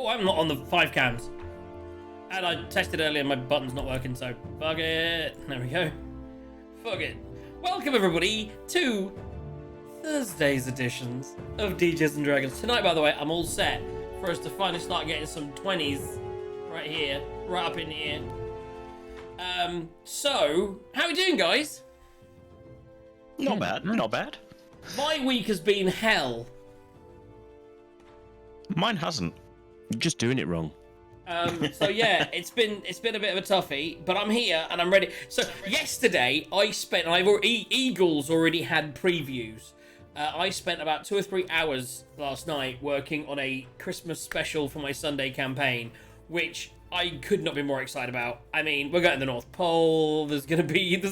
Oh, I'm not on the 5 cams. And I tested earlier, my button's not working, so fuck it. There we go. Fuck it. Welcome, everybody, to Thursday's editions of DJs and Dragons. Tonight, by the way, I'm all set for us to finally start getting some 20s right here, right up in here. So, how are we doing, guys? Not bad, not bad. My week has been hell. Mine hasn't. You're just doing it wrong. So yeah, it's been a bit of a toughie, but I'm here and I'm ready. So yesterday I spent, and Eagles already had previews. I spent about 2 or 3 hours last night working on a Christmas special for my Sunday campaign, which I could not be more excited about. I mean, we're going to the North Pole. There's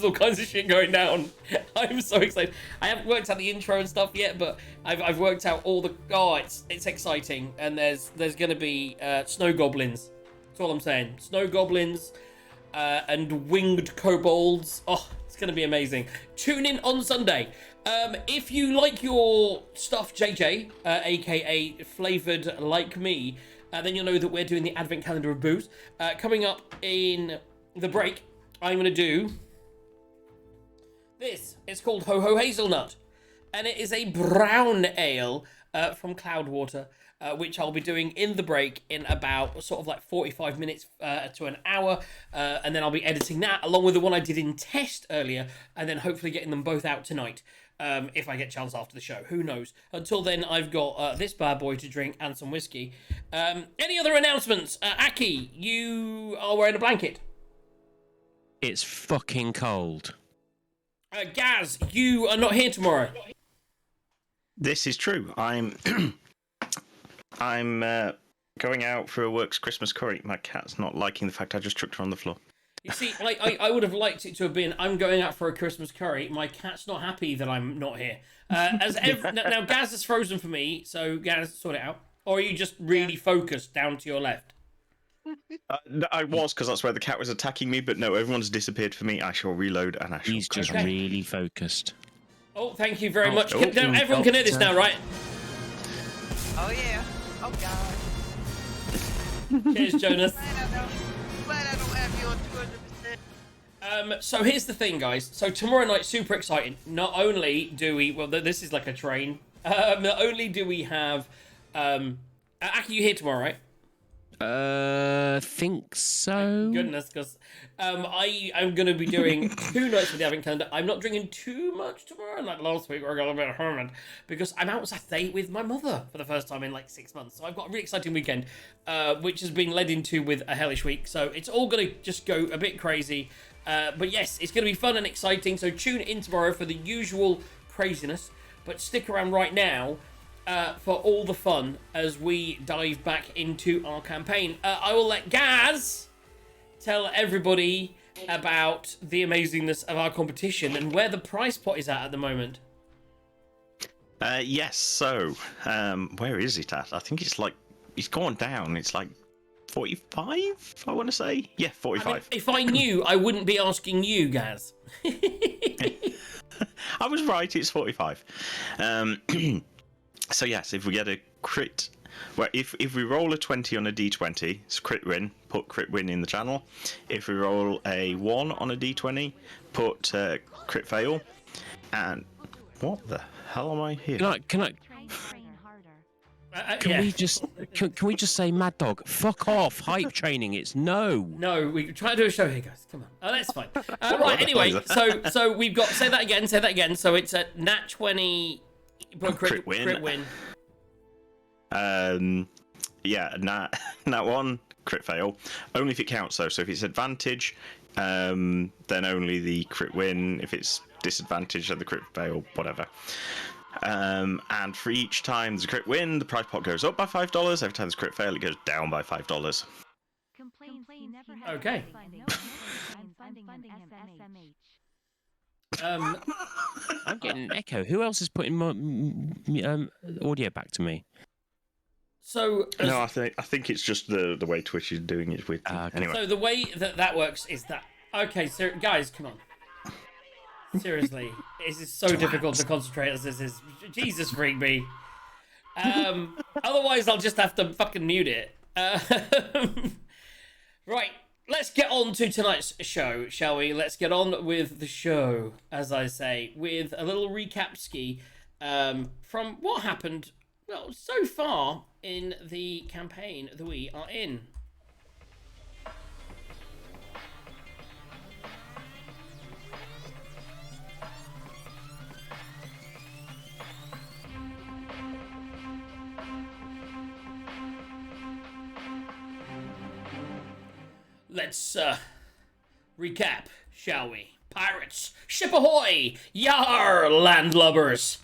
all kinds of shit going down. I'm so excited. I haven't worked out the intro and stuff yet, but I've worked out all the. Oh, it's exciting. And there's gonna be snow goblins. That's all I'm saying. Snow goblins and winged kobolds. Oh, it's gonna be amazing. Tune in on Sunday. If you like your stuff, JJ, aka flavored like me. Then you'll know that we're doing the Advent Calendar of Booze. Coming up in the break, I'm going to do this. It's called Ho Ho Hazelnut. And it is a brown ale from Cloudwater, which I'll be doing in the break in about sort of like 45 minutes to an hour. And then I'll be editing that along with the one I did in test earlier. And then hopefully getting them both out tonight. If I get a chance after the show, who knows? Until then, I've got this bad boy to drink and some whiskey. Any other announcements? Aki, you are wearing a blanket. It's fucking cold. Gaz, you are not here tomorrow. This is true. I'm going out for a works Christmas curry. My cat's not liking the fact I just chucked her on the floor. You see, I would have liked it to have been, I'm going out for a Christmas curry. My cat's not happy that I'm not here. Now, Gaz is frozen for me, so Gaz, sort it out. Or are you just really focused down to your left? I was, because that's where the cat was attacking me, but no, everyone's disappeared for me. I shall reload and I shall... He's just really focused. Oh, thank you very much. Everyone can hear this now, right? Oh, yeah. Oh, God. Cheers, Jonas. Glad I don't have you on 200%. So here's the thing, guys. So tomorrow night, super exciting. Not only do we... Well, this is like a train. Not only do we have... Aki, you here tomorrow, right? Think so. Goodness, because I am going to be doing 2 nights for the Advent Calendar. I'm not drinking too much tomorrow, like last week where I got a bit of hermit, because I'm out Saturday with my mother for the first time in like 6 months. So I've got a really exciting weekend, which has been led into with a hellish week. So it's all going to just go a bit crazy. But yes, it's going to be fun and exciting. So tune in tomorrow for the usual craziness. But stick around right now for all the fun as we dive back into our campaign. I will let Gaz tell everybody about the amazingness of our competition and where the prize pot is at the moment. Yes, so, where is it at? I think it's gone down. It's like 45, I want to say. Yeah, 45. I mean, if I knew, I wouldn't be asking you, Gaz. I was right, it's 45. So yes, if we get a crit, well, if we roll a 20 on a d20, it's crit win. Put crit win in the channel. If we roll a 1 on a d20, put crit fail. And what the hell am I here? Can we just say, Mad Dog, fuck off, hype training, it's no. No, we try to do a show here, guys. Come on. Oh, that's fine. Right, anyway, so we've got, say that again. So it's a nat 20, crit win. Yeah, nat 1, crit fail. Only if it counts though. So if it's advantage, then only the crit win. If it's disadvantage, then the crit fail, whatever. And for each time there's a crit win, the prize pot goes up by $5. Every time there's a crit fail, it goes down by $5. Okay. I'm getting an echo. Who else is putting my audio back to me? So no, I think it's just the way Twitch is doing it with. Anyway. So the way that works is that so guys, come on. Seriously, this is so difficult to concentrate as this is. Jesus, freak me. Otherwise, I'll just have to fucking mute it. Right, let's get on to tonight's show, shall we? Let's get on with the show, as I say, with a little recap ski from what happened, well, so far in the campaign that we are in. Let's recap, shall we? Pirates, ship ahoy! Yar, landlubbers!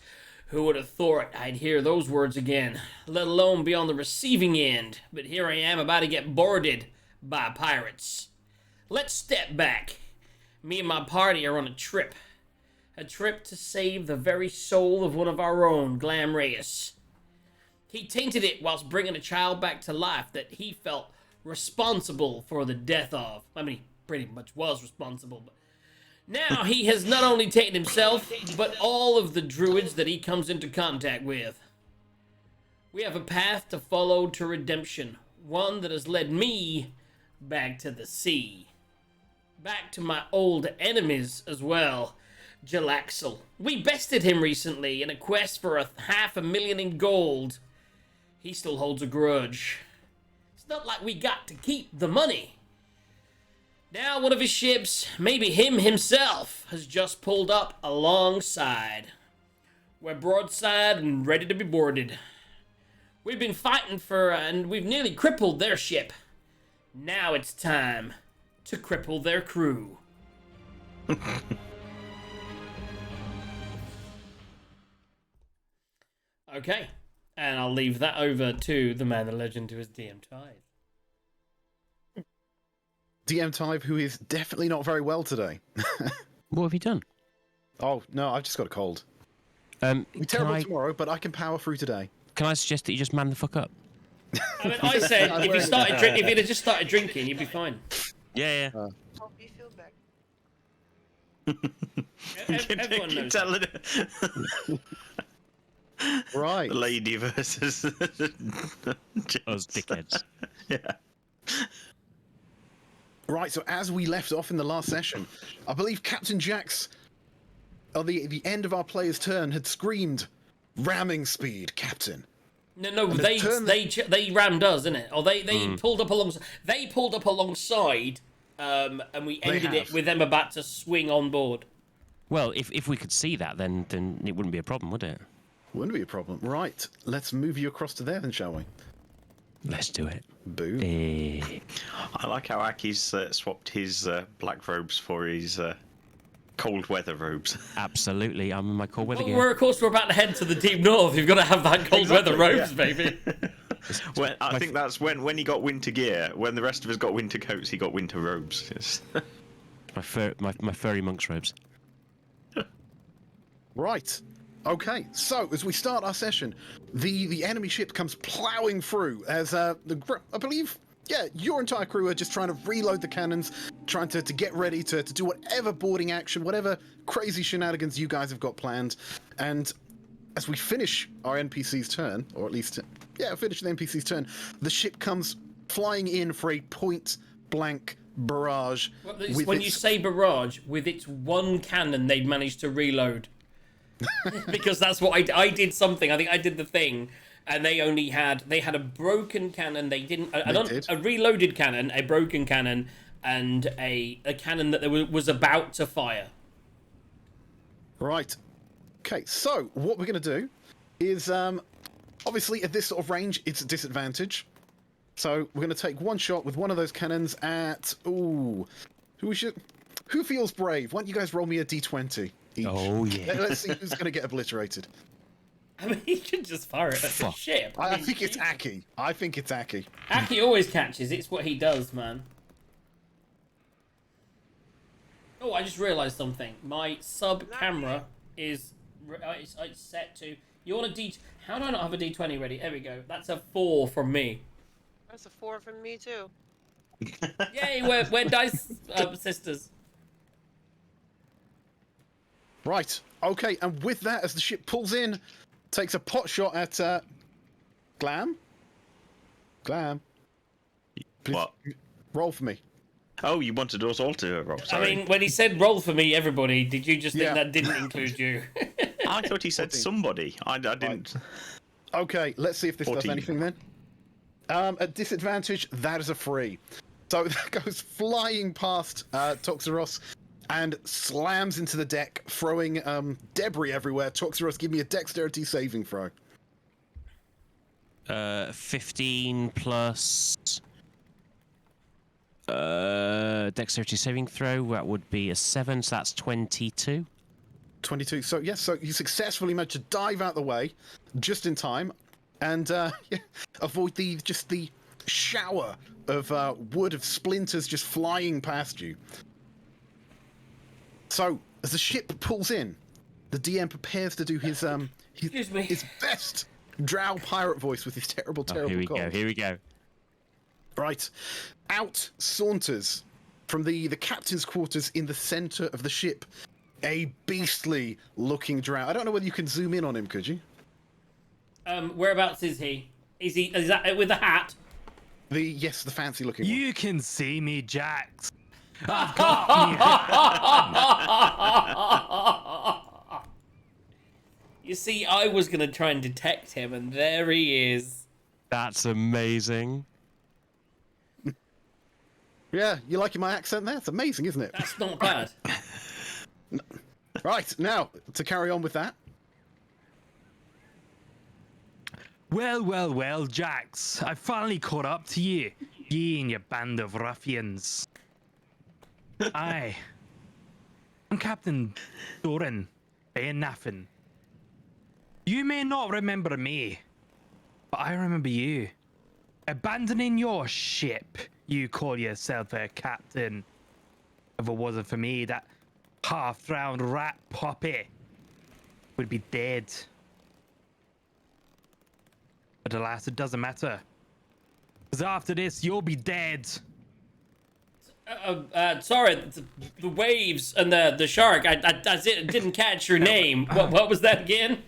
Who would have thought I'd hear those words again, let alone be on the receiving end? But here I am about to get boarded by pirates. Let's step back. Me and my party are on a trip. A trip to save the very soul of one of our own, Glam Reyes. He tainted it whilst bringing a child back to life that he felt responsible for the death of. I mean, he pretty much was responsible, but now he has not only taken himself, but all of the druids that he comes into contact with. We have a path to follow to redemption, one that has led me back to the sea. Back to my old enemies as well, Jalaxel. We bested him recently in a quest for 500,000 in gold. He still holds a grudge. It's not like we got to keep the money. Now one of his ships, maybe him himself, has just pulled up alongside. We're broadside and ready to be boarded. We've been fighting and we've nearly crippled their ship. Now it's time to cripple their crew. Okay, and I'll leave that over to the man, the legend, who is DM Tithe. DM Tyve, who is definitely not very well today. What have you done? Oh, no, I've just got a cold. Can Be terrible I, tomorrow, but I can power through today. can I suggest that you just man the fuck up? I mean, I said if you'd have just started drinking, you'd be fine. Yeah. Hope you feel better. Everyone knows. Telling it. Right. The lady versus Us dickheads. Yeah. Right, so as we left off in the last session, I believe Captain Jax, at the end of our player's turn, had screamed, "Ramming speed, Captain." No, And they rammed us, innit? Or they pulled up alongside. They pulled up alongside, and we ended it have. with them about to swing on board. Well, if we could see that, then it wouldn't be a problem, would it? Wouldn't be a problem. Right, let's move you across to there then, shall we? Let's do it. Boom. I like how Aki's swapped his black robes for his cold weather robes. Absolutely, I'm in my cold weather Well, gear. of course, we're about to head to the deep north. You've got to have that cold weather robes, baby. I think that's when he got winter gear. When the rest of us got winter coats, he got winter robes. Yes. My furry monk's robes. Right. Okay, so as we start our session, the enemy ship comes ploughing through as I believe, your entire crew are just trying to reload the cannons, trying to get ready to do whatever boarding action, whatever crazy shenanigans you guys have got planned. And as we finish our NPC's turn, or at least, finish the NPC's turn, the ship comes flying in for a point-blank barrage. When you say barrage, with its one cannon they'd managed to reload. Because that's what I did something. I think I did the thing, and they had a broken cannon. They didn't a reloaded cannon, a broken cannon, and a cannon that was about to fire. Right. Okay, so what we're going to do is, obviously at this sort of range, it's a disadvantage. So we're going to take one shot with one of those cannons at... Ooh. Who feels brave? Why don't you guys roll me a d20 each? Oh, yeah. Let's see who's going to get obliterated. I mean, you can just fire it at the ship. I mean, think it's Aki. Aki always catches. It's what he does, man. Oh, I just realised something. My sub camera is it's set to. You want a D? How do I not have a D20 ready? There we go. That's a 4 from me. That's a 4 from me too. Yay, we're dice sisters. Right. Okay, and with that, as the ship pulls in, takes a pot shot at Glam. Please, What? roll for me. Oh, you wanted us all to roll. I Sorry. mean, when he said roll for me, everybody, did you just think Yeah. that didn't include you? I thought he said 14. somebody. I didn't. Okay, let's see if this 14. does anything then. At disadvantage, that is a free. So that goes flying past Toxeros and slams into the deck, throwing debris everywhere. Toxeros, give me a dexterity saving throw. 15 plus dexterity saving throw. That would be a 7, so that's 22. 22. So yes, so you successfully managed to dive out the way just in time, and avoid the shower of wood of splinters just flying past you. So as the ship pulls in, the DM prepares to do his Excuse me. his best drow pirate voice with his terrible Here we cough. go. Here we go. Right. Out saunters from the captain's quarters in the center of the ship a beastly looking drow. I don't know whether you can zoom in on him, could you? Whereabouts is he? Is that with the hat? The fancy looking one. You can see me, Jax. I've got You see, I was gonna try and detect him, and there he is. That's amazing. Yeah, you liking my accent there? It's amazing, isn't it? That's not bad. Right, now, to carry on with that. Well, Jax. I finally caught up to you. You and your band of ruffians. I'm Captain Doran Naffin. You may not remember me, but I remember you. Abandoning your ship, you call yourself a captain. If it wasn't for me, that half-drowned rat Poppy would be dead. But alas, it doesn't matter. Because after this, you'll be dead. Sorry, the waves and the shark. I didn't catch your name. What was that again?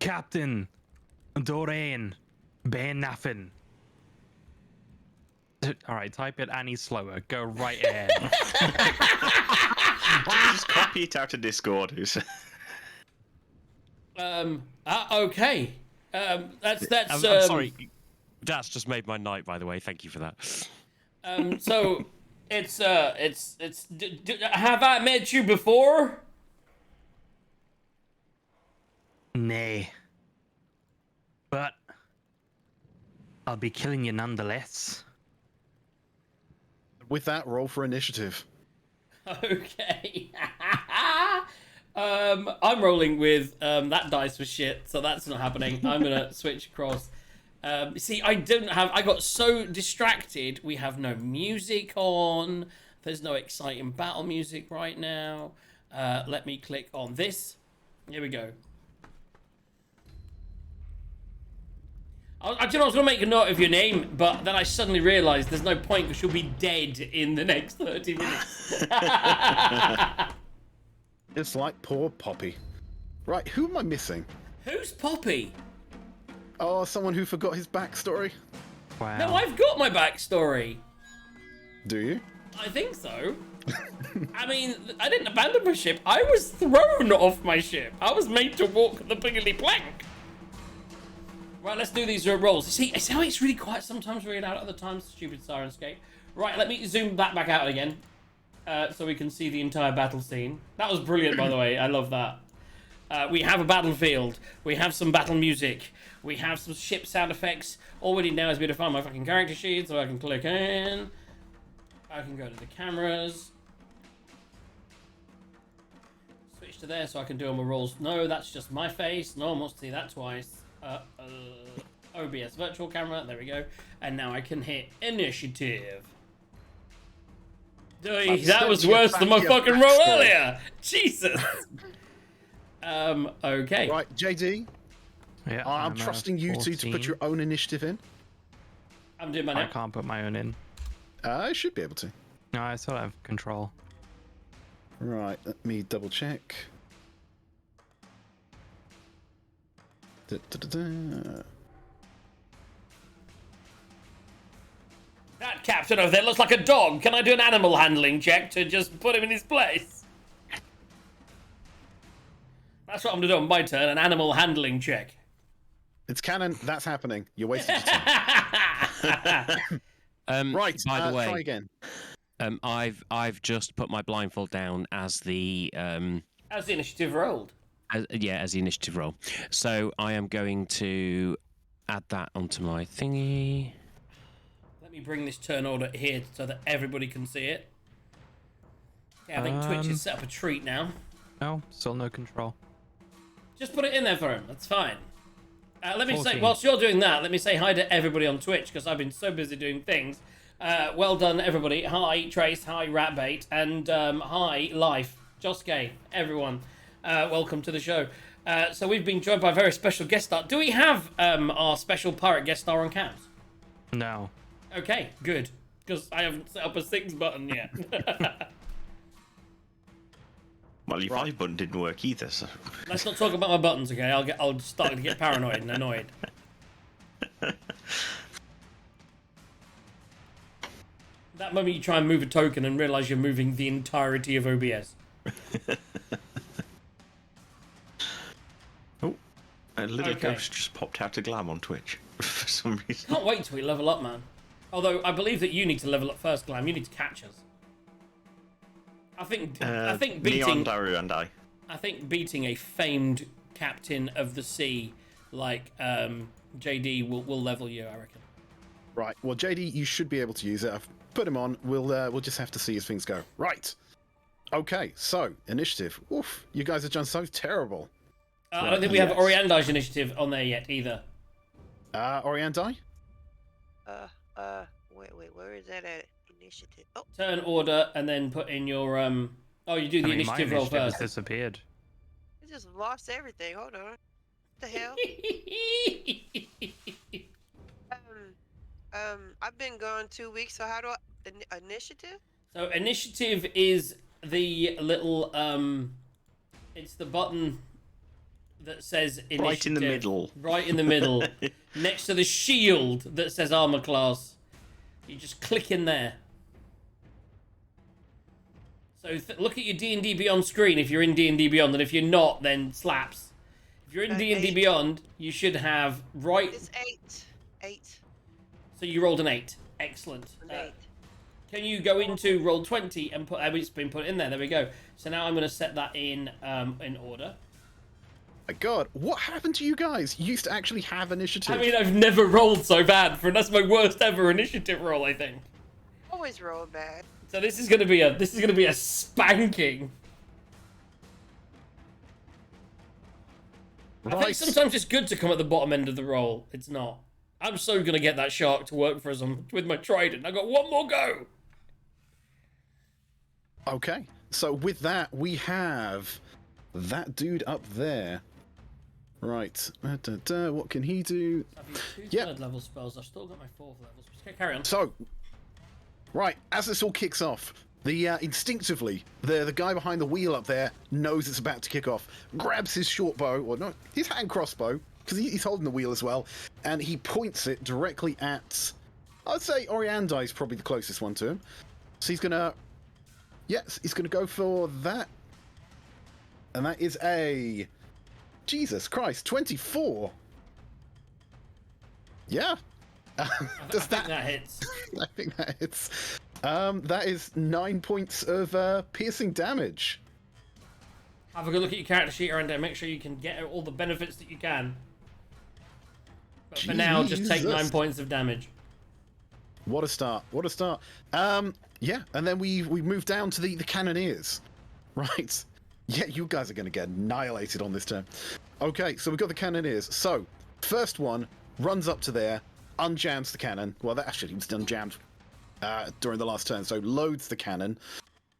Captain Doreen Naffin. All right, type it any slower. Go right ahead. Just copy it out of Discord. Okay. That's. I'm sorry. That's just made my night, by the way. Thank you for that. So, it's. Have I met you before? Nay. But I'll be killing you nonetheless. With that, roll for initiative. Okay. I'm rolling with that dice was shit, so that's not happening. I'm gonna switch across. See, I got so distracted. We have no music on. There's no exciting battle music right now. Let me click on this. Here we go. I was going to make a note of your name, but then I suddenly realised there's no point because you'll be dead in the next 30 minutes. It's like poor Poppy. Right, who am I missing? Who's Poppy? Oh, someone who forgot his backstory? Wow. No, I've got my backstory. Do you? I think so. I mean, I didn't abandon my ship. I was thrown off my ship. I was made to walk the piggly plank. Right, let's do these rolls. See how it's really quiet sometimes, really loud other times. Stupid Sirenscape. Right, let me zoom that back out again, so we can see the entire battle scene. That was brilliant, by the way. I love that. We have a battlefield. We have some battle music. We have some ship sound effects. All we need now is me to find my fucking character sheet, so I can click in. I can go to the cameras. Switch to there so I can do all my rolls. No, that's just my face. No one wants to see that twice. OBS virtual camera, there we go. And now I can hit initiative. That was worse than my fucking roll earlier. Jesus. Okay. Right, JD, Yeah, I'm trusting you two to put your own initiative in. I'm doing my I now. can't put my own in. I should be able to. No, I still have control. Right, let me double check. Da, da, da, da. That captain over there looks like a dog. Can I do an animal handling check to just put him in his place? That's what I'm going to do on my turn, an animal handling check. It's canon. That's happening. You're wasting your time. Right. By the way, try again. I've just put my blindfold down as the How's the initiative rolled? as the initiative roll. So I am going to add that onto my thingy. Let me bring this turn order here so that everybody can see it. Yeah, I think Twitch has set up a treat now. No, still no control. Just put it in there for him. That's fine. Let me say, 14. whilst you're doing that, let me say hi to everybody on Twitch because I've been so busy doing things. Well done, everybody. Hi, Trace. Hi, Ratbait. And hi, Life. Josuke. Everyone. Welcome to the show. So we've been joined by a very special guest star. Do we have our special pirate guest star on cams? No. Okay, good. Because I haven't set up a 6 button yet. Well, your 5 button didn't work either, so... Let's not talk about my buttons, okay? I'll start to get paranoid and annoyed. That moment you try and move a token and realise you're moving the entirety of OBS. Oh, a little Okay. ghost just popped out of Glam on Twitch for some reason. Can't wait till we level up, man. Although I believe that you need to level up first, Glam. You need to catch us. I think beating Neon, Daru, and I. I think beating a famed captain of the sea like JD will level you, I reckon. Right. Well, JD, you should be able to use it. I've put him on. We'll just have to see as things go. Right. Okay. So initiative. Oof. You guys have done so terrible. I don't think we have Oriandi's initiative on there yet either. Oriandi? Wait, where is that at? Initiative. Oh, Turn order and then put in your Oh, you do the I mean, my initiative roll initiative has first. disappeared. I just lost everything. Hold on. What the hell? I've been gone 2 weeks, so how do I... Initiative? So initiative is the little it's the button that says initiative. Right in the middle. Right in the middle. Next to the shield that says armor class. You just click in there. So look at your D&D Beyond screen if you're in D&D Beyond, and if you're not, then slaps. If you're in D&D 8. Beyond, you should have right... It's 8. 8. So you rolled an 8. Excellent. An 8. Can you go into roll 20 and put... It's been put in there. There we go. So now I'm going to set that in order. My God, what happened to you guys? You used to actually have initiative. I mean, I've never rolled so bad. That's my worst ever initiative roll, I think. Always roll bad. So this is going to be a spanking. I think Right. sometimes it's good to come at the bottom end of the roll. It's not. I'm so going to get that shark to work for us with my trident. I got one more go. Okay. So with that, we have that dude up there. Right. What can he do? I've used 2 Yep. third level spells. I've still got my 4th level. Okay, carry on. So, right, as this all kicks off, the instinctively, the guy behind the wheel up there knows it's about to kick off, grabs his short bow, or no, his hand crossbow, because he's holding the wheel as well, and he points it directly at, I'd say Oriandi is probably the closest one to him. So he's gonna, yes, he's gonna go for that, and that is a, Jesus Christ, 24. Yeah. I think that hits. I think that hits. That is 9 points of piercing damage. Have a good look at your character sheet around there. Make sure you can get all the benefits that you can. But for now, just take 9 Jesus. points of damage. What a start! What a start! Yeah, and then we move down to the cannoneers, right? Yeah, you guys are going to get annihilated on this turn. Okay, so we've got the cannoneers. So first one runs up to there, unjams the cannon. Well, that actually was unjammed during the last turn, so loads the cannon.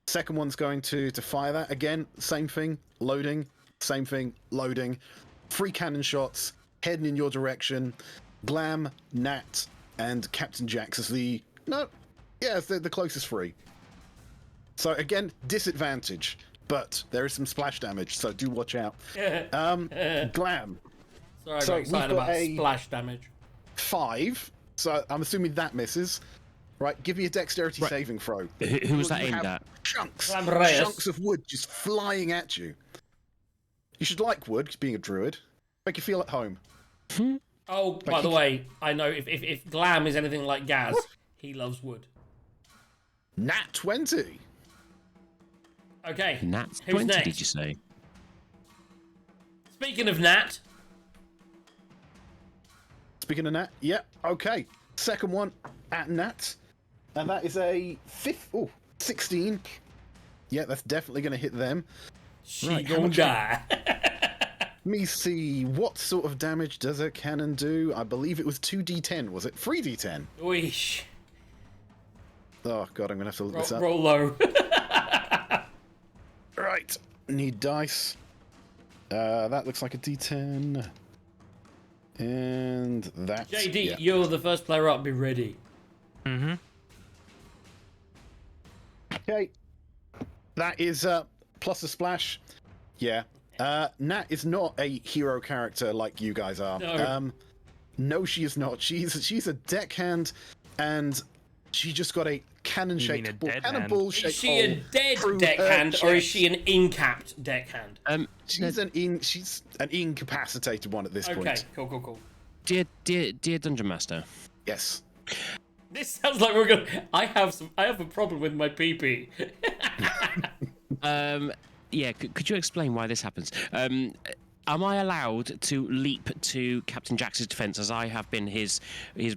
Second one's going to fire that again. Same thing, loading. Same thing, loading. 3 cannon shots heading in your direction. Glam, Nat, and Captain Jax as the the closest 3. So again, disadvantage, but there is some splash damage, so do watch out. Glam, Sorry, I So got excited we've got about a- splash damage. 5. So I'm assuming that misses. Right, give me a dexterity Right. saving throw. Who was that You aimed have at? Glamreus. chunks of wood just flying at you. You should like wood, being a druid. Make you feel at home. Oh, by the way, I know if Glam is anything like Gaz, he loves wood. Nat 20. Okay. Nat Who's 20, next? did you say? Speaking of Nat, Speaking of Nat, yeah, okay. Second one at Nat. And that is a 16. Yeah, that's definitely going to hit them. she Right, how gonna much- die. Let me see, what sort of damage does a cannon do? I believe it was 2d10, was it? 3d10. Oish. Oh god, I'm going to have to look this up. Roll low. Right, need dice. That looks like a d10. And that's... JD, yeah. you're the first player up. Be ready. Mm-hmm. Okay. That is plus a splash. Yeah. Nat is not a hero character like you guys are. No. No, she is not. She's a deckhand, and she just got a cannon-shaped a ball. dead Cannonball Is shaped she a hole dead through her deckhand or is chest. she an incapped deckhand? She's an incapacitated one at this Okay, point. cool. Dear Dungeon Master. Yes. This sounds like we're gonna. I have a problem with my PP. Yeah, could you explain why this happens? Am I allowed to leap to Captain Jax's defence, as I have been his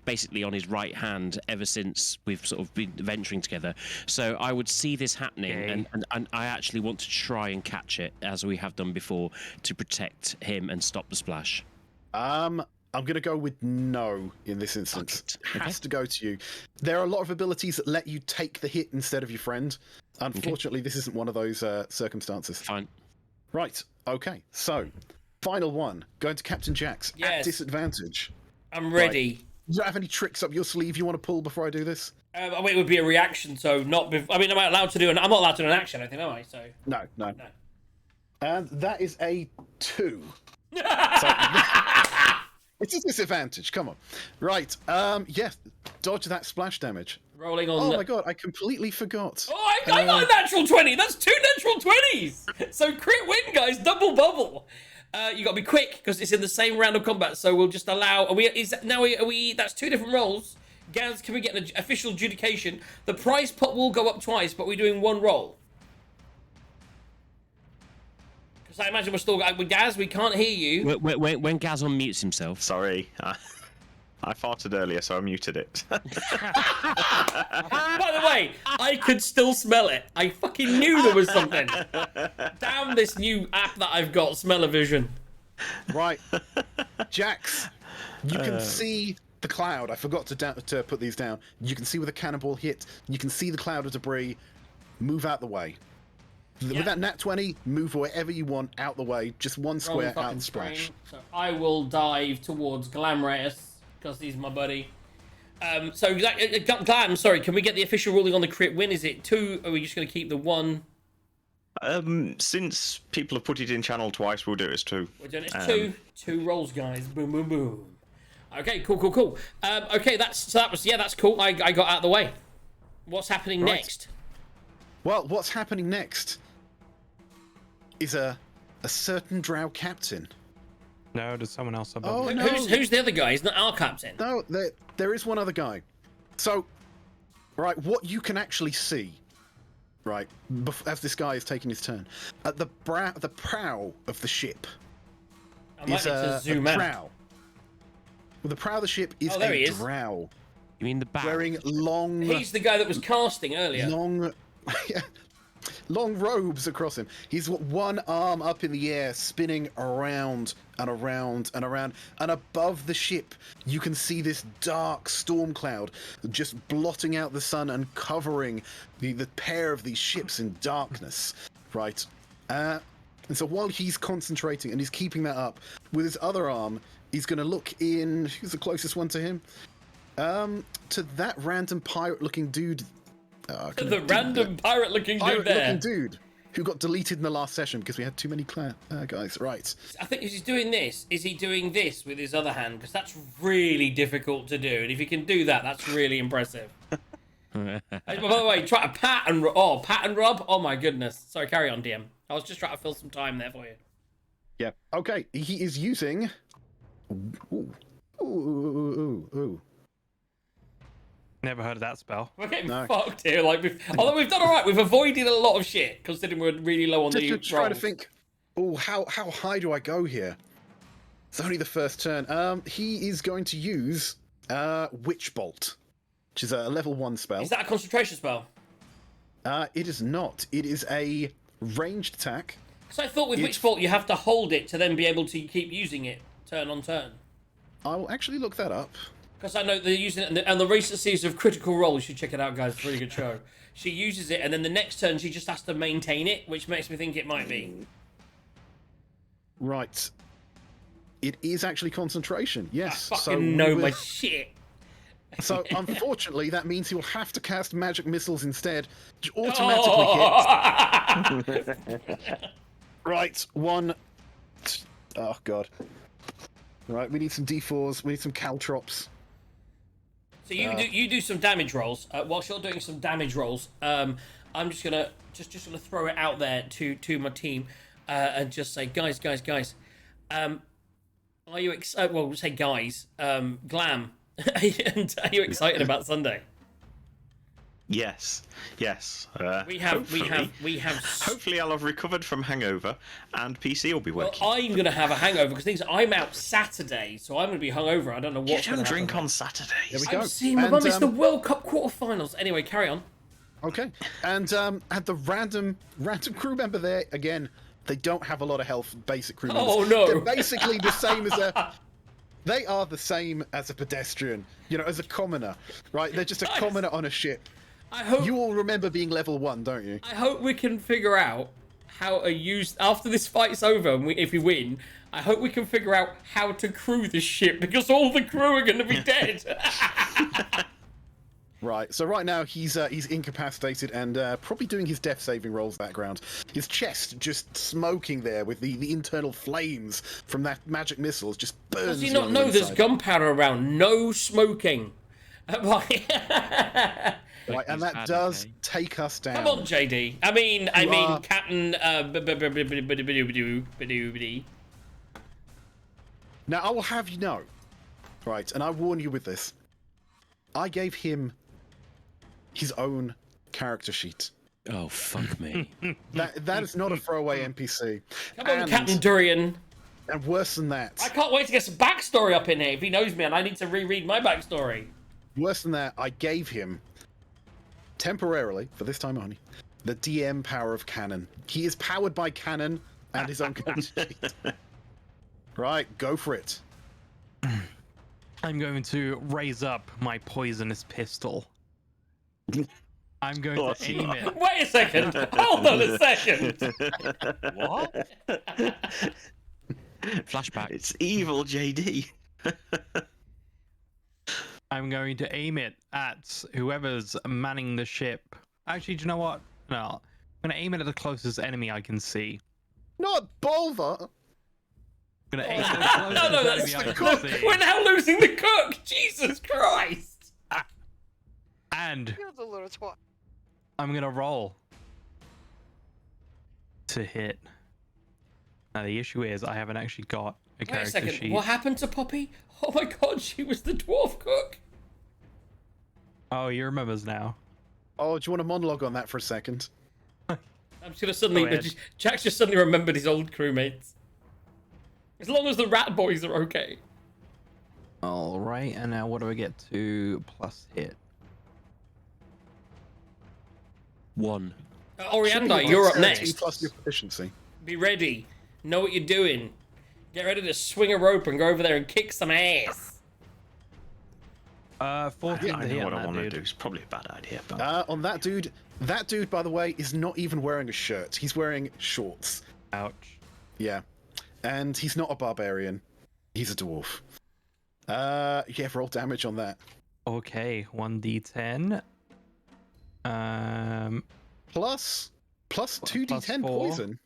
basically on his right hand ever since we've sort of been venturing together? So I would see this happening, Okay. and I actually want to try and catch it, as we have done before, to protect him and stop the splash. I'm going to go with no in this instance. Fuck it. Has to go to you. There are a lot of abilities that let you take the hit instead of your friend. Unfortunately, this isn't one of those circumstances. Fine. Right. Okay. So, final one. Going to Captain Jax at Yes. disadvantage. I'm ready. Do you have any tricks up your sleeve you want to pull before I do this? I mean, it would be a reaction, so not. I mean, am I allowed to do? I'm not allowed to do an action, I think, am I? So. No. No. And that is a 2. So, it's a disadvantage. Come on. Right. Yes. Dodge that splash damage. Rolling on. Oh my god! I completely forgot. Oh, I got a natural 20. That's 2 natural 20s. So crit win, guys. Double bubble. You got to be quick because it's in the same round of combat. So we'll just allow. Are we? That's 2 different rolls. Gaz, can we get an official adjudication? The prize pot will go up twice, but we're doing 1 roll. Because I imagine we're still with Gaz. We can't hear you. When Gaz unmutes himself. Sorry. I farted earlier, so I muted it. By the way, I could still smell it. I fucking knew there was something. Damn this new app that I've got, Smell-O-Vision. Right, Jax, you can see the cloud. I forgot to put these down. You can see where the cannonball hit. You can see the cloud of debris. Move out the way. Yeah. With that nat 20, move wherever you want out the way. Just one Roll square out fucking and splash. screen. So I will dive towards Glamreus because he's my buddy. Glam, sorry, can we get the official ruling on the crit win? Is it 2? Or are we just going to keep the 1? Since people have put it in channel twice, we'll do it as 2. We're doing it as 2. 2 rolls, guys. Boom, boom, boom. Okay, cool. Okay, that's cool. I got out of the way. What's happening Right. next? Well, what's happening next is a certain drow captain. No, there's someone else above. Oh, you. no. Who's the other guy? He's not our captain. No, there is one other guy. So, right, what you can actually see, right, as this guy is taking his turn, at the prow of the ship I might is need to a zoom out. drow. Well, the prow of the ship is Oh, there he a is. drow You mean the back? wearing long, He's the guy that was casting earlier. long robes across him. He's got one arm up in the air, spinning around and around and around. And above the ship, you can see this dark storm cloud just blotting out the sun and covering the pair of these ships in darkness. Right. And so while he's concentrating and he's keeping that up, with his other arm, he's going to look in... Who's the closest one to him? To that random pirate-looking dude... The random pirate-looking dude there. Pirate-looking dude who got deleted in the last session because we had too many guys. Right. I think he's doing this. Is he doing this with his other hand? Because that's really difficult to do. And if he can do that, that's really impressive. By the way, try to pat and rub. Oh my goodness. Sorry, carry on, DM. I was just trying to fill some time there for you. Yeah. Okay. He is using. Ooh. Never heard of that spell. We're getting No. fucked here. Although we've done all right, we've avoided a lot of shit considering we're really low on the Just trying to rolls. think. Oh, how high do I go here? It's only the first turn. He is going to use Witch Bolt, which is a level 1 spell. Is that a concentration spell? It is not. It is a ranged attack. Because I thought with Witch Bolt you have to hold it to then be able to keep using it turn on turn. I will actually look that up. Because I know they're using it, and the recencies of Critical Role, you should check it out, guys. It's a really good show. She uses it, and then the next turn she just has to maintain it, which makes me think it might be. Right. It is actually concentration. Yes. I fucking know my shit. So unfortunately, that means he will have to cast magic missiles instead, which automatically hits. Right. Oh god. Right. We need some D4s. We need some caltrops. So you do some damage rolls. Whilst you're doing some damage rolls, I'm just gonna throw it out there to my team, and just say, guys, are you well, say guys, Glam, and are you excited about Sunday? Yes. We have. Hopefully, I'll have recovered from hangover, and PC will be Well, working. I'm gonna have a hangover because I'm out Saturday, so I'm gonna be hungover. I don't know what. You don't drink on Saturdays. There we go. I'm seeing my mum. It's the World Cup quarterfinals. Anyway, carry on. Okay. And at the random crew member there again. They don't have a lot of health. Basic crew members. Oh no! They're basically the same as a. They are the same as a pedestrian. You know, as a commoner, right? They're just a commoner on a ship. I hope You all remember being level 1, don't you? I hope we can figure out how to use after this fight's over. And if we win, I hope we can figure out how to crew this ship because all the crew are going to be dead. Right. So right now he's incapacitated and probably doing his death saving rolls background. His chest just smoking there with the internal flames from that magic missiles just burns. Does he you not on the know there's inside. gunpowder around? No smoking. Right, and that bad, does okay. take us down. Come on, JD. I mean, are- Captain. Now I will have you know, right, and I warn you with this. I gave him his own character sheet. Oh, fuck me. That is not a throwaway NPC. Come on, Captain Durian. And worse than that, I can't wait to get some backstory up in here. If he knows me, and I need to reread my backstory. worse than that, I gave him temporarily, for this time only, the DM power of cannon. He is powered by cannon and his own character sheet. Right, go for it. I'm going to raise up my poisonous pistol. I'm going to aim it. Wait a second. Hold on a second. What? Flashback. It's evil, JD. I'm going to aim it at whoever's manning the ship. Actually, do you know what? No. I'm going to aim it at the closest enemy I can see. Not Bulva! I'm going to aim it at the closest No, that's enemy I the can cook. see. We're now losing the cook. Jesus Christ. And You're the little twat. I'm going to roll to hit. Now, the issue is I haven't actually got a Wait a character second. sheet. What happened to Poppy? Oh my God, she was the dwarf cook. Oh, he remembers now. Oh, do you want a monologue on that for a second? I'm just gonna suddenly. Go ahead. Jack's just suddenly remembered his old crewmates. As long as the rat boys are okay. All right, and now what do I get to plus hit? 1. Orianda, you're up Dexterity next. Plus your proficiency. Be ready. Know what you're doing. Get ready to swing a rope and go over there and kick some ass. 14 I to hit know what on I that want to dude. do. It's probably a bad idea, but On that dude, by the way, is not even wearing a shirt. He's wearing shorts. Ouch. Yeah. And he's not a barbarian. He's a dwarf. Yeah, roll damage on that. Okay, 1d10. Plus 2d10 4. poison.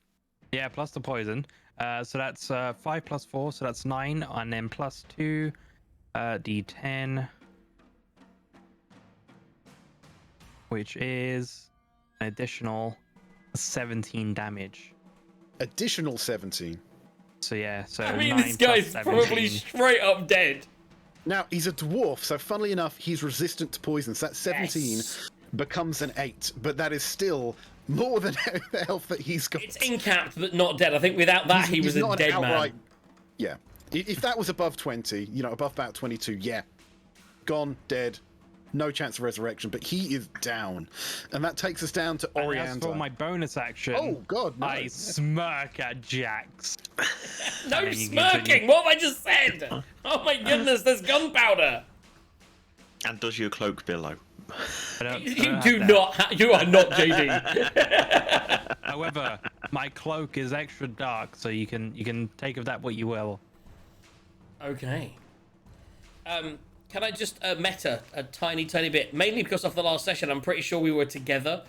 Yeah, plus the poison. So that's 5 plus 4, so that's 9, and then plus 2, d10. which is an additional 17 damage. Additional 17. So yeah, so I mean, 9 this guy's plus probably 17. straight up dead. Now, he's a dwarf, so funnily enough, he's resistant to poison. So that 17 Yes. becomes an 8, but that is still more than the health that he's got. It's incapped but not dead. I think without that, he was He's a not dead an outright, man. Yeah. If that was above 20, above about 22, yeah. Gone, dead, no chance of resurrection, but he is down. And that takes us down to And Orianda. as for my bonus action, Oh, God, no. I smirk at Jax. No then you smirking! continue. What have I just said? Oh my goodness, there's gunpowder! And does your cloak billow? I don't You have do that. not. You are not JD. However, my cloak is extra dark, so you can take of that what you will. Okay. Can I just meta a tiny bit? Mainly because of the last session, I'm pretty sure we were together.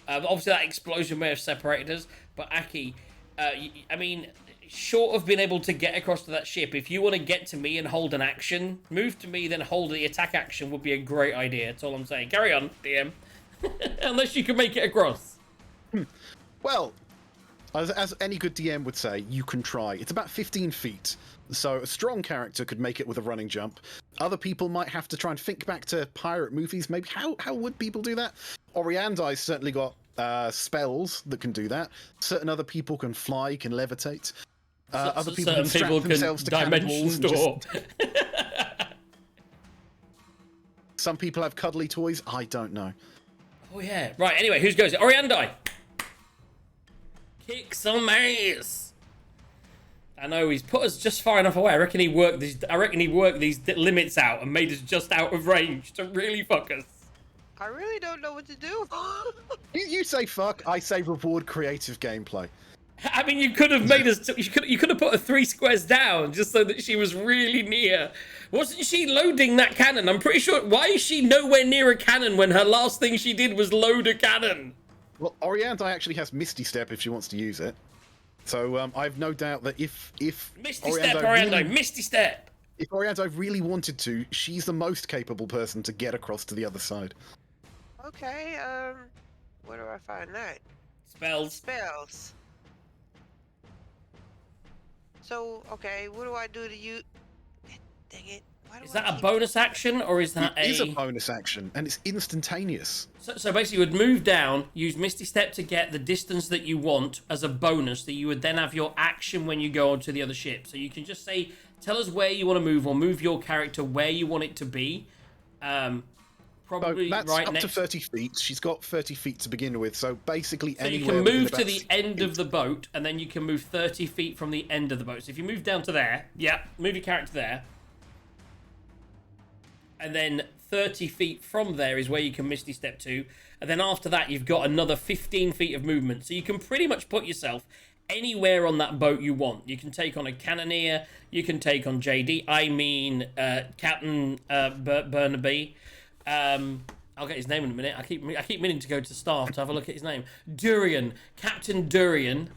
Obviously, that explosion may have separated us, but Aki, I mean, short of being able to get across to that ship, if you want to get to me and hold an action, move to me, then hold the attack action would be a great idea. That's all I'm saying. Carry on, DM. Unless you can make it across. Well, as any good DM would say, you can try. It's about 15 feet, so a strong character could make it with a running jump. Other people might have to try and think back to pirate movies. Maybe how would people do that? Oriandi's certainly got spells that can do that. Certain other people can fly, can levitate. Other people Certain can strap people can themselves to dimension cannonballs. And store. some people have cuddly toys. I don't know. Oh yeah. Right. Anyway, whose goes it? Oriandi. Kick some ass. I know he's put us just far enough away. I reckon he worked these limits out and made us just out of range to really fuck us. I really don't know what to do. You say fuck, I say reward creative gameplay. I mean, you could have made us. You could have put her 3 squares down just so that she was really near. Wasn't she loading that cannon? I'm pretty sure. Why is she nowhere near a cannon when her last thing she did was load a cannon? Well, Oriandi actually has Misty Step if she wants to use it. So I've no doubt that if Misty Step, Oriandi, Misty Step. If Oriandi really wanted to, she's the most capable person to get across to the other side. Okay, where do I find that? Spells. Spells. So, okay, what do I do to you? Dang it. Why do Is I that a keep- bonus action or is that It is a bonus action, and it's instantaneous. So basically, you would move down, use Misty Step to get the distance that you want as a bonus. That you would then have your action when you go onto the other ship. So you can just say, tell us where you want to move, or move your character where you want it to be. Probably So that's right up next. to 30 feet. She's got 30 feet to begin with, so basically So you anywhere can within move to about the 60 end of feet. the boat, and then you can move 30 feet from the end of the boat. So if you move down to there, yeah, move your character there. And then 30 feet from there is where you can Misty Step to. And then after that, you've got another 15 feet of movement. So you can pretty much put yourself anywhere on that boat you want. You can take on a cannoneer. You can take on JD. I mean, Captain Burnaby. I'll get his name in a minute. I keep meaning to go to staff to have a look at his name. Durian. Captain Durian.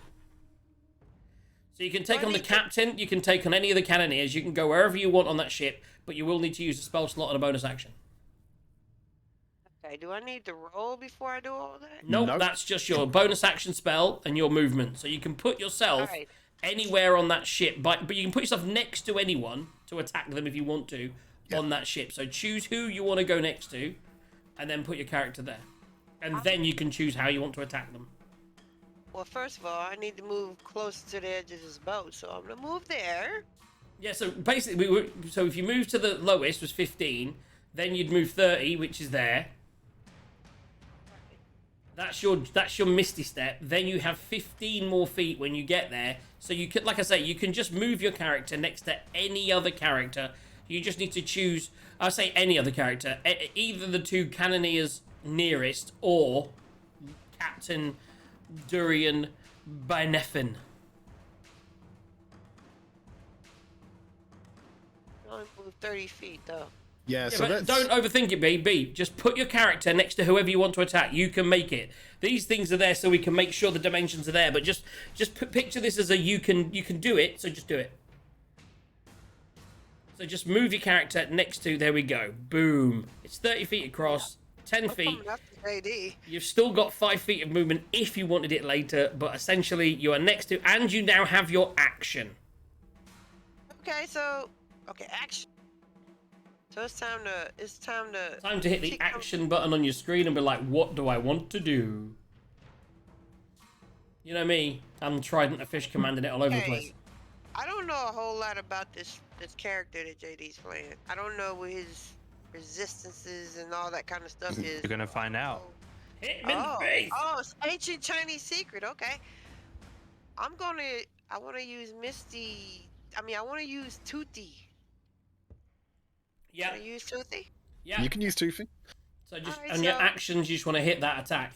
So you can take on the captain. You can take on any of the cannoneers. You can go wherever you want on that ship. But you will need to use a spell slot and a bonus action. Okay, do I need to roll before I do all that? Nope, Nope. that's just your bonus action spell and your movement. So you can put yourself Alright. anywhere on that ship, but you can put yourself next to anyone to attack them if you want to on that ship. So choose who you want to go next to, and then put your character there. And then you can choose how you want to attack them. Well, first of all, I need to move closer to the edge of this boat, so I'm gonna move there. Yeah, so basically, so if you move to the lowest was 15, then you'd move 30, which is there. That's your Misty Step. Then you have 15 more feet when you get there. So you could, like I say, you can just move your character next to any other character. You just need to choose. I say any other character, either the 2 cannoneers nearest or Captain Durian Bynefin. I only move 30 feet, though. Yeah, Yeah, so but that's... don't overthink it, B. Just put your character next to whoever you want to attack. You can make it. These things are there so we can make sure the dimensions are there. But just picture this as a you can do it. So just do it. So just move your character next to. There we go. Boom. It's 30 feet across. 10 I'm feet. coming after JD. You've still got 5 feet of movement if you wanted it later, but essentially you are next to, and you now have your action. Okay, so action. So it's time to Time to hit the kick action button on your screen and be like, what do I want to do? You know me, I'm Trident of Fish commanding it all over the place. I don't know a whole lot about this character that JD's playing. I don't know what his resistances and all that kind of stuff is. You're gonna find out. Hit him in the face! Oh, it's ancient Chinese secret. Okay. I want to use Misty. I want to use Toothy. Yeah, Can I use Toothy? yeah. You can use Toothy. So just Alright, on your so- actions, you just want to hit that attack.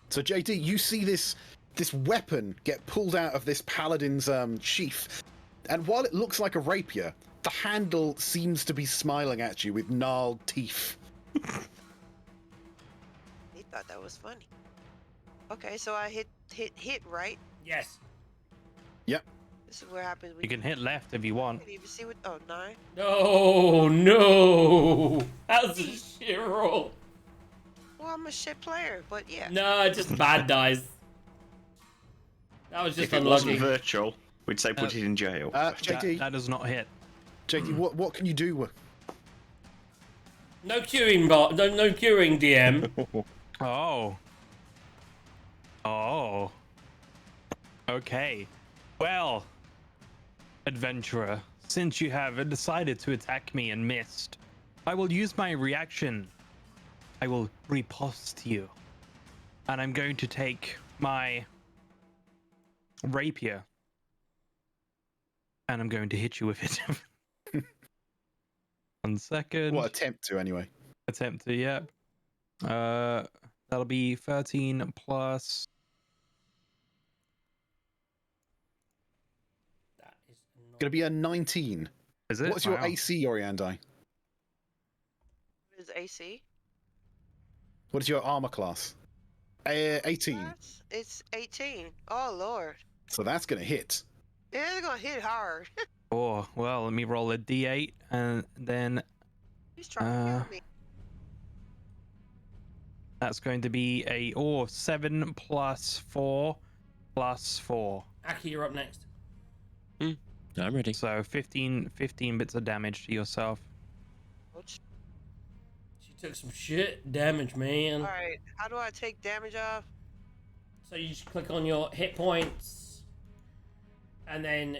So JD, you see this weapon get pulled out of this paladin's sheath, and while it looks like a rapier, the handle seems to be smiling at you with gnarled teeth. He thought that was funny. Okay, so I hit right. Yes. Yep. This is what happens. You can hit left if you want. Can't even see what. Oh, 9. No, no. How's a shit roll? Well, I'm a shit player, but yeah. No, just bad dice. That was just If it wasn't unlucky. virtual, we'd say put it in jail. JD, That does not hit. JD, what can you do? No queuing, bot. No queuing, DM. Oh. Oh. Okay. Well, adventurer, since you have decided to attack me and missed, I will use my reaction. I will riposte you. And I'm going to take my rapier. And I'm going to hit you with it. 1 second. What attempt to anyway? Attempt to, yeah. That'll be 13 plus. That is not... Gonna be a 19. Is it? What's your Wow. AC, Oriandi? What is AC? What is your armor class? 18. It's 18. Oh lord. So that's gonna hit. Yeah, they're gonna hit hard. Oh, well, let me roll a d8 and then He's trying to kill me. that's going to be a 7 plus 4 plus 4. Aki, you're up next. I'm ready. So 15 bits of damage to yourself. Ouch. She took some shit damage, man. Alright, how do I take damage off? So you just click on your hit points, and then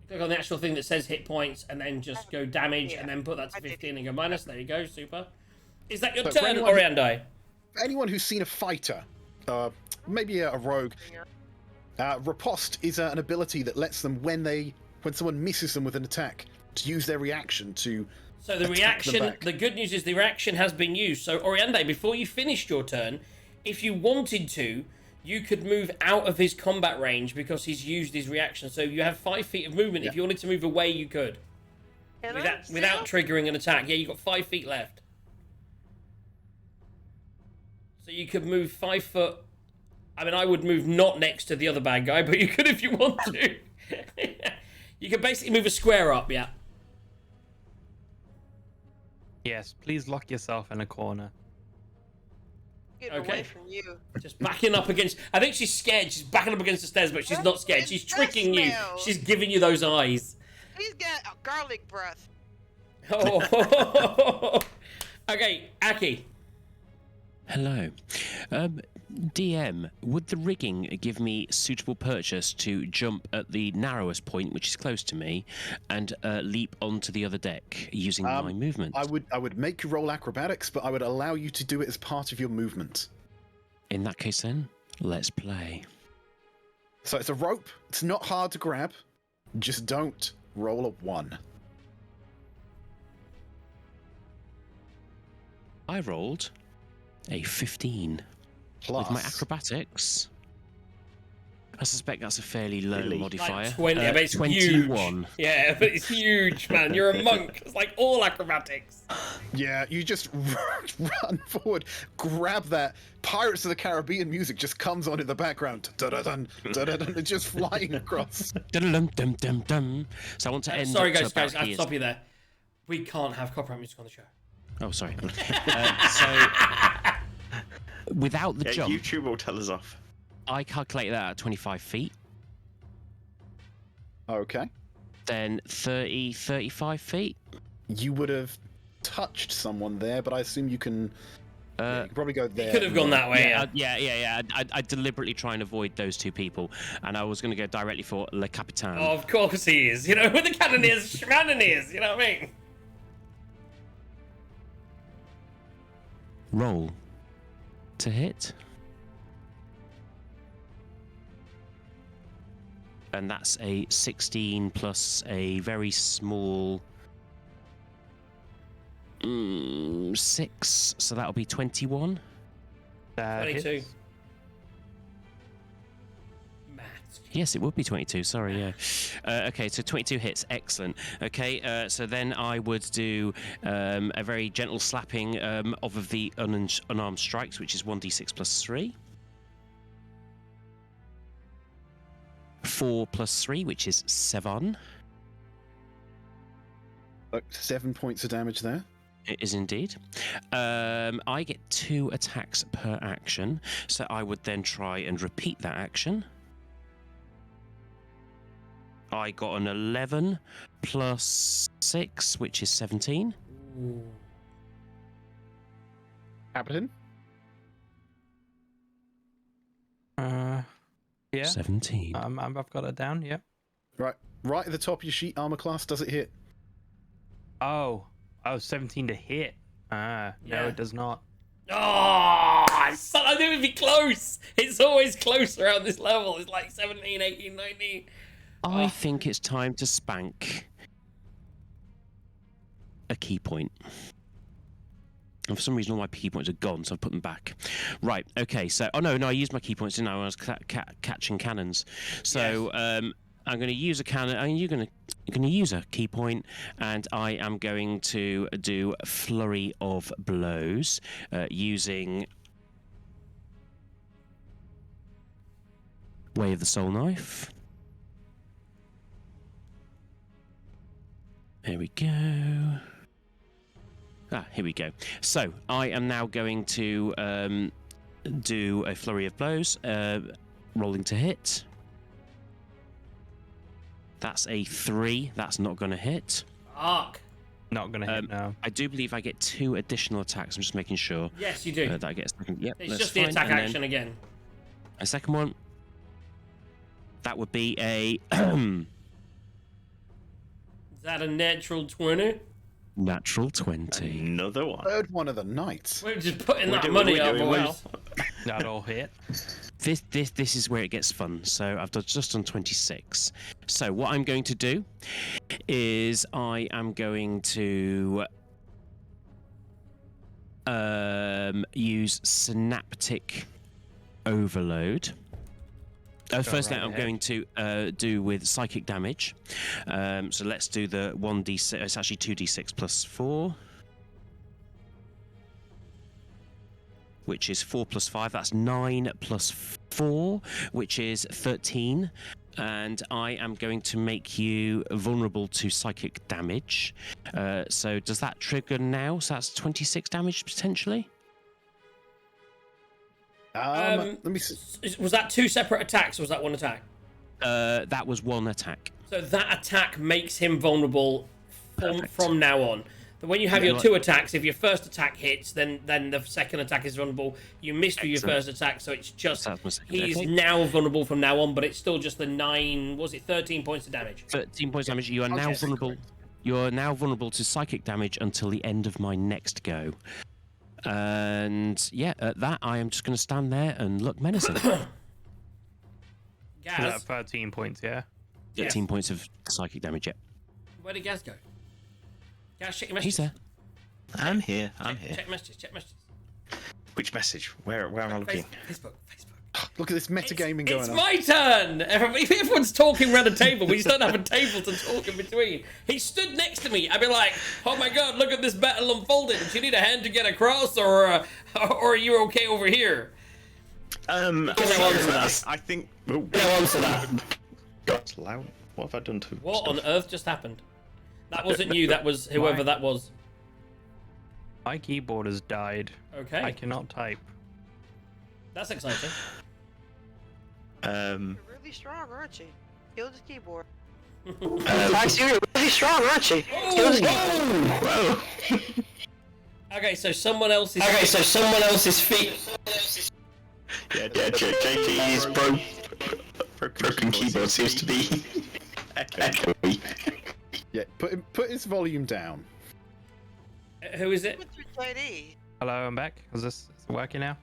click on the actual thing that says hit points, and then just go damage, and then put that to I did 15 and go minus. There you go, super. Is that your So for turn, anyone- Oriandi? Anyone who's seen a fighter, maybe a rogue, riposte is an ability that lets them, when someone misses them with an attack, to use their reaction to. So the attack them reaction, back. the good news is the reaction has been used. So Oriande, before you finished your turn, if you wanted to, you could move out of his combat range because he's used his reaction. So you have 5 feet of movement. If you wanted to move away, you could. Can Without triggering an attack. Yeah, you've got 5 feet left. So you could move 5 foot. I mean, I would move not next to the other bad guy, but you could if you want to. You could basically move a square up, yeah. Yes, please lock yourself in a corner. Getting Okay. away from you. Just backing up against... I think she's scared. She's backing up against the stairs, but she's not scared. She's tricking you. She's giving you those eyes. He's got a garlic breath. Oh. Okay, Aki. Hello. DM, would the rigging give me suitable purchase to jump at the narrowest point, which is close to me, and leap onto the other deck using my movement? I would make you roll acrobatics, but I would allow you to do it as part of your movement. In that case, then, let's play. So it's a rope. It's not hard to grab. Just don't roll a 1. I rolled a 15. Plus. With my acrobatics, I suspect that's a fairly low Really? modifier. Like 20, but it's 21. huge. Yeah, but it's huge, man. You're a monk. It's like all acrobatics. Yeah, you just run forward, grab that. Pirates of the Caribbean music just comes on in the background. Da-da-dun, da-da-dun, it's just flying across. Dum-dum-dum-dum-dum. So I want to end Sorry, up to guys, about I have to here. stop you there. We can't have copyright music on the show. Oh, sorry. Without the jump, YouTube will tell us off. I calculate that at 25 feet. Okay. Then 30, 35 feet. You would have touched someone there, but I assume you can. Yeah, you can probably go there. Could have gone that way. Yeah. I deliberately try and avoid those two people, and I was going to go directly for Le Capitan. Oh, of course he is. You know, with the cannoneers, schmannoneers. You know what I mean? Roll to hit. And that's a 16 plus a very small 6, so that'll be 21. 22. Hits. Maths. Yes, it would be 22. Sorry, yeah. Okay, so 22 hits. Excellent. Okay, so then I would do a very gentle slapping of the unarmed strikes, which is 1d6 plus 3. 4 plus 3, which is 7. 7 points of damage there. It is indeed. I get 2 attacks per action, so I would then try and repeat that action. I got an 11 plus 6, which is 17. Ooh. Captain? Yeah. 17. I've got it down. Yeah. Right at the top of your sheet, armor class, does it hit? Oh, 17 to hit. No, Yeah. it does not. Oh, I knew it'd be close. It's always close around this level. It's like 17, 18, 19. I think it's time to spank a key point. And for some reason, all my key points are gone, so I've put them back. Right, okay, so... Oh, no, I used my key points, didn't I, when I was catching cannons. So, Yes. I'm going to use a cannon... You're going to use a key point, and I am going to do a flurry of blows using... Way of the Soul Knife. There we go. Here we go. So, I am now going to do a flurry of blows, rolling to hit. That's a 3. That's not going to hit. Arc. Not gonna hit now. I do believe I get 2 additional attacks. I'm just making sure Yes, you do. that I get... Yep, It's that's just the fine. attack And then action again. a second one. That would be a... Is that a natural 20? Natural 20. Another one. Third one of the night. We're just putting What that are money we up, doing, boys. That all hit. This is where it gets fun. So I've just done 26. So what I'm going to do is I am going to use Synaptic Overload. Firstly, right I'm ahead. going to do with psychic damage. So let's do the 1d6. It's actually 2d6 plus 4. Which is 4 plus 5. That's 9 plus 4, which is 13. And I am going to make you vulnerable to psychic damage. So does that trigger now? So that's 26 damage potentially? Let me see. Was that 2 separate attacks or was that 1 attack? That was 1 attack. So that attack makes him vulnerable from now on. But when you have Yeah. your 2 attacks, if your first attack hits, then the second attack is vulnerable. You missed with your Excellent. first attack, so it's just That's my second. he's Okay. now vulnerable from now on, but it's still just the 9. Was it 13 points of damage? 13 points damage. You are now Okay, vulnerable. correct. You are now vulnerable to psychic damage until the end of my next go. And yeah, at that I am just going to stand there and look menacing. Is that Gaz, 13 points? Yeah. 13 points of psychic damage. Yeah, where did Gaz go? Gaz, check your he's messages. there. I'm here. I'm here. Check messages. Check messages. Which message? Where am I looking? Facebook. Look at this metagaming going It's on. my turn! Everyone's talking around a table. We just don't have a table to talk in between. He stood next to me. I'd be like, oh my god, look at this battle unfolding. Do you need a hand to get across, or are you okay over here? I think. Oh, answer that. God's loud. What have I done to? What stuff? on earth just happened? That wasn't you, that was whoever Why? that was. My keyboard has died. Okay. I cannot type. That's exciting. You're really strong, aren't you? Kill this keyboard. Max, you're really strong, aren't you? Kill this keyboard. Okay, so someone else's. feet. Yeah, JT's broken keyboard seems to be echoey. Yeah, put his volume down. Who is it? What's with JD? Hello, I'm back. Is it working now?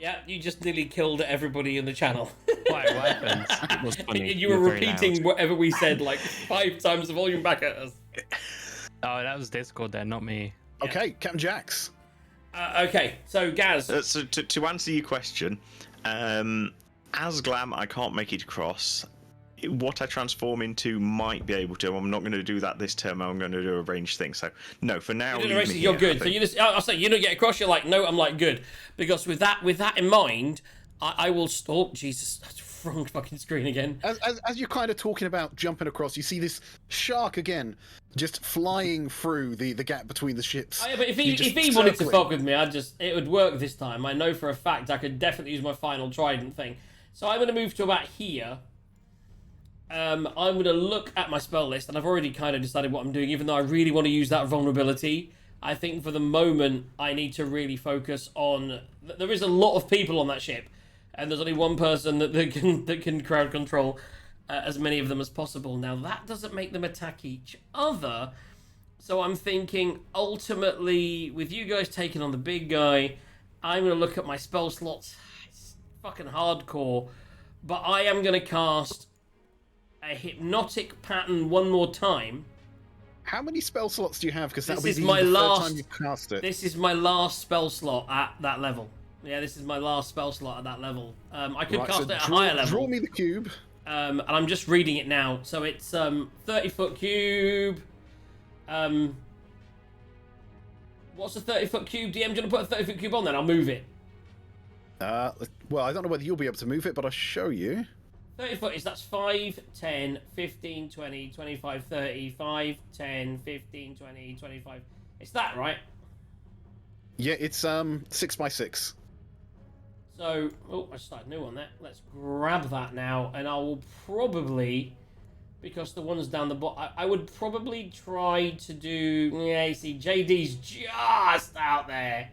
Yeah, you just nearly killed everybody in the channel. Why? What happened? It was funny. You were You're very repeating loud. whatever we said like 5 times the volume back at us. Oh, that was Discord then, not me. Okay, Captain Jax. Okay, so Gaz. So to answer your question, as Glam, I can't make it across. What I transform into might be able to. I'm not going to do that this term. I'm going to do a ranged thing. So no, for now. You're good. So you just, I'll say you don't get across. You're like, no, I'm like good, because with that in mind, I will stop. Jesus, that's wrong fucking screen again. As you're kind of talking about jumping across, you see this shark again, just flying through the gap between the ships. Oh, yeah, but if You he just wanted to circling. fuck with me, it would work this time. I know for a fact I could definitely use my final trident thing. So I'm going to move to about here. I'm going to look at my spell list, and I've already kind of decided what I'm doing, even though I really want to use that vulnerability. I think for the moment, I need to really focus on... There is a lot of people on that ship, and there's only one person that can crowd control as many of them as possible. Now, that doesn't make them attack each other, so I'm thinking, ultimately, with you guys taking on the big guy, I'm going to look at my spell slots. It's fucking hardcore, but I am going to cast a hypnotic pattern one more time. How many spell slots do you have? Because that'll This be is the my third last- time you cast it. This is my last spell slot at that level. Yeah, this is my last spell slot at that level. I could Right, cast so it at a draw, higher level. Draw me the cube. And I'm just reading it now. So it's 30-foot cube. What's a 30-foot cube? DM, do you want to put a 30-foot cube on then? I'll move it. Well, I don't know whether you'll be able to move it, but I'll show you. 30 foot is, that's 5, 10, 15, 20, 25, 30, 5, 10, 15, 20, 25. It's that, right? Yeah, it's 6 by 6. So, oh, I started a new one there. Let's grab that now, and I will probably, because the one's down the bottom, I would probably try to do, yeah, you see, JD's just out there.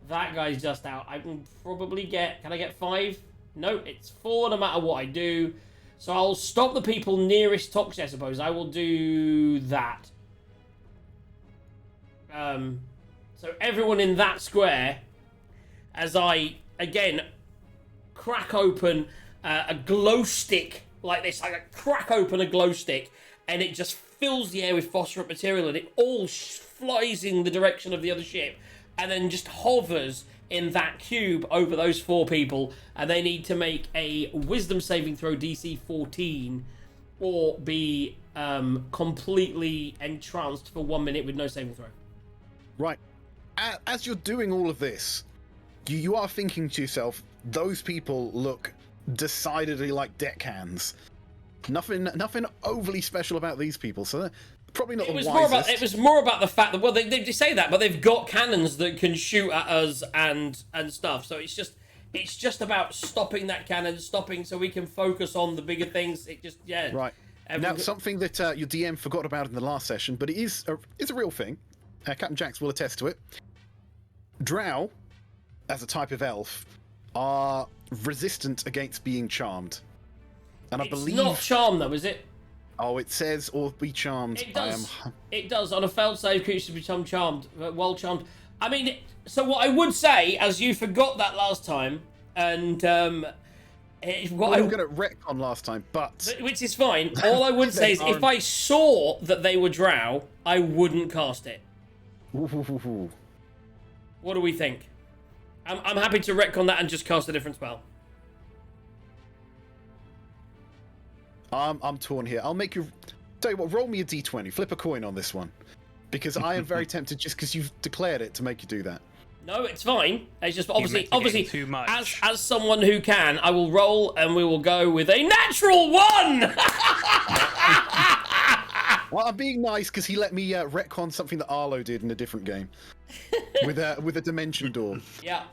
That guy's just out. I can probably get, can I get 5? No, it's 4 no matter what I do. So I'll stop the people nearest Toxie, I suppose. I will do that. So everyone in that square, as I, again, crack open a glow stick like this. I crack open a glow stick, and it just fills the air with phosphorus material, and it all flies in the direction of the other ship, and then just hovers in that cube over those 4 people, and they need to make a wisdom saving throw DC 14 or be completely entranced for 1 minute with no saving throw. Right. As you're doing all of this, you are thinking to yourself, those people look decidedly like deckhands. Nothing overly special about these people, so they're probably not the wisest. It was more about the fact that, well, they say that, but they've got cannons that can shoot at us and stuff. So it's just about stopping that cannon, stopping so we can focus on the bigger things. It just, yeah. Right. Now, something that your DM forgot about in the last session, but it's a real thing. Captain Jax will attest to it. Drow, as a type of elf, are resistant against being charmed. And I believe... It's not charm, though, is it? Oh, it says, or be charmed. It does. It does. On a failed save, creatures to become charmed. Well charmed. I mean, so what I would say, as you forgot that last time, and we were going to retcon last time, but... Which is fine. All I would say is, if I saw that they were drow, I wouldn't cast it. Ooh. What do we think? I'm happy to retcon that and just cast a different spell. I'm torn here. I'll make you... Tell you what, roll me a d20. Flip a coin on this one. Because I am very tempted, just because you've declared it, to make you do that. No, it's fine. It's just obviously too much. as someone who can, I will roll and we will go with a natural 1. Well, I'm being nice because he let me retcon something that Arlo did in a different game with a dimension door. Yeah.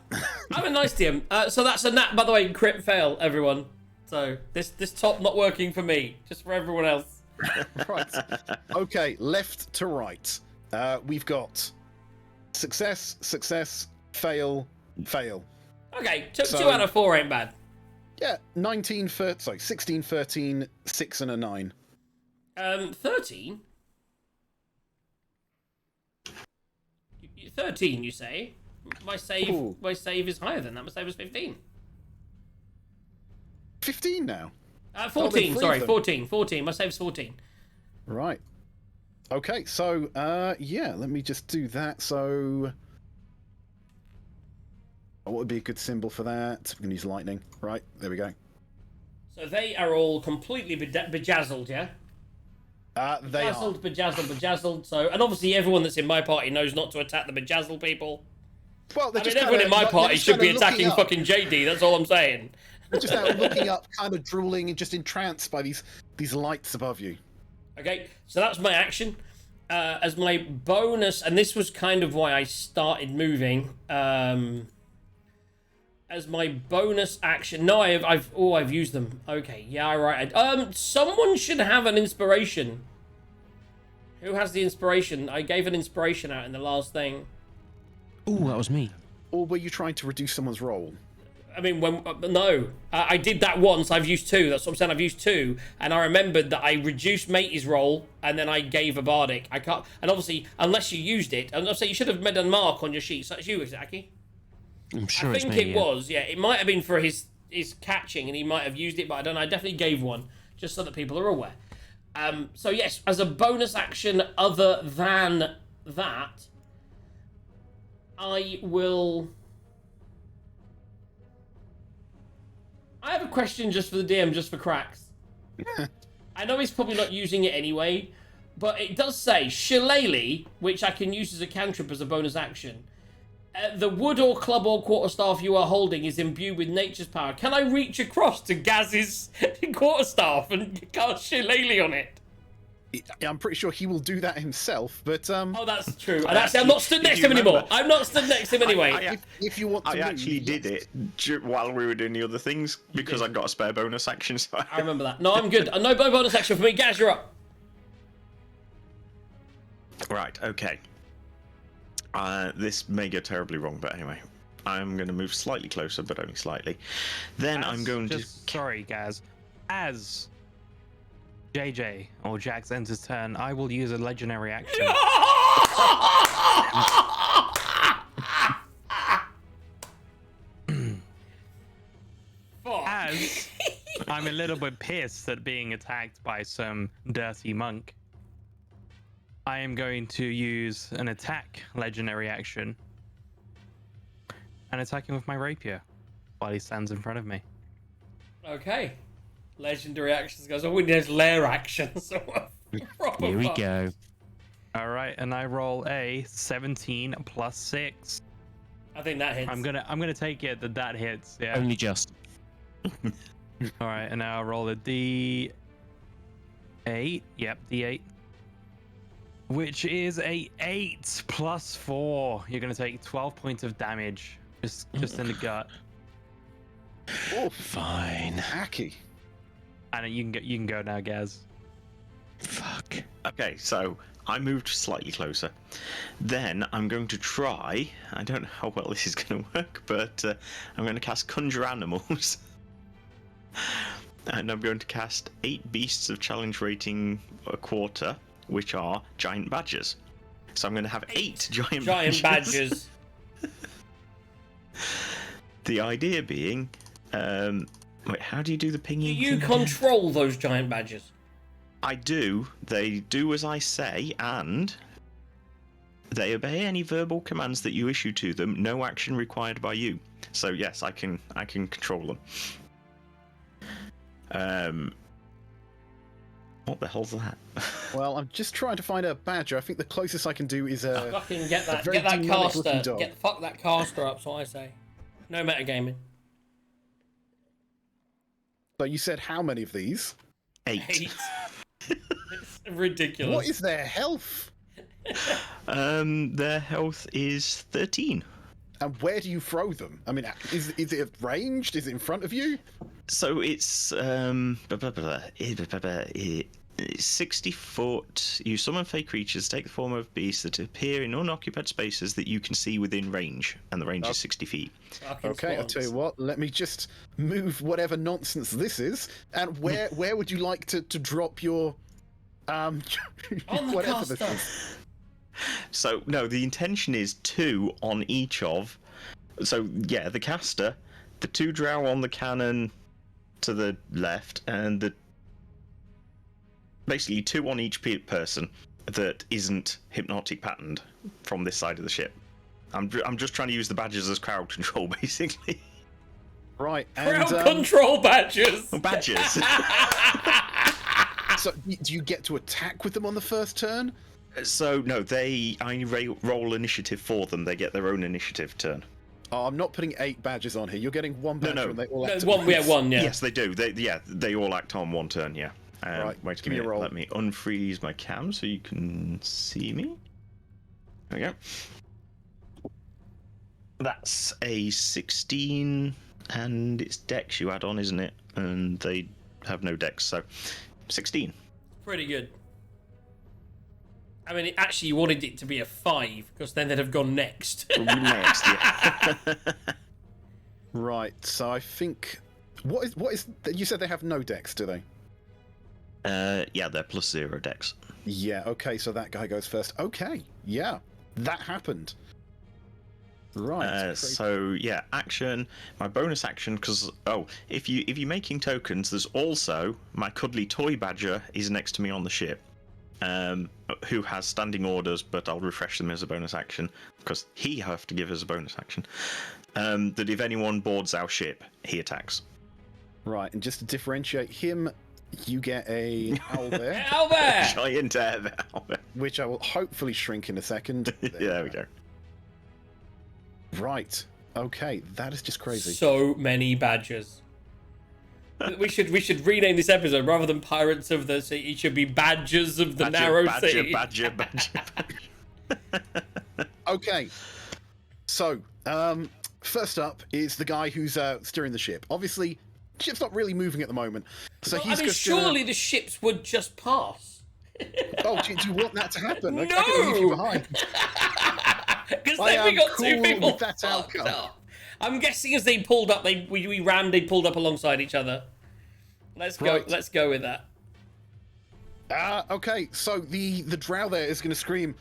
I'm a nice DM. So that's a nat, by the way, crit fail, everyone. So this top not working for me, just for everyone else. Right. Okay, left to right. We've got success, success, fail, fail. Okay, two So- out of 4 ain't bad. Yeah, 16, 13, 6 and a 9. 13? 13, you say? My save is higher than that. My save was 15. 15 now. 14, three sorry, of them. 14. My save's 14. Right. Okay, so yeah, let me just do that. So what would be a good symbol for that? We can use lightning. Right, there we go. So they are all completely bejazzled, yeah? They are. Bejazzled. So, and obviously everyone that's in my party knows not to attack the bejazzled people. Well, I mean, everyone in my party should be attacking fucking JD. That's all I'm saying. They're just out looking up, kind of drooling and just entranced by these lights above you. Okay, so that's my action. As my bonus, and this was kind of why I started moving. As my bonus action, no, I've used them. Okay, yeah, right. Someone should have an inspiration. Who has the inspiration? I gave an inspiration out in the last thing. Ooh, that was me. Or were you trying to reduce someone's roll? I mean, no, I did that once. I've used 2. That's what I'm saying. I've used 2, and I remembered that I reduced Matey's roll, and then I gave a bardic. I can't, and obviously, unless you used it, and I'll say you should have made a mark on your sheet. So that's you, Zaki. I'm sure I it's think me. it was. Yeah, it might have been for his catching, and he might have used it, but I don't know. I definitely gave one just so that people are aware. So yes, as a bonus action, other than that, I will. I have a question just for the DM, just for cracks. I know he's probably not using it anyway, but it does say Shillelagh, which I can use as a cantrip as a bonus action. The wood or club or quarterstaff you are holding is imbued with nature's power. Can I reach across to Gaz's quarterstaff and cast Shillelagh on it? I'm pretty sure he will do that himself, but Oh, that's true. And actually, I'm not stood next to him anymore. I'm not stood next to him anyway. if you want to I move, actually did yes. it while we were doing the other things because I got a spare bonus action. So I remember that. No, I'm good. No bonus action for me. Gaz, you're up. Right, okay. This may go terribly wrong, but anyway. I'm going to move slightly closer, but only slightly. Then I'm going to... Sorry, Gaz. As JJ or Jax enters turn, I will use a legendary action. As I'm a little bit pissed at being attacked by some dirty monk, I am going to use an attack legendary action and attack him with my rapier while he stands in front of me. Okay. Legendary actions, guys. I wouldn't use lair actions. Here we go. All right, and I roll a 17 plus 6. I think that hits. I'm gonna take it that hits. Yeah. Only just. All right, and now I'll roll a D8. Yep, D8. Which is a 8 plus 4. You're gonna take 12 points of damage, just in the gut. Oh, Fine. hacky. And you can go now, Gaz. Fuck. Okay, so I moved slightly closer. Then I'm going to try... I don't know how well this is going to work, but I'm going to cast Conjure Animals. And I'm going to cast 8 beasts of challenge rating a quarter, which are giant badgers. So I'm going to have 8 giant badgers. The idea being... wait, how do you do the pinging? Do you thing control those giant badgers? I do. They do as I say, and they obey any verbal commands that you issue to them. No action required by you. So yes, I can control them. What the hell's that? Well, I'm just trying to find a badger. I think the closest I can do is a. Fucking get that very dynamic caster. looking dog. Fuck that caster up. That's what I say. No metagaming. So you said how many of these? 8. 8. It's ridiculous. What is their health? Their health is 13. And where do you throw them? I mean, is it ranged? Is it in front of you? So it's 60 foot. You summon fey creatures, take the form of beasts that appear in unoccupied spaces that you can see within range, and the range is 60 feet. Fucking Okay, I'll swans. tell you what. Let me just move whatever nonsense this is. And where would you like to drop your On the whatever this caster. is? So no, the intention is 2 on each of. So yeah, the caster, the 2 drow on the cannon to the left, and basically 2 on each person that isn't hypnotic patterned from this side of the ship. I'm just trying to use the badges as crowd control, basically. Right, and Crowd control badges. Badges. so do you get to attack with them on the first turn? So no, I roll initiative for them. They get their own initiative turn. Oh, I'm not putting 8 badges on here. You're getting 1 badge no. and they all act No, at one, yeah, once. one, yeah. Yes, they do. They all act on 1 turn. Yeah. Right, Wait a give me a minute. roll. Let me unfreeze my cam so you can see me. There we go. That's a 16, and it's dex you add on, isn't it? And they have no dex, so 16. Pretty good. I mean, actually, you wanted it to be a 5, because then they'd have gone next. Next, yeah. Right, so I think what is you said they have no dex, do they? Yeah, they're +0 dex. Yeah, okay, so that guy goes first. Okay, yeah, that happened. Right. great. So yeah, action. My bonus action, because if you're making tokens, there's also my cuddly toy badger is next to me on the ship, who has standing orders, but I'll refresh them as a bonus action because he have to give us a bonus action. That if anyone boards our ship, he attacks. Right, and just to differentiate him, you get a owlbear, Albert! Giant air valve. which I will hopefully shrink in a second. There we go. Right. Okay, that is just crazy. So many badgers. We should rename this episode rather than Pirates of the Sea. It should be Badgers of the Narrow Sea. Badger. Okay. So, first up is the guy who's steering the ship. Obviously, ship's not really moving at the moment, so Well, he's I mean, just surely the ships would just pass. Oh, do you want that to happen? I No! can leave you behind. Because I then we am got cool 2 people with that fucked outcome. up. I'm guessing as they pulled up, we rammed, they pulled up alongside each other. Let's go. Right. Let's go with that. Okay, so the drow there is going to scream,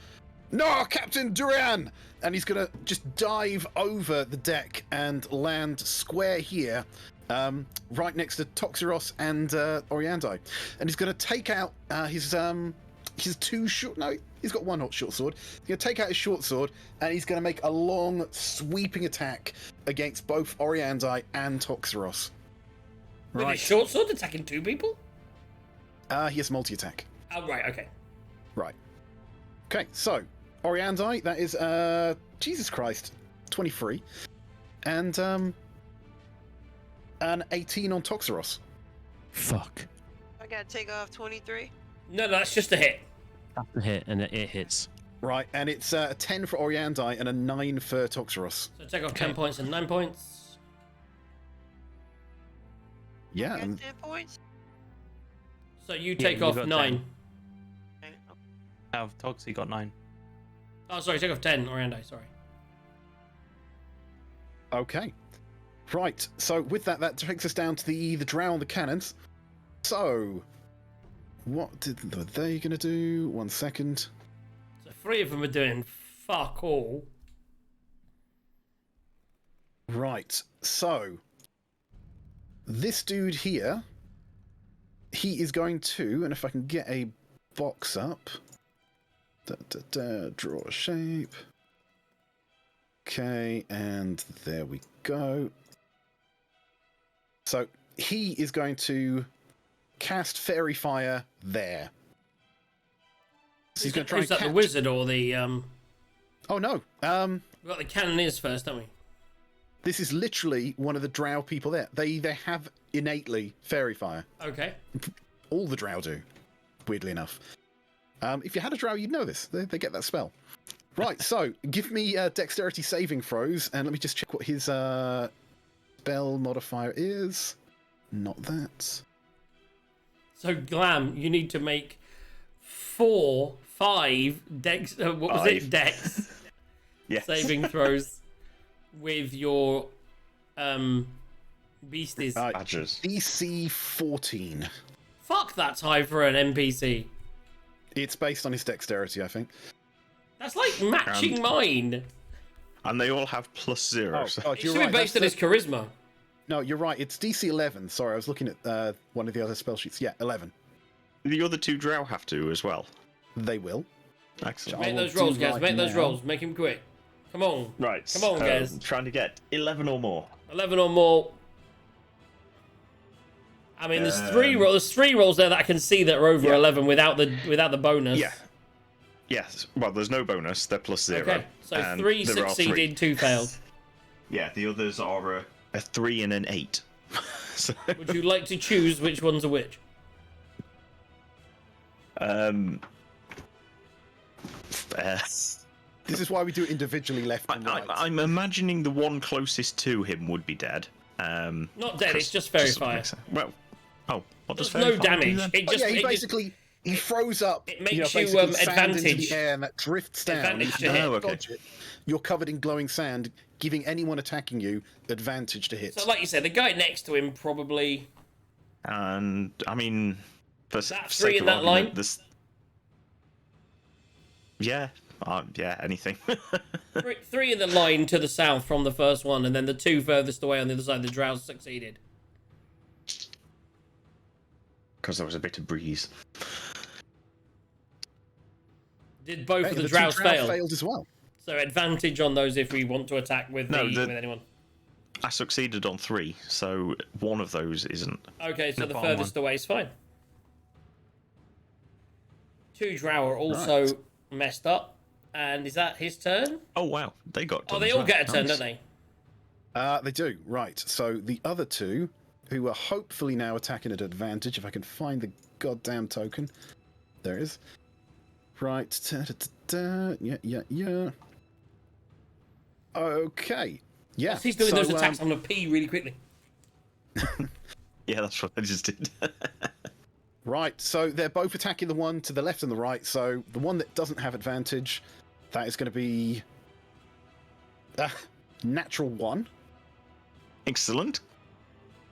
"No, Captain Duran!" And he's going to just dive over the deck and land square here, right next to Toxeros and Oriandai. And he's going to take out his 2 short... No, he's got 1 short sword. He's going to take out his short sword, and he's going to make a long, sweeping attack against both Oriandai and Toxeros. With a short sword attacking 2 people? He has multi-attack. Oh, right, okay. Right. Okay, so Oriandai, that is Jesus Christ, 23, and an 18 on Toxeros. Fuck. I gotta take off 23. No, that's just a hit. That's the hit, and it hits. Right, and it's a 10 for Oriandai and a 9 for Toxeros. So take off 10 points and 9 points. Yeah, I got and 10 points. So you take you off got 9. 10. Out of Toxie got 9. Oh, sorry, take off 10, Orlando, sorry. okay. Right, so with that takes us down to the drow on the cannons. So, what were they going to do? 1 second. So 3 of them are doing fuck all. Right, so this dude here, he is going to, and if I can get a box up, draw a shape. Okay, and there we go. So he is going to cast Fairy Fire there. So he's going to try Who's and that, the catch... wizard or the... Oh no, We've got the cannoneers first, don't we? this is literally one of the drow people there. They have innately Fairy Fire. Okay. All the drow do. weirdly enough. If you had a drow, you'd know this. They get that spell. Right, so give me dexterity saving throws, and let me just check what his spell modifier is. Not that. So, Glam, you need to make 5 dex. What was it? Dex Yes. saving throws with your beasties. Badgers. DC 14. Fuck, that's high for an NPC. It's based on his dexterity, I think. That's like matching mine. And they all have +0. so- It should be based on his charisma. No, you're right. It's DC 11. Sorry, I was looking at one of the other spell sheets. Yeah, 11. The other 2 drow have to as well. They will. Excellent. Make will those rolls, do guys. right Make those now. rolls. Make him quick. Come on. Right. Come on, guys. Trying to get 11 or more. 11 or more. I mean, there's 3 rolls. There's 3 rolls there that I can see that are over 11 without the bonus. Yeah. Yes. Well, there's no bonus. They're +0. Okay. So and 3 there are 3. succeeded, 2 failed. Yeah, the others are a 3 and an 8. So, Would you like to choose which ones are which? This is why we do it individually, left and right. I'm imagining the one closest to him would be dead. Not dead. It's just fairy fire. Well, what does There's fairy no fire do damage. then? It Oh, just yeah, he it just- basically he throws up. It makes basically you, sand into advantage. the air, and that drifts down. Advantage and to you hit. can't Oh, okay. dodge it. You're covered in glowing sand, giving anyone attacking you advantage to hit. So, like you said, the guy next to him probably. And I mean, for That's sake 3 in of that argument, line? This... Yeah, anything. 3 in the line to the south from the first one, and then the 2 furthest away on the other side. The drows succeeded. Because there was a bit of breeze. Did both Hey, of the two drows drow fail? failed as well. So advantage on those if we want to attack with with anyone. I succeeded on 3, so one of those isn't. Okay, so the bottom furthest away is fine. 2 drow are also messed up, and is that his turn? Oh wow, they got. Oh, done they as all well. get a turn, Nice. don't they? They do, right. So the other 2, who are hopefully now attacking at advantage, if I can find the goddamn token. There it is. Right. Yeah. Okay. Yeah. Whilst he's doing so, those attacks, I'm gonna pee really quickly. Yeah, that's what I just did. Right, so they're both attacking the one to the left and the right. So the one that doesn't have advantage, that is going to be natural 1. Excellent.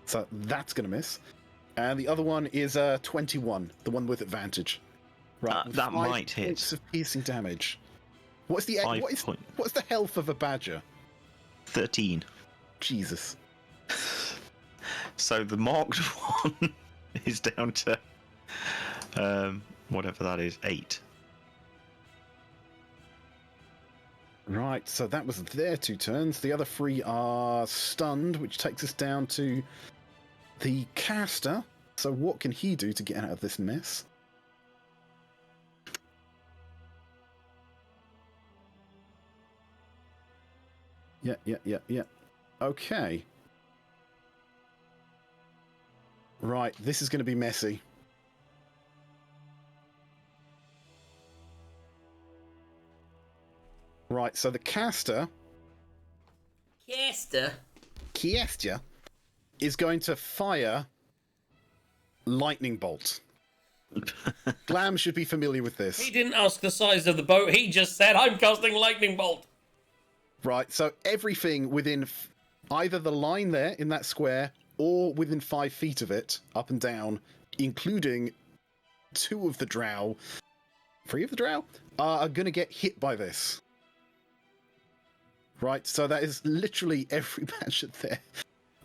So that's going to miss. And the other one is 21, the one with advantage. Right, with that 5 might hit. points of piercing damage. What's the 5 what's the health of a badger? 13. Jesus. So the marked one is down to whatever that is, 8. Right, so that was their 2 turns. The other 3 are stunned, which takes us down to the caster. So what can he do to get out of this mess? Yeah. Okay. Right, this is going to be messy. Right, so the caster Kiestia is going to fire lightning bolt. Glam should be familiar with this. He didn't ask the size of the boat. He just said, "I'm casting lightning bolt." Right, so everything within either the line there in that square or within 5 feet of it, up and down, including 2 of the drow, 3 of the drow, are going to get hit by this. Right, so that is literally every badger there.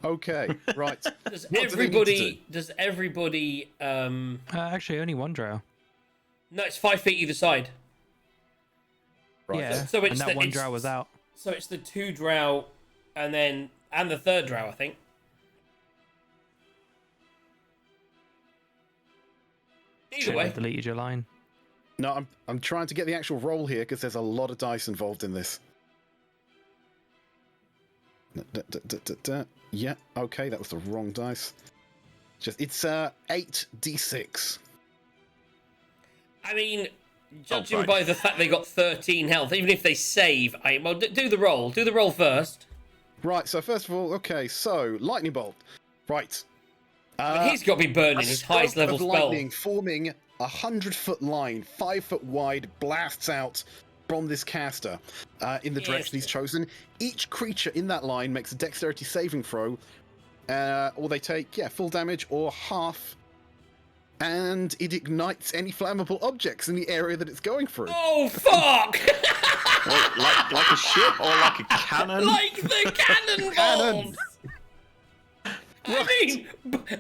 Okay, right. Does What do they need to do? everybody? Actually, only 1 drow. No, it's 5 feet either side. Right. Yeah, So it's and that the- 1 it's- drow was out. So it's the 2 drow, and the 3rd drow, I think. Either Shouldn't way, have deleted your line. No, I'm trying to get the actual roll here because there's a lot of dice involved in this. Yeah, okay, that was the wrong dice. It's 8d6. I mean, judging fine. by the fact they got 13 health, even if they save, well, do the roll. Do the roll first. Right, so first of all, okay, so lightning bolt. Right. I mean, he's got to be burning A his highest stroke level of spell. lightning forming a 100-foot line, 5 foot wide, blasts out from this caster in the direction he's chosen. Each creature in that line makes a dexterity saving throw, or they take, full damage or half, and it ignites any flammable objects in the area that it's going through. Oh, fuck! Wait, like a ship or like a cannon? Like the cannonballs! I mean,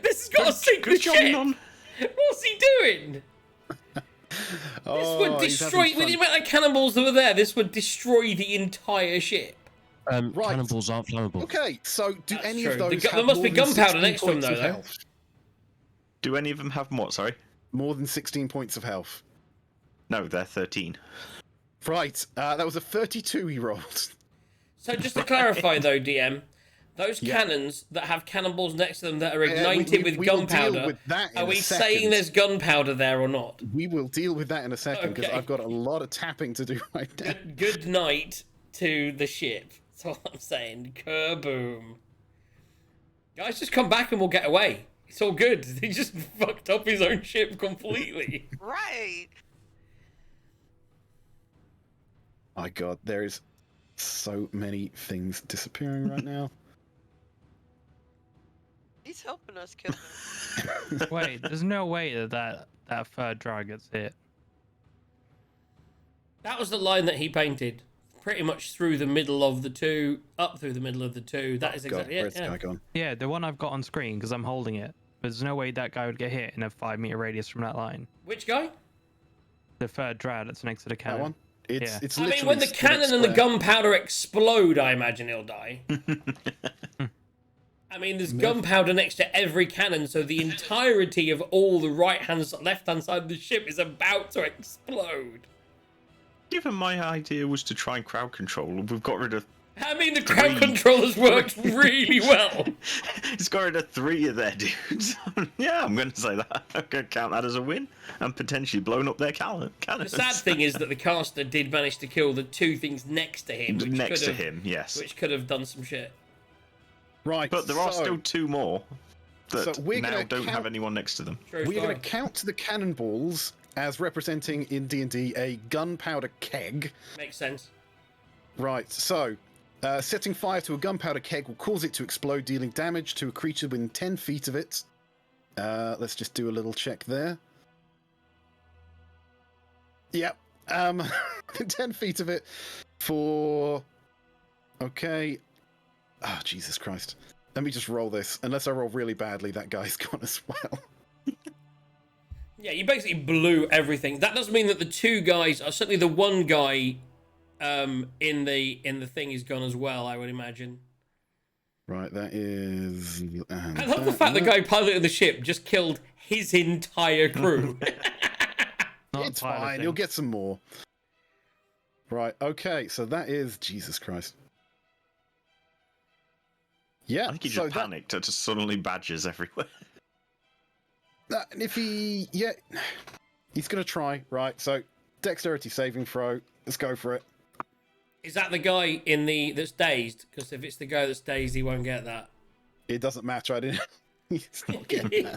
this has got to sink the Good job, ship! None. What's he doing? This would he's destroy, having with the fun. amount of cannonballs that were there, this would destroy the entire ship. Right. Cannonballs aren't flammable. Okay, so do That's any true. of those There have must more be than gunpowder 16 next to 'em, points though, of though. health? Do any of them have what? Sorry. More than 16 points of health. No, they're 13. Right, that was a 32 he rolled. So just to clarify, though, DM, those cannons that have cannonballs next to them that are ignited with we will deal gunpowder, with that in are a we second. saying there's gunpowder there or not? We will deal with that in a second, because Okay. I've got a lot of tapping to do right now. Good night to the ship. That's all I'm saying. Kerboom. Guys, just come back and we'll get away. It's all good. He just fucked up his own ship completely. Right. My god, there is so many things disappearing right now. He's helping us kill them. Wait, there's no way that third drag gets hit. That was the line that he painted. Pretty much through the middle of the two, up through the middle of the two. That is God, exactly where's it. the Yeah. guy gone? Yeah, the one I've got on screen because I'm holding it. But there's no way that guy would get hit in a 5-meter radius from that line. Which guy? The third drag that's next to the That cannon. one? It's, Yeah. it's I mean, literally when the split cannon and the square. gunpowder explode, I imagine he'll die. I mean, there's gunpowder next to every cannon, so the entirety of all the left-hand side of the ship is about to explode. Given my idea was to try and crowd control, we've got rid of. I mean, the crowd controllers worked really well. It's got rid of 3 of their dudes. Yeah, I'm going to say that. I'm going to count that as a win, and potentially blown up their The cannons. sad thing is that the caster did manage to kill the 2 things next to him. Which Next to could have- him, yes. Which could have done some shit. Right, But there are so still 2 more that So we're now gonna don't have count- anyone next to them. True we're going story. to count the cannonballs as representing in D&D a gunpowder keg. Makes sense. Right, so setting fire to a gunpowder keg will cause it to explode, dealing damage to a creature within 10 feet of it. Let's just do a little check there. Yep. 10 feet of it for... Okay. Oh, Jesus Christ. Let me just roll this. Unless I roll really badly, that guy's gone as well. Yeah, you basically blew everything. That doesn't mean that the 2 guys, or certainly the 1 guy in the thing is gone as well, I would imagine. Right, that is... I love the fact the guy piloting the ship just killed his entire crew. Not It's entirely fine, thing. you'll get some more. Right, okay, so that is... Jesus Christ. Yeah, I think he so just panicked at just suddenly badgers everywhere. and if he... Yeah, he's going to try. Right, so dexterity saving throw. Let's go for it. Is that the guy that's dazed? Because if it's the guy that's dazed, he won't get that. It doesn't matter, I didn't... He's not getting that.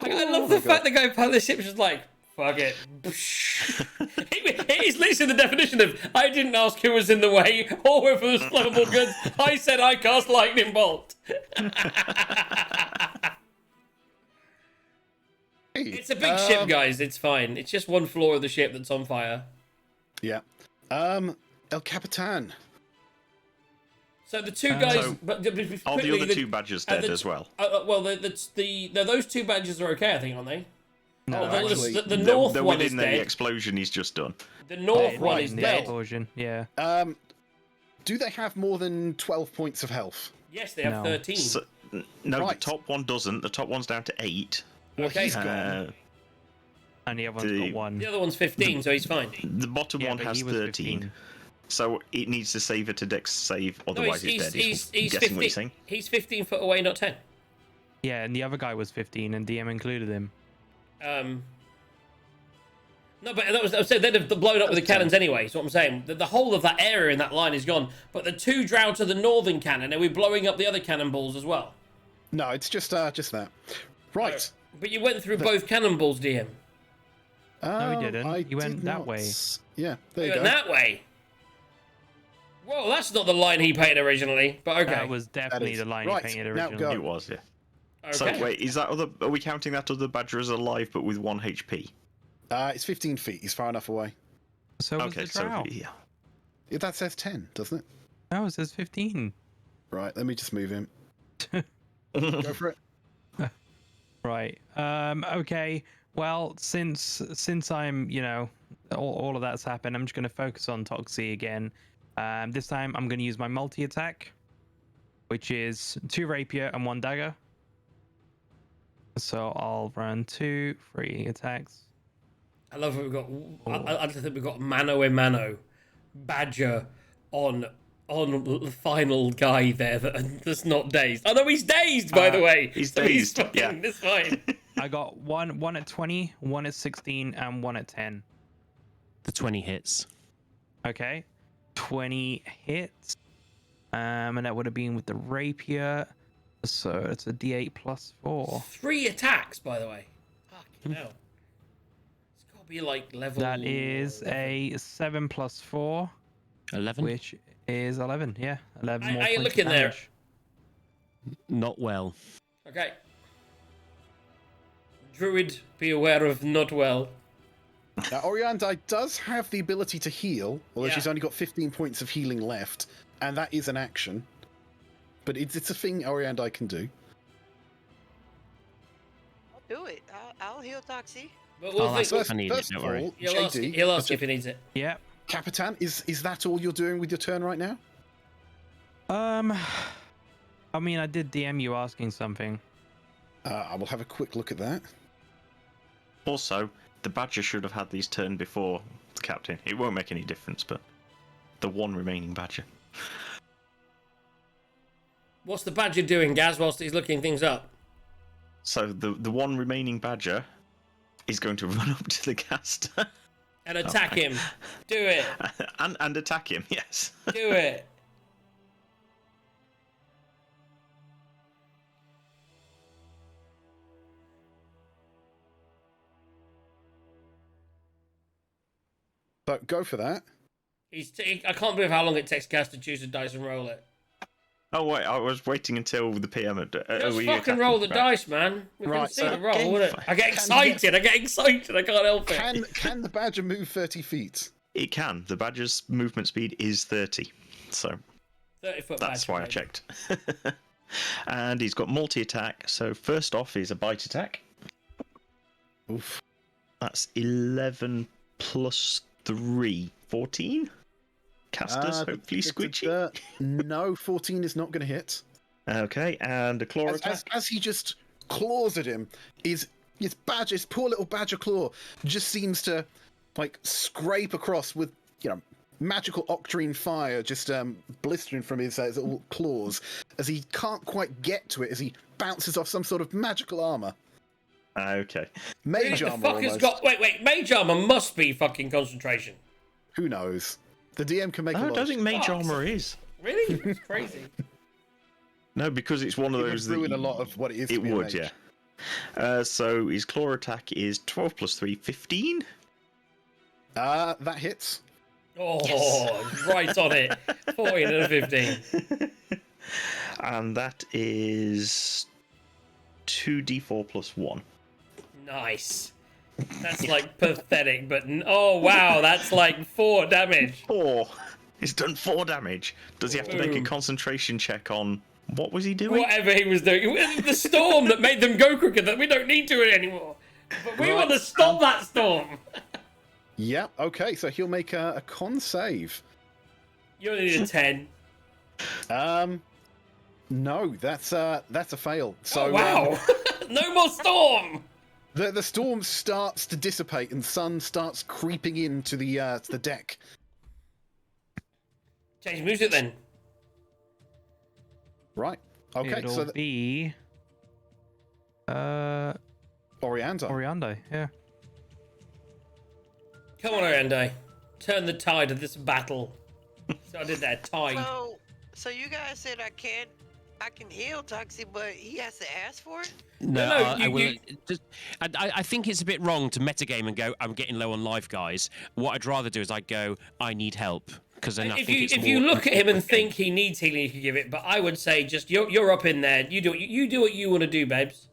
I love the fact the guy piloting the ship's just like, fuck it. It is literally the definition of, I didn't ask who was in the way or whether it was flammable goods. I said I cast lightning bolt. It's a big ship, guys. It's fine. It's just one floor of the ship that's on fire. Yeah. El Capitan. So the 2 guys... So, but Are the quickly, other 2 badgers dead as well? Well, those 2 badges are okay, I think, aren't they? No, Oh, actually, the north They're one is within the dead. explosion he's just done. The north Yeah, one right is in the dead. explosion. Yeah. Do they have more than 12 points of health? Yes, they have No. 13. So, no, Right. the top one doesn't. The top one's down to 8. Well, Okay. he's gone. And the other one's The- got 1. The other one's 15, so he's fine. The bottom Yeah, one but has he was 13. 15. So it needs to save it to dex save, No, otherwise it's dead. he's guessing what 15. you're saying. He's 15 foot away, not 10. Yeah, and the other guy was 15, and DM included him. No, but that was, I said they'd have blown up with the cannons anyway. That's what I'm saying. The whole of that area in that line is gone. But the 2 drow to the northern cannon, are we blowing up the other cannonballs as well? No, it's just that. Right. But you went through both cannonballs, DM. No, he didn't. I He went did that not way. Yeah, there You you went go. that way. Whoa, that's not the line he painted originally. But okay. That was definitely is- the line right, he painted now originally. go. It was, yeah. Okay. So wait, is that other? Are we counting that other badger as alive but with 1 HP? It's 15 feet. He's far enough away. So was Okay, the so drow. yeah. That says 10, doesn't it? No, it says 15. Right, let me just move him. Go for it. Right. Okay. Well, since I'm, all of that's happened, I'm just going to focus on Toxie again. This time I'm going to use my multi-attack, which is 2 rapier and 1 dagger. So I'll run 2 free attacks. I love what we've got. I think we've got mano a mano, Badger on the final guy there that's not dazed. Oh no, he's dazed by the way. He's So dazed, fucking, yeah. It's fine. I got one at 20, 1 at 16, and 1 at 10. The 20 hits. Okay, 20 hits. And that would have been with the rapier. So it's a D8 plus 4. 3 attacks, by the way. Fucking hell. It's got to be like level. That is a 7 plus 4, 11. which is 11. Yeah, 11 How more you points of looking there? damage. Not well. Okay. Druid, be aware of not well. Now, Oriandai does have the ability to heal, although Yeah. she's only got 15 points of healing left, and that is an action. But it's a thing Oriandai can do. I'll do it. I'll heal Toxie. But Oh, we'll that's think, I need it, first don't of worry. all, he'll ask, JD, he'll ask if he needs it. Yeah. Capitan, is that all you're doing with your turn right now? I mean, I did DM you asking something. I will have a quick look at that. Also, the badger should have had these turned before the captain. It won't make any difference, but the 1 remaining badger. What's the Badger doing, Gaz, whilst he's looking things up? So the 1 remaining badger is going to run up to the caster And attack him. Do it. and attack him. Yes. Do it. So go for that. I can't believe how long it takes Gaz to choose a dice and roll it. Oh wait, I was waiting until the PM had. Just were you fucking attacking? roll the Right. dice, man. We can Right, see so the roll, game wouldn't it? I get excited. I can't help it. Can the badger move 30 feet? It can. The badger's movement speed is 30, so 30-foot that's Badger, why I baby. checked. And he's got multi-attack. So first off is a bite attack. Oof. That's 11 plus 3, 14. Casters, hopefully squishy. No, 14 is not going to hit. Okay, and a claw attack. As he just claws at him, his poor little badger claw just seems to like scrape across with magical octarine fire just blistering from his little claws as he can't quite get to it as he bounces off some sort of magical armor. Okay. Mage The armor fuck has almost. got... Wait. Mage armor must be fucking concentration. Who knows? The DM can make a No, I lot don't of think mage Oh, armor is. Really? It's crazy. No, because it's one of It would those that ruin a you- lot of what it is. It to be a would, mage. yeah. So his claw attack is 12 plus 3, 15. That hits. Oh, right on it. 14 and a 15. And that is 2d4 plus 1. Nice. That's like pathetic, but oh wow, that's like 4 damage. 4. He's done 4 damage. Does he have to make a Boom. concentration check on what was he doing? Whatever he was doing. It was the storm that made them go quicker, that we don't need to it anymore. But we want to stop that storm. Yeah. Okay. So he'll make a con save. You only need a 10. No, that's a fail. So Oh, wow. No more storm. the storm starts to dissipate and sun starts creeping into the deck. Change music then. Right. Okay. It'll so be Orianda. Orianda, yeah. Come on, Orlando. Turn the tide of this battle. So I did that, tide. So you guys said I can heal Toxie, but he has to ask for it? No, I you- will. you- I think it's a bit wrong to metagame and go, I'm getting low on life, guys. What I'd rather do is I'd go, I need help. Because then I If think you it's if more you look at him and important. think he needs healing, you can give it. But I would say just you're up in there. You do what you want to do, babes.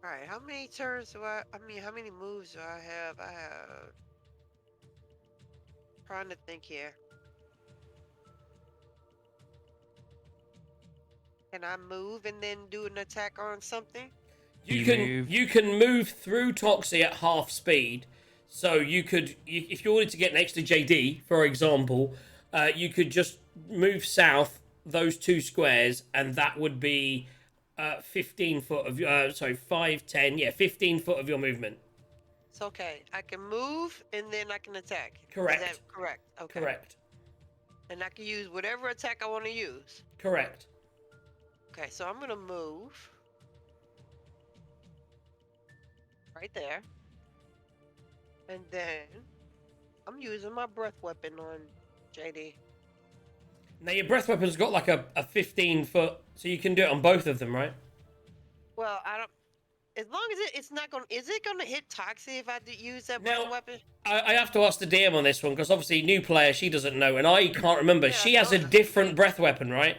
All right. How many turns do I mean, how many moves do I have? Trying to think here. Can I move and then do an attack on something? You can move through Toxie at half speed. So if you wanted to get next to JD, for example, you could just move south those 2 squares, and that would be 15 foot of 5, 10, 15 foot of your movement. It's okay. I can move and then I can attack. Correct. Is that correct? Okay. Correct. And I can use whatever attack I want to use. Correct. Okay, so I'm gonna move right there, and then I'm using my breath weapon on JD. Now your breath weapon's got like a 15 foot, so you can do it on both of them, right? Well, I don't. As long as it's not gonna. Is it gonna hit Toxie if I use that Now- breath weapon? I have to ask the DM on this one, because obviously new player, she doesn't know, and I can't remember. Yeah, She has a no. different breath weapon, right?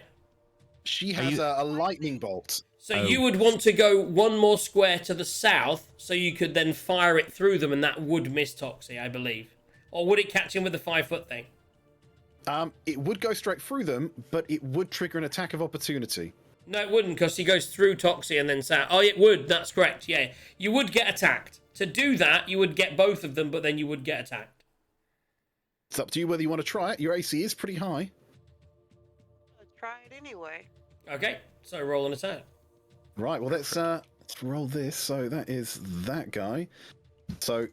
She has a lightning bolt. So you would want to go one more square to the south, so you could then fire it through them, and that would miss Toxie, I believe. Or would it catch him with the 5 foot thing? It would go straight through them, but it would trigger an attack of opportunity. No, it wouldn't, because he goes through Toxie and then south. Oh, it would. That's correct. Yeah, you would get attacked. To do that, you would get both of them, but then you would get attacked. It's up to you whether you want to try it. Your AC is pretty high. Let's try it anyway. Okay, so roll an attack. Right, well, let's roll this. So that is that guy. So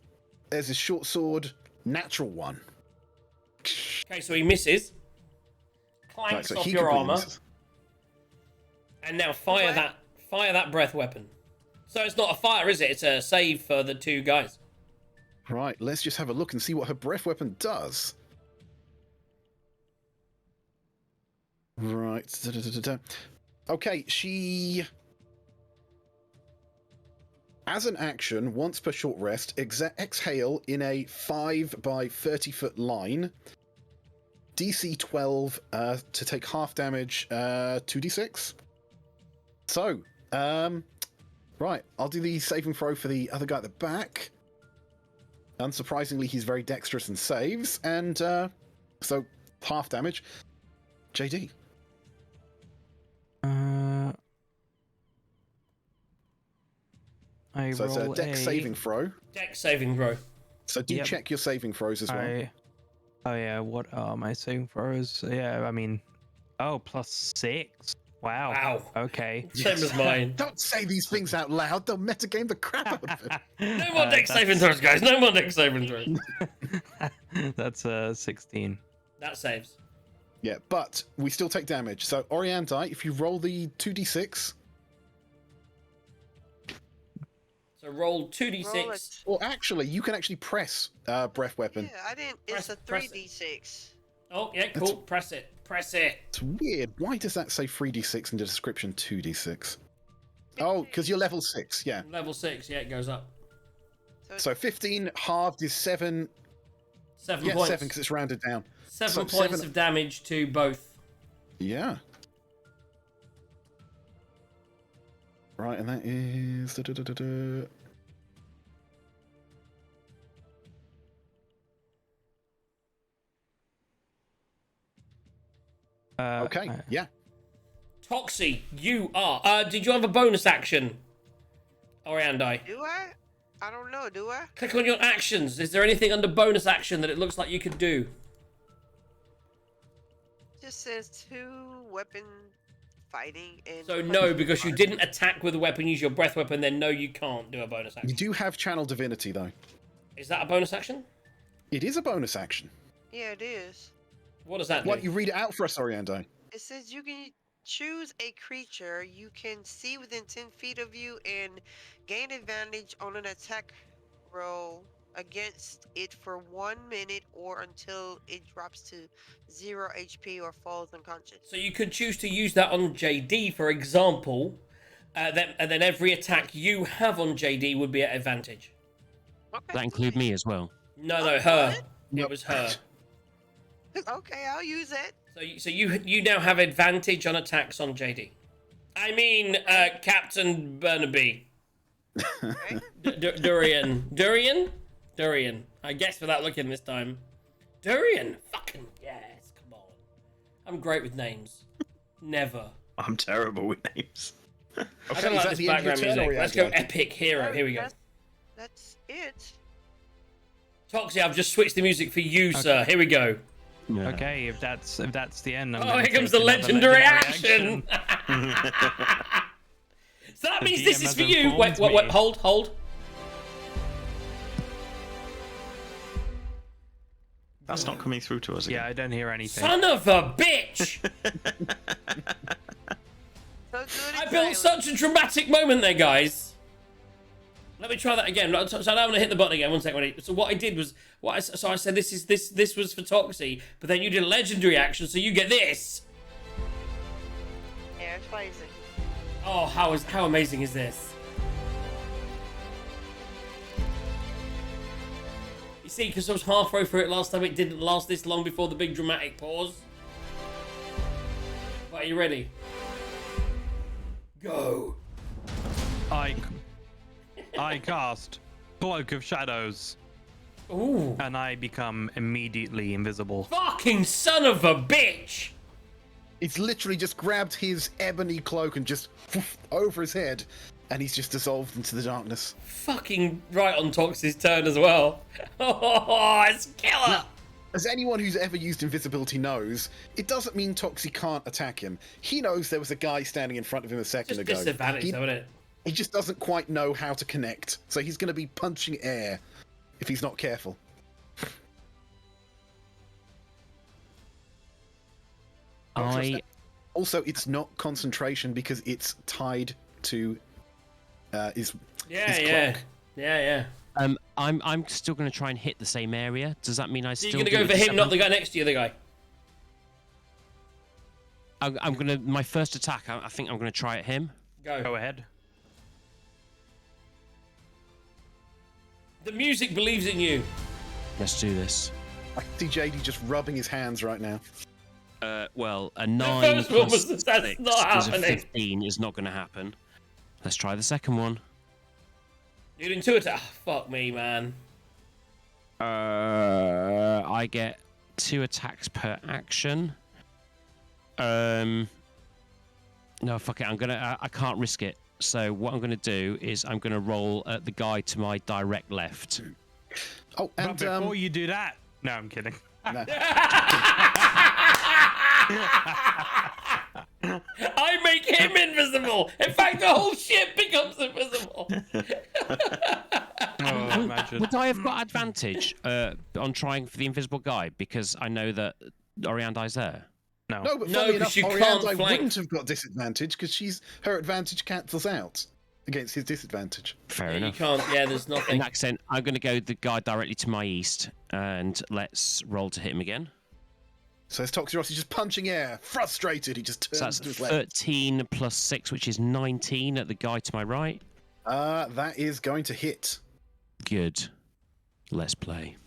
there's his short sword, natural 1. Okay, so he misses. Right, Clanks so off he your completely armor. misses. And now fire that breath weapon. So it's not a fire, is it? It's a save for the 2 guys. Right, let's just have a look and see what her breath weapon does. Right. Da-da-da-da-da. Okay, she... As an action, once per short rest, exhale in a 5 by 30 foot line. DC 12 to take half damage, 2d6. So, right, I'll do the saving throw for the other guy at the back. Unsurprisingly, he's very dexterous and saves, and so half damage. JD. So it's a roll dex saving throw. Dex saving throw. So do Yep. check your saving throws as well. Oh yeah, what are my saving throws? Yeah, I mean, +6. Wow. Wow. Okay. Same as mine. Don't say these things out loud. They'll metagame the crap out of it. No more dex saving throws, guys. No more dex saving throws. That's 16. That saves. Yeah, but we still take damage. So Oriandai, if you roll the 2d6, So roll Roll 2d6. it. or actually, you can actually press breath weapon. Yeah, I didn't. It's a Press it. 3d6. Oh, yeah, cool. Press it. Press it. It's weird. Why does that say 3d6 in the description 2d6? Oh, because you're level 6, yeah. Level 6, yeah, it goes up. So 15 halved is 7. 7 Yeah, points. 7 because it's rounded down. 7 so points 7 of damage to both. Yeah. Right, and that is... da-da-da-da-da. Okay, yeah. Toxie, you are. Did you have a bonus action? Oriandai. Do I? I don't know. Do I? Click on your actions. Is there anything under bonus action that it looks like you could do? Just says 2 weapon fighting and. So no, because you didn't attack with a weapon, use your breath weapon, then no, you can't do a bonus You action. do have Channel Divinity, though. Is that a bonus action? It is a bonus action. Yeah, it is. What does that Why do? don't you read it out for us, Oriando? It says you can choose a creature you can see within 10 feet of you and gain advantage on an attack roll against it for 1 minute or until it drops to 0 HP or falls unconscious. So you could choose to use that on JD, for example, and then every attack you have on JD would be at advantage. Okay. That include me as well. No, Oh, her. what? It was her. Okay, I'll use it. So you now have advantage on attacks on JD. I mean, Captain Burnaby. Okay. Durian. I guess without looking this time. Durian. Fucking yes. Come on. I'm great with names. Never. I'm terrible with names. I Okay, don't is like that this the end of your background turn, or music. we Let's have go to- epic hero. Here we go. That's it. Toxie, I've just switched the music for you, sir. Here we go. Yeah. Okay, if that's the end. I'm Oh, gonna here comes take the another legendary action. So that The means this DM is has for you. informed Wait, me. hold. That's not coming through to us Yeah, again. I don't hear anything. Son of a bitch! So good I and built silent. such a dramatic moment there, guys. Let me try that again. So I don't want to hit the button again. 1 second. So what I did was, so I said this was for Toxie, but then you did a legendary action, so you get this. Yeah, it's crazy. Oh, how amazing is this? You see, because I was halfway through it last time, it didn't last this long before the big dramatic pause. Right, are you ready? Go. I cast Cloak of Shadows, Ooh. and I become immediately invisible. Fucking son of a bitch! He's literally just grabbed his ebony cloak and just over his head, and he's just dissolved into the darkness. Fucking right on Toxie's turn as well. Oh, it's killer! Now, as anyone who's ever used invisibility knows, it doesn't mean Toxie can't attack him. He knows there was a guy standing in front of him a second Just ago. disadvantage, He- though, isn't it? He just doesn't quite know how to connect, so he's going to be punching air if he's not careful. Also, it's not concentration because it's tied to his Yeah, his yeah. clock. Yeah. I'm still going to try and hit the same area. Does that mean I So still? you're going to go for him, not the guy next to you, the guy. I'm going to my first attack. I think I'm going to try at him. Go ahead. The music believes in you. Let's do this. I see JD just rubbing his hands right now. Well, a 9 first one plus was- that's 6 not is a happening. 15 is not going to happen. Let's try the second one. You're doing 2 attacks. Fuck me, man. I get 2 attacks per action. No, fuck it. I can't risk it. So what I'm gonna do is I'm gonna roll at the guy to my direct left. Oh, But and before you do that, no, I'm kidding. no. I make him invisible. In fact, the whole ship becomes invisible. Oh, imagine. Would I have got advantage on trying for the invisible guy because I know that Oriandi's there? No. No, but No, funny 'cause enough, you can't Orianda flank. wouldn't have got disadvantage because her advantage cancels out against his disadvantage. Fair You enough. can't. Yeah, there's In nothing. that extent, I'm going to go the guy directly to my east, and let's roll to hit him again. So as Toxirossi just punching air, frustrated, he just So turns that's to his left. 13 plus 6, which is 19 at the guy to my right. That is going to hit. Good. Let's play.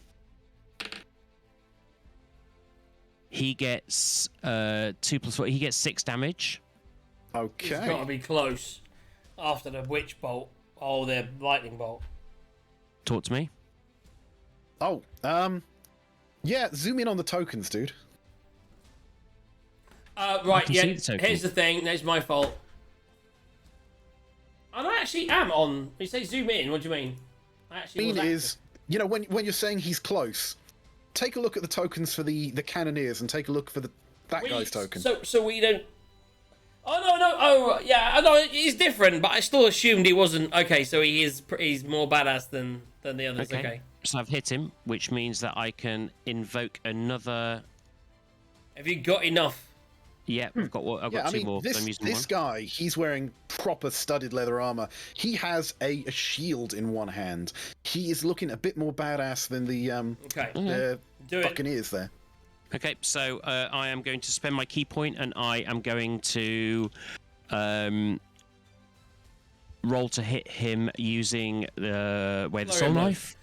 He gets 2 plus 4. He gets 6 damage. It's got Okay. to be close. After the witch bolt. Oh, the lightning bolt. Talk to me. Oh, yeah, zoom in on the tokens, dude. Right, can yeah. see the token. Here's the thing. That's my fault. I actually am on. You say zoom in. What do you mean? I actually was Mean active. is, you know, when you're saying he's close, take a look at the tokens for the cannoneers and take a look for that guy's token. So we don't. Oh no! Oh yeah, I know he's different, but I still assumed he wasn't. Okay, so he's more badass than the others. Okay. So I've hit him, which means that I can invoke another. Have you got enough? Yeah, I've got Yeah, two I mean, more. So I'm using this one. guy, he's wearing proper studded leather armor. He has a shield in one hand. He is looking a bit more badass than the Okay. the Do it. Buccaneers there. Okay, so I am going to spend my key point, and I am going to roll to hit him using the Flurry the soul of blows. knife.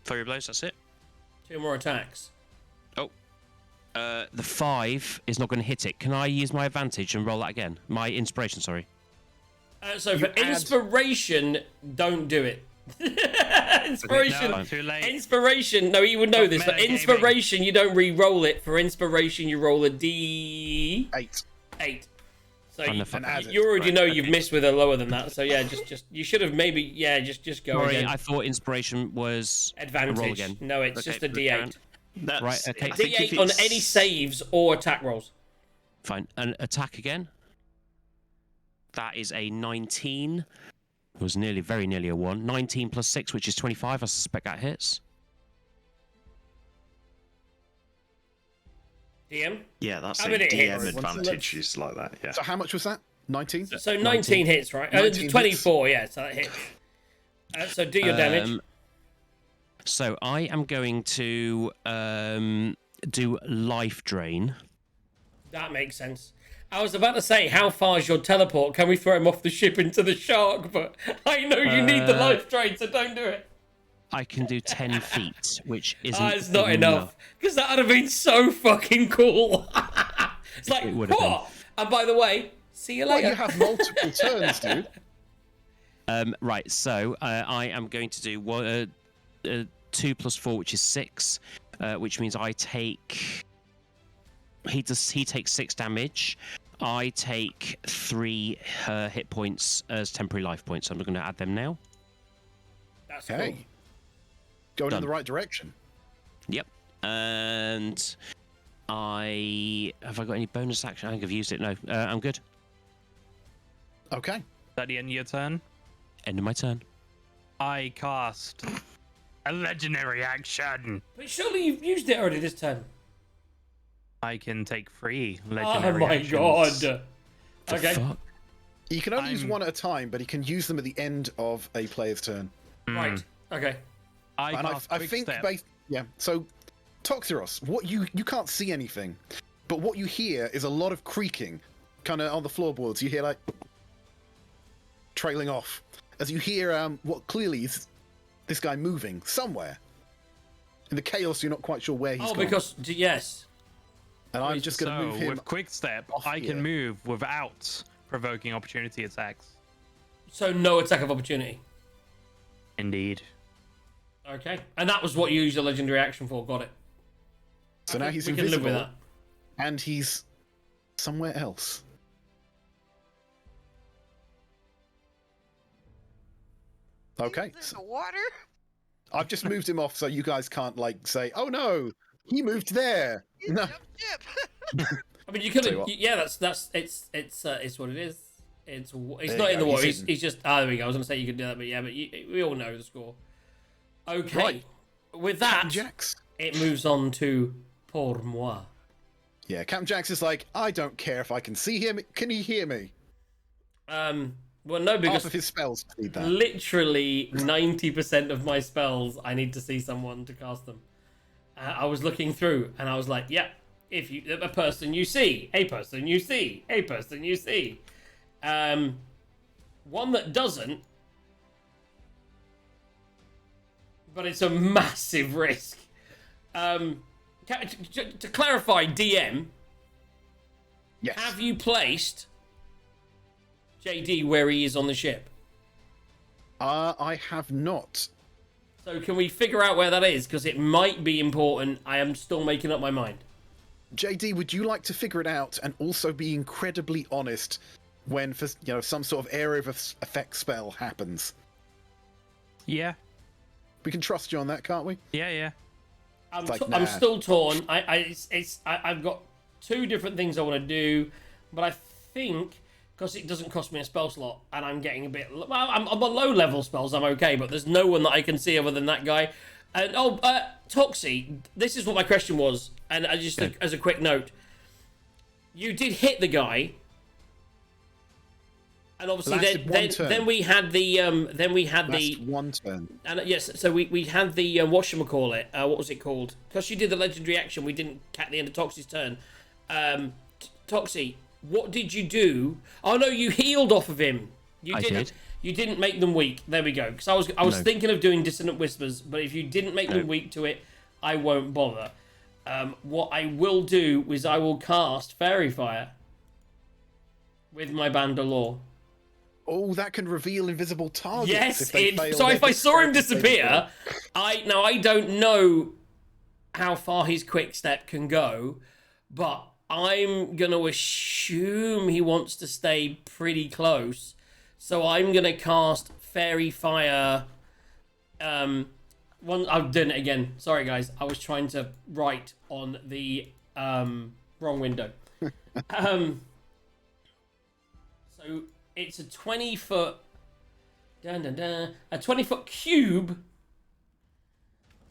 Flurry of blows. That's it. 2 more attacks. The 5 is not going to hit it. Can I use my advantage and roll that again? My inspiration, sorry. So for inspiration, don't do it. Inspiration. No, too late. Inspiration. No, you would know this. For Metagaming. inspiration, you don't re-roll it. For inspiration, you roll a D8. 8. So From you, the add it. you already Right, know okay. you've missed with a lower than that. So yeah, just you should have maybe just go Sorry, again. I thought inspiration was Advantage. roll again. No, it's Okay, just a look, D8. Karen. That's, Right, okay. I think if D8 on it's- any saves or attack rolls. Fine. An attack again. That is a 19. It was very nearly a 1. 19 plus 6, which is 25. I suspect that hits. DM. Yeah, that's I a mean, it DM hits. advantage is like that. Yeah. So how much was that? 19? So 19 hits, right? 19 hits. 24, yeah, so that hits. So do your damage. So I am going to do life drain. That makes sense. I was about to say, how far is your teleport? Can we throw him off the ship into the shark? But I know you need the life drain, so don't do it. I can do 10 feet, which isn't. It's not enough. Because that would have been so fucking cool. It's like, It would have been. "Whoa!" And by the way, see you Well, later. you have multiple turns, dude. Right, so I am going to do 2 plus 4, which is 6, which means I take. He takes 6 damage. I take 3 hit points as temporary life points. I'm going to add them now. That's cool. Okay. Going in Done. the right direction. Yep. And have I got any bonus action? I think I've used it. No, I'm good. Okay. Is that the end of your turn? End of my turn. I cast a legendary action. But surely you've used it already this turn. I can take 3 Oh legendary my actions. god. The Okay. fuck? You can only use I'm- one at a time, but he can use them at the end of a player's turn. Right. Okay. I And cast I quick think, step. yeah. So, Toxiros, what you can't see anything, but what you hear is a lot of creaking, kind of on the floorboards. You hear like trailing off as you hear what clearly is this guy moving somewhere. In the chaos, you're not quite sure where he's Oh, gone. because yes. And I'm just going to move him. with quick step, off I can here. move without provoking opportunity attacks. So no attack of opportunity. Indeed. Okay. And that was what you used your legendary action for. Got it. So now he's we can live invisible, with that. and he's somewhere else. Okay, He's in the water? I've just moved him off so you guys can't like say, "Oh no, he moved there." He No, jumped ship. I mean, you could Tell you have. what. Yeah, it's what it is. It's There not you in the go, water. he's He's, hidden. he's just. Ah, there we go. I was gonna say you could do that, but yeah, but we all know the score. Okay. Right. With that, Jax. it moves on to pour moi. Yeah, Captain Jax is like, I don't care if I can see him. Can he hear me? Well, no, Half because of his spells need that. literally 90% of my spells, I need to see someone to cast them. I was looking through, and I was like, yeah, if you a person you see, a person you see, a person you see. One that doesn't, but it's a massive risk. To clarify, DM, Yes. have you placed JD where he is on the ship? I have not. So can we figure out where that is? Because it might be important. I am still making up my mind. JD, would you like to figure it out and also be incredibly honest when, for some sort of area of effect spell happens? Yeah. We can trust you on that, can't we? Yeah. I'm, It's like, I'm nah. still torn. I've got 2 different things I want to do, but I think because it doesn't cost me a spell slot, and I'm getting a bit. Well, I'm a low level spells. I'm okay, but there's no one that I can see other than that guy. And Toxie, this is what my question was, and I just as a quick note, You did hit the guy. And obviously, Lasted one turn. then we had the Last one turn. and yes, so we had the whatchamacallit, what was it called? Because you did the legendary action, we didn't at the end of Toxie's turn. Toxie, what did you do? Oh no, you healed off of him. I did. You didn't make them weak. There we go. Because I was thinking of doing Dissonant Whispers, but if you didn't make them weak to it, I won't bother. What I will do is I will cast Fairy Fire with my Bandalore. Oh, that can reveal invisible targets. Yes, if they fail so their if I saw him dexterity disappear, I don't know how far his quick step can go, but I'm gonna assume he wants to stay pretty close. So I'm gonna cast Fairy Fire. I'm doing it again. Sorry guys, I was trying to write on the wrong window. So it's a 20-foot. A 20-foot cube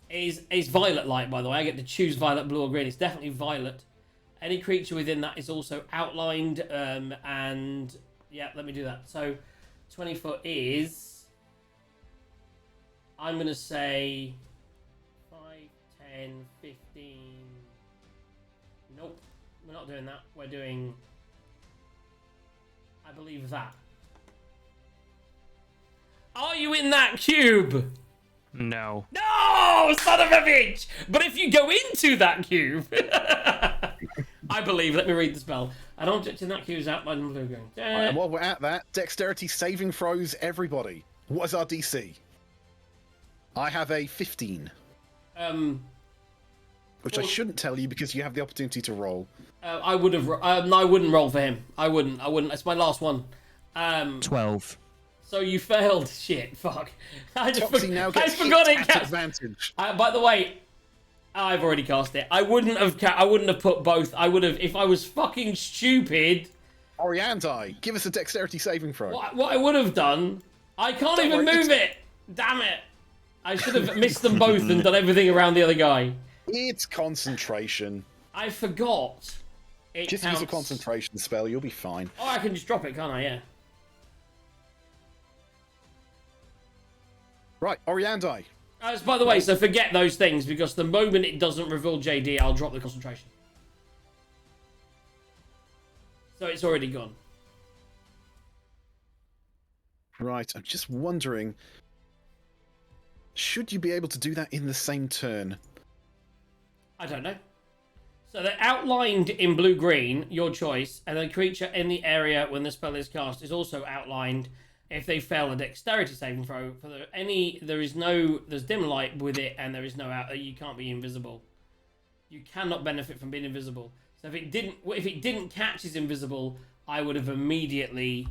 is violet light, by the way. I get to choose violet, blue, or green. It's definitely violet. Any creature within that is also outlined, and yeah, let me do that. So 20 foot is, I'm going to say 5, 10, 15. Nope, we're not doing that. We're doing, I believe, that. Are you in that cube? No. No, son of a bitch! But if you go into that cube, I believe. Let me read the spell. An object in that cube is outlined in blue green. And while we're at that, dexterity saving throws, everybody. What is our DC? I have a 15. Which I shouldn't tell you because you have the opportunity to roll. I would have. No, I wouldn't roll for him. I wouldn't. It's my last one. 12. So you failed. Shit. Fuck. I forgot it. Advantage. By the way, I've already cast it. I wouldn't have put both. I would have if I was fucking stupid. Oriandai, give us a dexterity saving throw. What I would have done. I can't even move it. Damn it. I should have missed them both and done everything around the other guy. It's concentration. I forgot. Just use a concentration spell, you'll be fine. Oh, I can just drop it, can't I? Yeah. Right, Oriandai. By the way, so forget those things, because the moment it doesn't reveal JD, I'll drop the concentration. So it's already gone. Right, I'm just wondering, should you be able to do that in the same turn? I don't know. So they're outlined in blue-green, your choice, and the creature in the area when the spell is cast is also outlined if they fail a dexterity saving throw. There's dim light with it, and there is no you can't be invisible. You cannot benefit from being invisible. So if it didn't catch as invisible, I would have immediately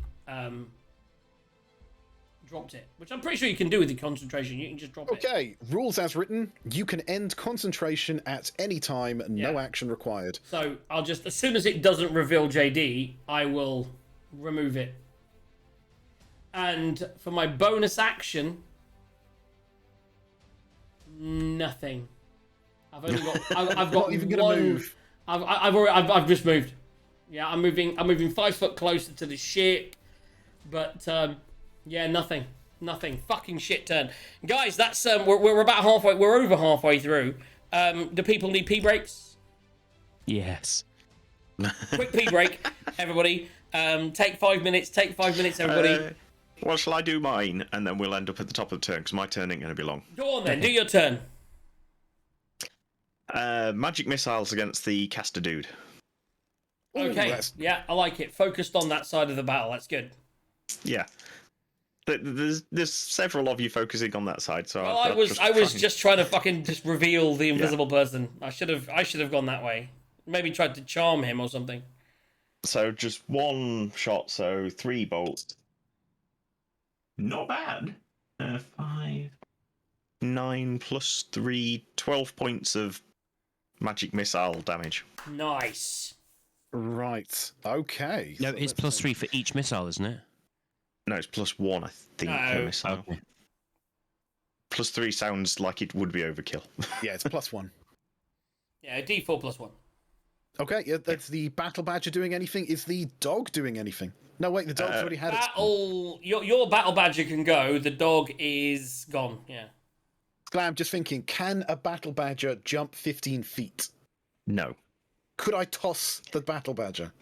dropped it, which I'm pretty sure you can do with the concentration. You can just drop it. Okay, rules as written. You can end concentration at any time, no action required. So I'll just, as soon as it doesn't reveal JD, I will remove it. And for my bonus action, nothing. I've only got. I've got Not even gonna one. move. I've just moved. Yeah, I'm moving 5 foot closer to the ship, but yeah, nothing. Fucking shit turn, guys. That's we're about halfway. We're over halfway through. Do people need pee breaks? Yes. Quick pee break, everybody. Take 5 minutes. Take 5 minutes, everybody. Well, shall I do mine, and then we'll end up at the top of the turn, because my turn ain't going to be long. Go on then, do your turn. Magic missiles against the caster dude. Okay, yeah, I like it. Focused on that side of the battle, that's good. Yeah. There's several of you focusing on that side, so well, I was just trying to fucking just reveal the invisible person. I should have gone that way. Maybe tried to charm him or something. So just one shot, so 3 bolts. Not bad. 5, 9 plus 3, 12 points of magic missile damage. Nice. Right. Okay. No, it's plus 3 for each missile, isn't it? No, it's plus 1, I think, per missile. Okay. Plus 3 sounds like it would be overkill. Yeah, it's plus 1. Yeah, D4 plus 1. Okay, yeah, that's the battle badger doing anything. Is the dog doing anything? No, wait, the dog's already had its. Your battle badger can go. The dog is gone. Yeah. I'm just thinking, can a battle badger jump 15 feet? No. Could I toss the battle badger?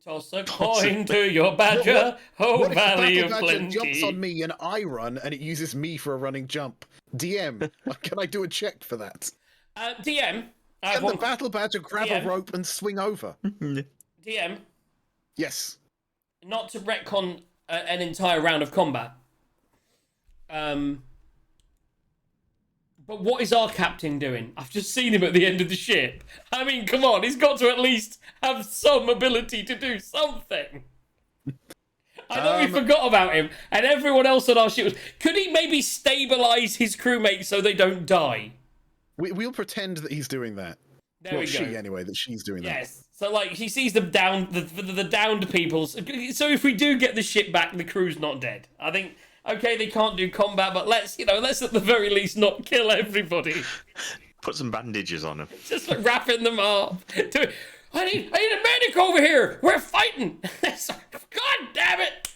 Toss a coin to your badger, What if valley the of battle badger plenty. jumps on me and I run and it uses me for a running jump? DM, can I do a check for that? DM. Can the battle badger grab DM. a rope and swing over? DM. Yes. Not to retcon an entire round of combat. But what is our captain doing? I've just seen him at the end of the ship. I mean, come on, he's got to at least have some ability to do something. I know we forgot about him, and everyone else on our ship was... Could he maybe stabilise his crewmates so they don't die? We'll pretend that he's doing that. There well, we go. she, anyway, that she's doing that. Yes. So, like, he sees them down, the downed people. So if we do get the ship back, the crew's not dead. I think... Okay, they can't do combat, but let's at the very least not kill everybody. Put some bandages on them. Just like wrapping them up. I need a medic over here. We're fighting. God damn it.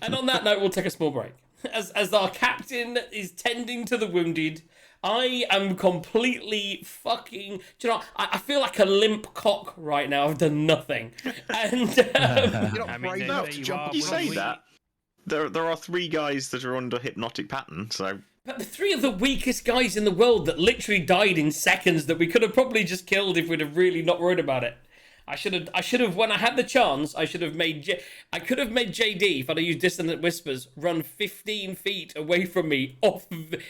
And on that note, we'll take a small break. As our captain is tending to the wounded, I am completely fucking... Do you know, I feel like a limp cock right now. I've done nothing. And... You're not I mean, brave there enough to you jump are, up You with say me. that. There are 3 guys that are under hypnotic pattern, so... But the 3 of the weakest guys in the world that literally died in seconds that we could have probably just killed if we'd have really not worried about it. I should have, when I had the chance, I could have made JD, if I'd have used Dissonant Whispers, run 15 feet away from me,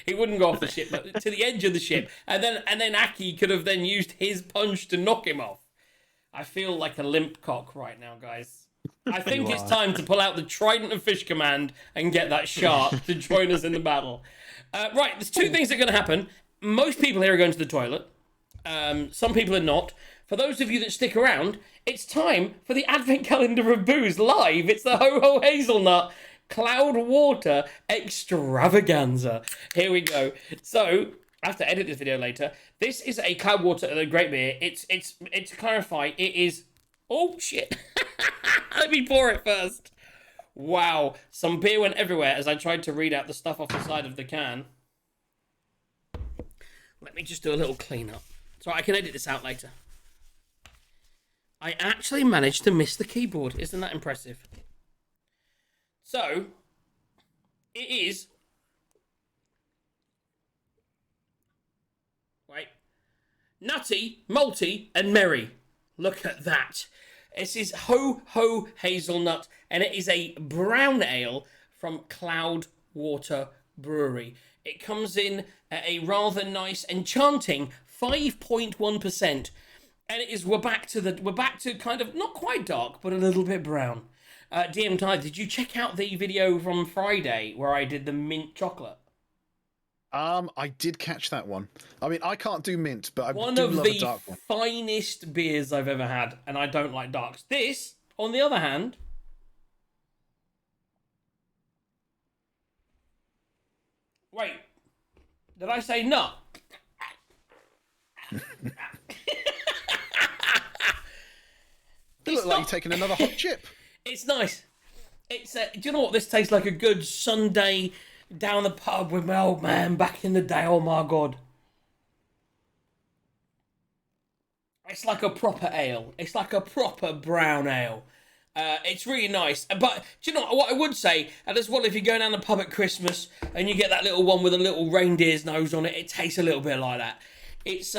he wouldn't go off the ship, but to the edge of the ship, and then Aki could have then used his punch to knock him off. I feel like a limp cock right now, guys. I think it's time to pull out the Trident of Fish Command and get that shark to join us in the battle. Right, there's 2 things that are going to happen. Most people here are going to the toilet. Some people are not. For those of you that stick around, it's time for the Advent Calendar of Booze live. It's the Ho Ho Hazelnut Cloud Water Extravaganza. Here we go. So, I have to edit this video later. This is a Cloud Water, a great beer. It's to clarify, it is... Oh, shit. Let me pour it first. Wow. Some beer went everywhere as I tried to read out the stuff off the side of the can. Let me just do a little clean up. So I can edit this out later. I actually managed to miss the keyboard. Isn't that impressive? So, it is... Wait. Nutty, malty, and merry. Look at that. This is Ho Ho Hazelnut, and it is a brown ale from Cloud Water Brewery. It comes in at a rather nice, enchanting 5.1%, and it is we're back to kind of not quite dark, but a little bit brown. DM Ty, did you check out the video from Friday where I did the mint chocolate? I did catch that one. I mean, I can't do mint, but I One do of love a the dark one. finest beers I've ever had, and I don't like darks. This, on the other hand, wait, did I say nut? You look like you're taking another hot chip. It's nice. It's do you know what this tastes like? A good Sunday down the pub with my old man back in the day. Oh my god. It's like a proper ale. It's like a proper brown ale. It's really nice. But do you know what I would say? And as well, if you're going down the pub at Christmas and you get that little one with a little reindeer's nose on it, it tastes a little bit like that. It's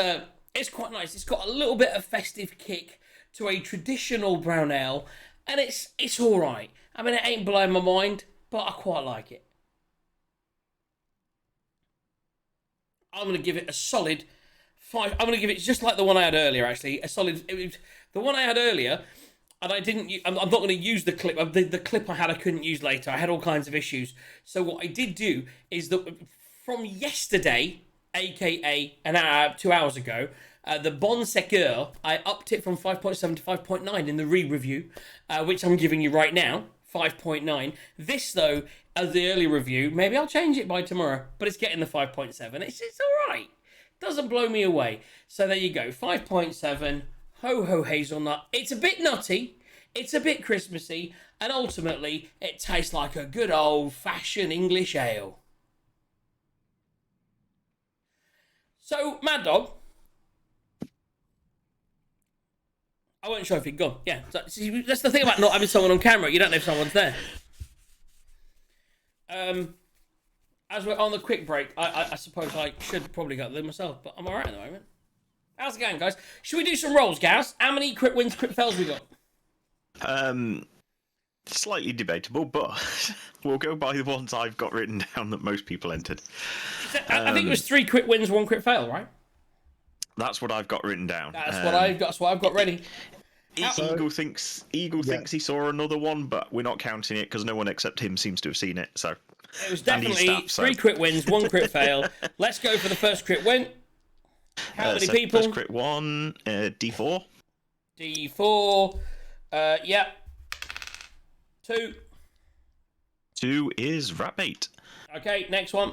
quite nice. It's got a little bit of festive kick to a traditional brown ale, and it's all right. I mean, it ain't blowing my mind, but I quite like it. I'm going to give it a solid 5. I'm going to give it just like the one I had earlier, actually. A solid... the one I had earlier, and I didn't... I'm not going to use the clip. The clip I had, I couldn't use later. I had all kinds of issues. So what I did do is that from yesterday, a.k.a. an hour, 2 hours ago, the Bon Secours, I upped it from 5.7 to 5.9 in the re-review, which I'm giving you right now, 5.9. This, though, as the early review, maybe I'll change it by tomorrow, but it's getting the 5.7. It's all right. Doesn't blow me away. So there you go, 5.7, Ho ho hazelnut. It's a bit nutty, it's a bit Christmassy, and ultimately it tastes like a good old-fashioned English ale. So, Mad Dog, I wasn't sure if he'd gone. Yeah, so, see, that's the thing about not having someone on camera. You don't know if someone's there. As we're on the quick break, I suppose I should probably go there myself, but I'm alright at the moment. How's it going, guys? Should we do some rolls, Gaz? How many crit wins, crit fails we got? Slightly debatable, but we'll go by the ones I've got written down that most people entered. I think it was 3 crit wins, 1 crit fail, right? That's what I've got written down. That's what I've got ready. Eagle thinks he saw another one, but we're not counting it because no one except him seems to have seen it. So it was definitely 3 crit wins, 1 crit fail. Let's go for the first crit win. How many people? First crit 1, D4. D4. Yeah. 2. 2 is Rat Bait. Okay, next one.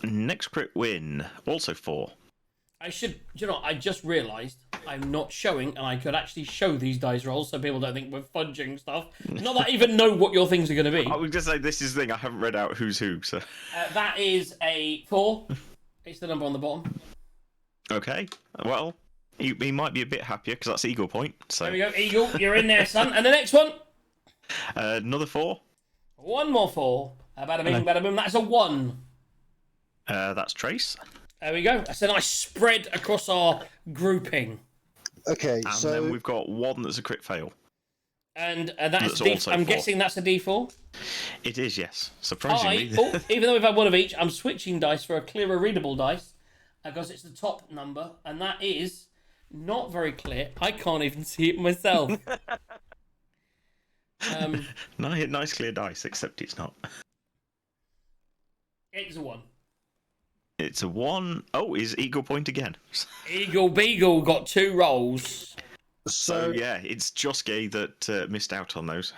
Next crit win, also 4. I just realised I'm not showing, and I could actually show these dice rolls so people don't think we're fudging stuff. Not that I even know what your things are going to be. I was just say this is the thing. I haven't read out who's who. So that is a 4. It's the number on the bottom. Okay. Well, he might be a bit happier because that's Eagle point. So there we go, Eagle. You're in there, son. And the next one. Another 4. One more 4. Bada bing, bada boom. That's a 1. That's Trace. There we go. That's a nice spread across our grouping. Okay, And so then we've got 1 that's a crit fail. And that's also I'm 4. guessing that's a D4. It is, yes. Surprisingly. Even though we've had one of each, I'm switching dice for a clearer readable dice because it's the top number, and that is not very clear. I can't even see it myself. Nice clear dice, except it's not. It's a 1. It's a 1. Oh, is Eagle point again? Eagle Beagle got 2 rolls. So yeah, it's just Gay that missed out on those.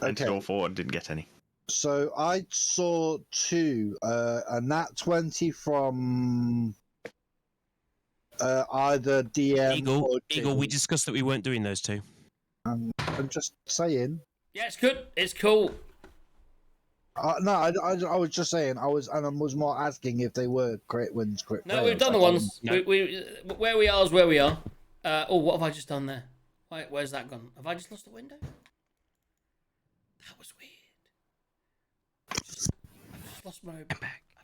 Entered all 4 and didn't get any. So I saw 2, a nat 20 from either DM or Eagle, we discussed that we weren't doing those 2. I'm just saying. Yeah, it's good. It's cool. No, I was just saying. I was more asking if they were crit wins, crit No, fails. we've done the ones. No. We where we are is where we are. What have I just done there? Where's that gone? Have I just lost the window? That was weird. I've just lost my. I've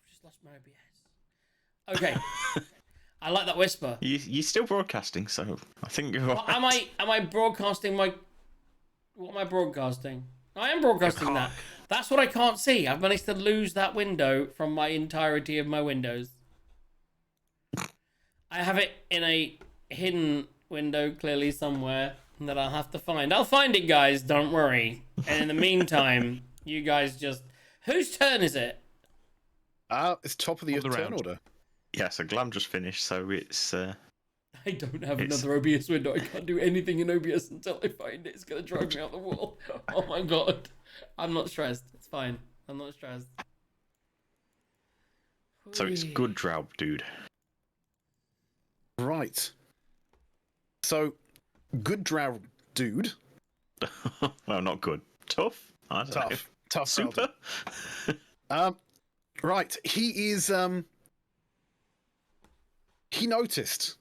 just lost my OBS. Okay. I like that whisper. You're still broadcasting, so I think you're. Well, am I broadcasting my? What am I broadcasting? I am broadcasting that. That's what I can't see. I've managed to lose that window from my entirety of my windows. I have it in a hidden window clearly somewhere that I'll have to find. I'll find it, guys. Don't worry. And in the meantime, you guys just... Whose turn is it? It's top of the turn round. order. Yeah, so Glam just finished, so it's. I don't have another OBS window. I can't do anything in OBS until I find it. It's going to drive me out the wall. Oh my god. I'm not stressed. It's fine. I'm not stressed. So it's good Drow, dude. Right. So, good drow dude. Well, not good. Tough? I don't know. Tough. Super? Right. He is, he noticed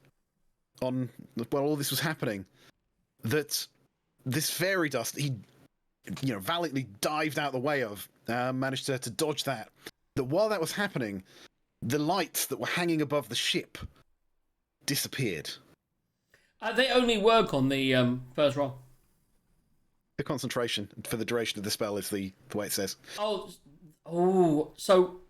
while all this was happening that this fairy dust he valiantly dived out the way of, managed to dodge that while that was happening, the lights that were hanging above the ship disappeared. They only work on the first roll. The concentration for the duration of the spell is the way it says. So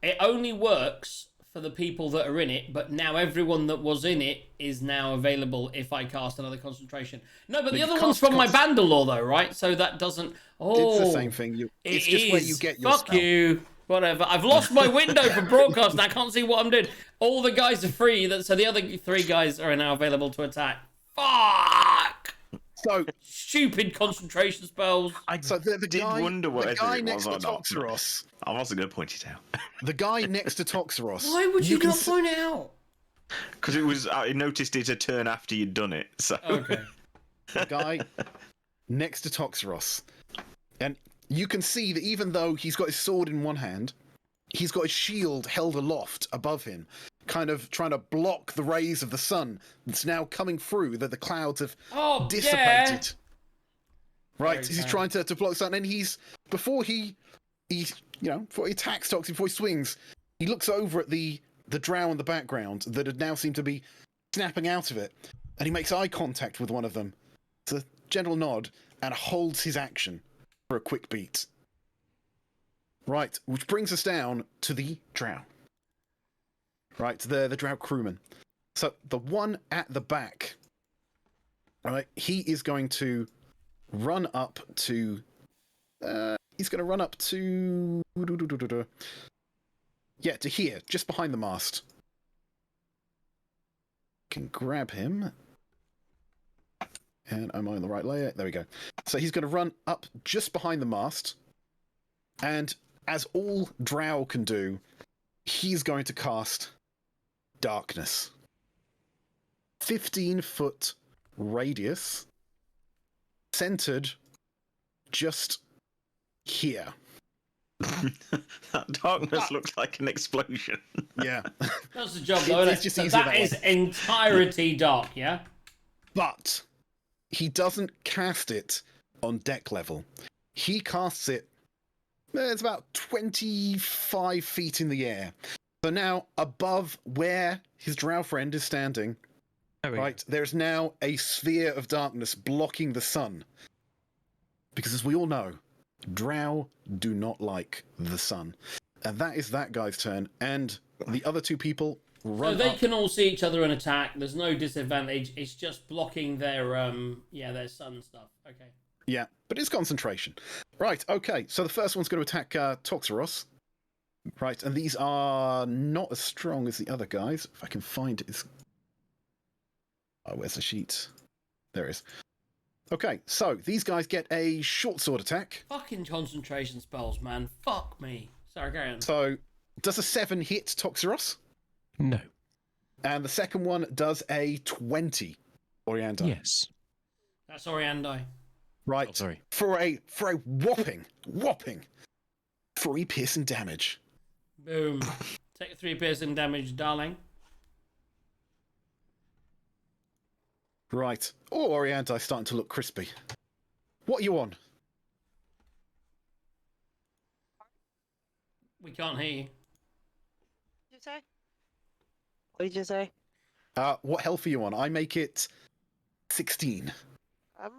it only works for the people that are in it, but now everyone that was in it is now available if I cast another concentration. No, but the other one's from my Bandalore, though, right? So that doesn't... It's the same thing. It's just where you get your Fuck spell. you. Whatever. I've lost my window for broadcast and I can't see what I'm doing. All the guys are free, so the other 3 guys are now available to attack. Fuck! So stupid concentration spells. I did wonder whether it was or not. Toxeros, I wasn't going to point it out. the guy next to Toxeros. Why would you not point it out? Because I noticed it a turn after you'd done it. So. Okay. the guy next to Toxeros. And you can see that even though he's got his sword in one hand, he's got his shield held aloft above him, kind of trying to block the rays of the sun that's now coming through, that the clouds have dissipated. Right, he's trying to block the sun, and before he attacks Toxie, before he swings, he looks over at the drow in the background that had now seemed to be snapping out of it, and he makes eye contact with one of them. It's a gentle nod, and holds his action for a quick beat. Right, which brings us down to the drow. Right, the drow crewman. So the one at the back, right, he is going to run up to... he's going to run up to... Yeah, to here, just behind the mast. Can grab him. And am I on the right layer? There we go. So he's going to run up just behind the mast. And as all drow can do, he's going to cast Darkness. 15-foot radius. Centered just here. That darkness looks like an explosion. Yeah. That's the job, though. It's just So easier that that is way. entirety dark, yeah? But he doesn't cast it on deck level. He casts it, it's about 25 feet in the air. So now, above where his drow friend is standing, right, there's now a sphere of darkness blocking the sun. Because as we all know, drow do not like the sun. And that is that guy's turn. And the other two people run So they up. can all see each other and attack. There's no disadvantage. It's just blocking their sun stuff. Okay. Yeah, but it's concentration. Right, okay. So the first one's going to attack Toxeros. Right, and these are not as strong as the other guys. If I can find it. Oh, where's the sheet? There it is. Okay, so these guys get a short sword attack. Fucking concentration spells, man. Fuck me. Sorry, carry on. So, does a 7 hit Toxeros? No. And the second one does a 20. Orianda. Yes. That's Oriandi. Right. Oh, sorry. For a whopping 3 piercing damage. Boom. Take 3 piercing damage, darling. Right. Oh, Orianti's starting to look crispy. What are you on? We can't hear you. What did you say? What did you say? What health are you on? I make it 16. I've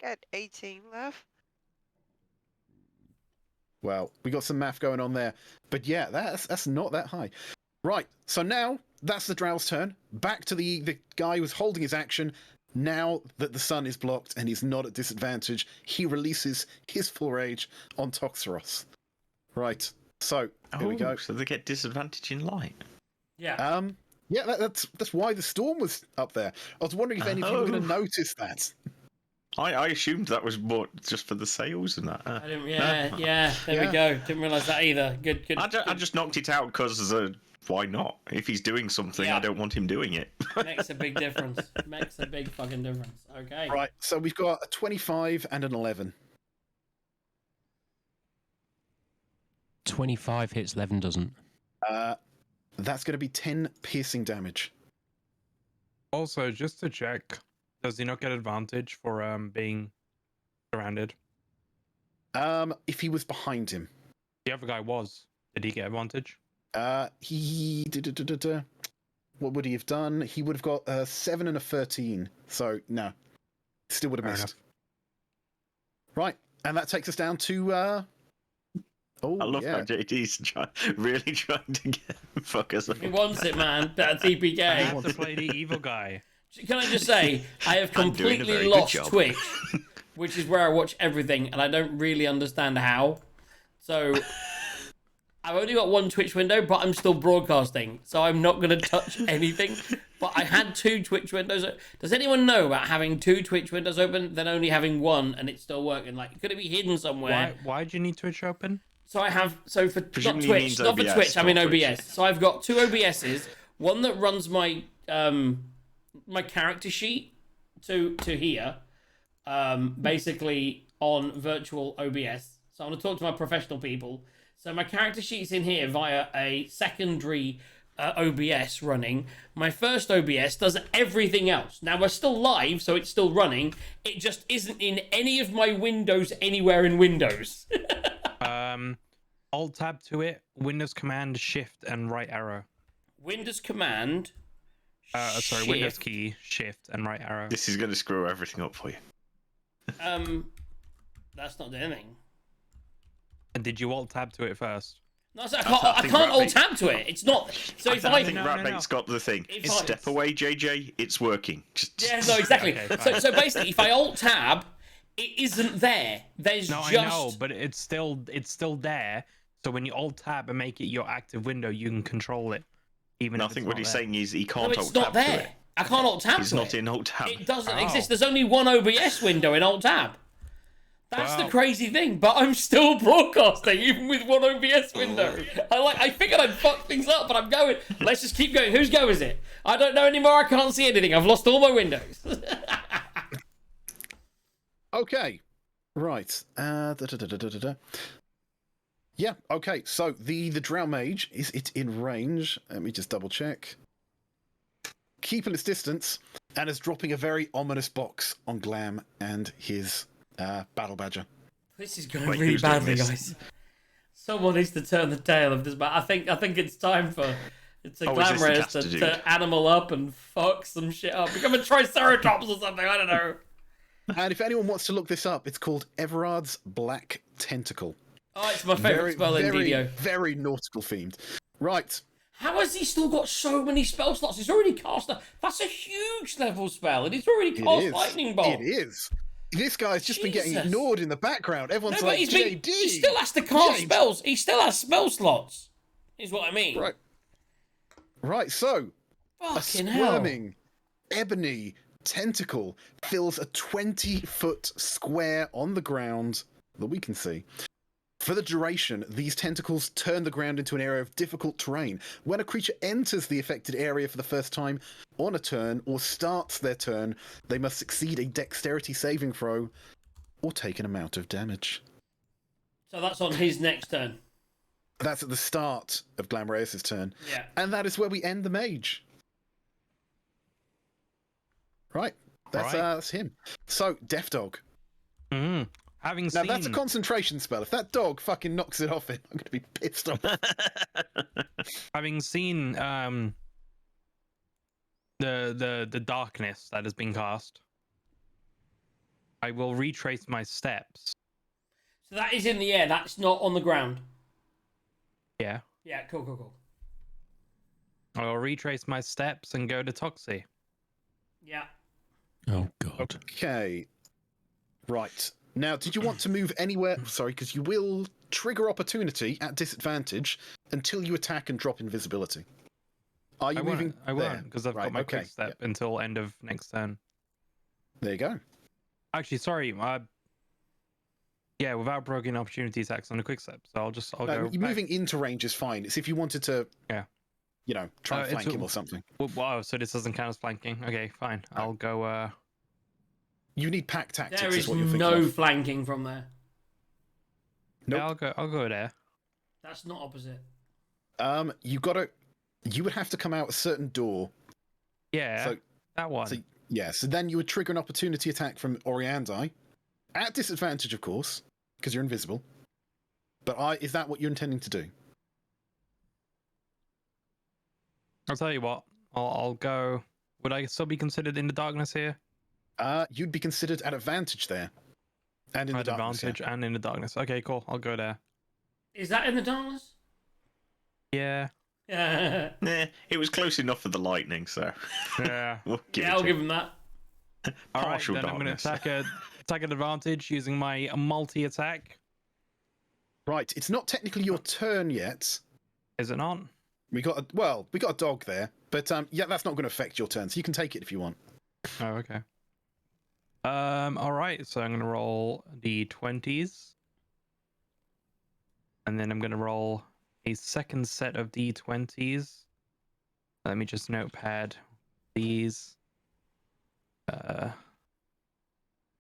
got 18 left. Well, we got some math going on there. But yeah, that's not that high. Right, so now that's the drow's turn. Back to the guy who's holding his action. Now that the sun is blocked and he's not at disadvantage, he releases his full rage on Toxeros. Right, so here we go. So they get disadvantage in light. Yeah. Yeah, that's why the storm was up there. I was wondering if any of you were going to notice that. I assumed that was more just for the sales and that. I didn't, yeah. There we go. Didn't realise that either. Good. I just knocked it out because why not? If he's doing something, Yeah. I don't want him doing it. Makes a big difference. Makes a big fucking difference. Okay. Right, so we've got a 25 and an 11. 25 hits, 11 doesn't. That's going to be 10 piercing damage. Also, just to check, does he not get advantage for being surrounded? If he was behind him. The other guy was. Did he get advantage? What would he have done? He would have got a 7 and a 13. So, no. Still would have Fair missed. Right, and that takes us down to... Oh, I love yeah. how JD's really trying to fuck us up. He wants it, man. That I TPK. have to play the evil guy. Can I just say, I have I'm doing a completely very good lost job. Twitch, which is where I watch everything, and I don't really understand how. So, I've only got one Twitch window, but I'm still broadcasting, so I'm not going to touch anything. But I had 2 Twitch windows. Does anyone know about having 2 Twitch windows open, then only having one, and it's still working? Like, could it be hidden somewhere? Why do you need Twitch open? So I have, so for not Presumably Twitch, means not for OBS, Twitch, I mean not OBS. Twitch. So I've got 2 OBSs, one that runs my my character sheet to here, basically on virtual OBS. So I'm going to talk to my professional people. So my character sheet's in here via a secondary OBS running. My first OBS does everything else. Now we're still live, so it's still running. It just isn't in any of my windows anywhere in Windows. Alt tab to it, Windows Command, Shift, and right arrow. Windows Command. Sorry, Windows key, Shift, and right arrow. This is going to screw everything up for you. That's not doing anything. And did you alt tab to it first? No, so I can't alt tab to it. It's not. So if I think Ratbait's got the thing. Step away, JJ. It's working. Yeah, no, exactly. Okay, so basically, if I alt tab, it isn't there. There's no, just. I know, but it's still there. So when you alt tab and make it your active window, you can control it. Even I if think it's what not he's there. saying is he No, can't it's alt not tab there. to it. I can't alt tab He's to not it. in alt tab. It doesn't exist. There's only one OBS window in alt tab. That's the crazy thing. But I'm still broadcasting even with one OBS window. I figured I'd fuck things up, but I'm going. Let's just keep going. Whose go is it? I don't know anymore. I can't see anything. I've lost all my windows. Okay. Right. Yeah, okay. So the Drow Mage is in range. Let me just double check. Keeping its distance and is dropping a very ominous box on Glam and his Battle Badger. This is going really badly, guys. Someone needs to turn the tail of this. But I think it's time for Glamorous to animal up and fuck some shit up. Become a Triceratops or something. I don't know. And if anyone wants to look this up, it's called Everard's Black Tentacle. Oh, it's my favourite spell in DDO. Very nautical themed. Right. How has he still got so many spell slots? He's already cast that's a huge level spell, and he's already cast Lightning Bolt. It is. This guy's just been getting ignored in the background. Everyone's like, JD. He still has to cast spells. He still has spell slots, is what I mean. Right. Right, so Fucking a squirming ebony tentacle fills a 20-foot square on the ground that we can see. For the duration, these tentacles turn the ground into an area of difficult terrain. When a creature enters the affected area for the first time on a turn or starts their turn, they must succeed a dexterity saving throw or take an amount of damage. So that's on his next turn. That's at the start of Glamreus' turn. Yeah. And that is where we end the mage. Right. That's him. So, Death Dog. Having now seen... that's a concentration spell. If that dog fucking knocks it off him, I'm going to be pissed off. Having seen the darkness that has been cast, I will retrace my steps. So that is in the air. That's not on the ground. Yeah. Yeah. Cool. I will retrace my steps and go to Toxie. Yeah. Oh god. Okay. Right. Now, did you want to move anywhere? Sorry, because you will trigger opportunity at disadvantage until you attack and drop invisibility. Are you moving? I won't, because I've got my quick step until end of next turn. There you go. Actually, sorry. Yeah, without broken opportunity attacks on a quick step. So I'll go. Moving into range is fine. It's if you wanted to, try and flank him or something. Wow, so this doesn't count as flanking. Okay, fine. I'll go. You need pack tactics. There is what you're no flanking from there. Nope. Yeah, I'll go there. That's not opposite. You would have to come out a certain door. Yeah. So that one. So then you would trigger an opportunity attack from Oriandi, at disadvantage, of course, because you're invisible. But is that what you're intending to do? I'll tell you what. I'll go. Would I still be considered in the darkness here? You'd be considered at advantage there, and in the darkness. Advantage and in the darkness. Okay, cool. I'll go there. Is that in the darkness? Yeah. Yeah. Nah, it was close enough for the lightning, so Yeah. I'll give him that. All right, Partial then darkness. I'm going to attack at advantage using my multi-attack. Right, it's not technically your turn yet. Is it not? We got a dog there, but that's not going to affect your turn, so you can take it if you want. Oh, okay. All right. So I'm going to roll the 20s, and then I'm going to roll a second set of d20s. Let me just notepad these.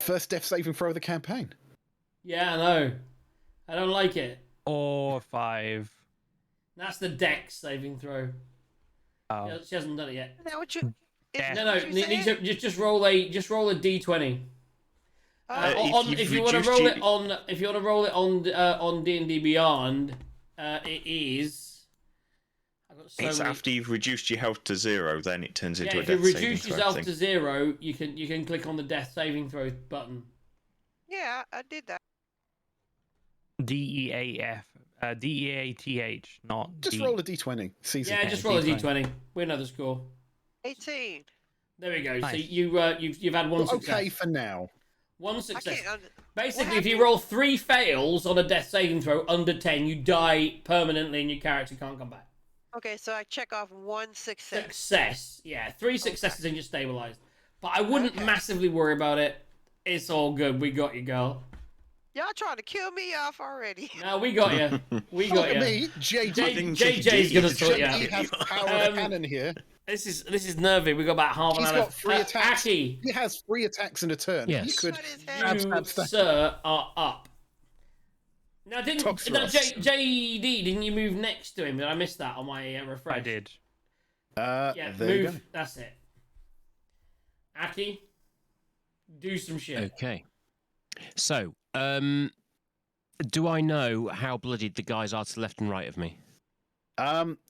First death saving throw of the campaign. Yeah, I know. I don't like it. Or 5. That's the Dex saving throw. Oh. She hasn't done it yet. Is that what you? Is Yeah. that No, what you need said? to just roll a d20. If If you want to roll it on, if you want to roll it on D&D Beyond, it is. I've got so It's many... after you've reduced your health to 0, then it turns into Yeah, a if you death saving reduce throw yourself thing. to 0, you can click on the death saving throw button. Yeah, I did that. DEAF. DEATH, not Just D. roll a d20. Season. Yeah, just roll a D20. d20. We know the score. 18. There we go. So Nice. you've had one success. Okay for now. One I success. can't. Basically, What if you happened? roll 3 fails on a death saving throw under 10, you die permanently and your character can't come back. Okay, so I check off 1 success. Success. Yeah, 3 successes and you're stabilized. But I wouldn't Okay. massively worry about it. It's all good. We got you, girl. Y'all trying to kill me off already? No, we got you. We Look got at you. me, JD. JJ's gonna sort you JD out. has power of cannon here. This is nervy. We got about half an He's hour got left. 3 attacks. Aki, He has 3 attacks in a turn. Yes. You could What is happening? you, sir, are up. Now, Top no, thrust. JD, didn't you move next to him? Did I miss that on my refresh? I did. Yeah, there you go. move. That's it. Aki, do some shit. Okay. So, do I know how bloodied the guys are to the left and right of me?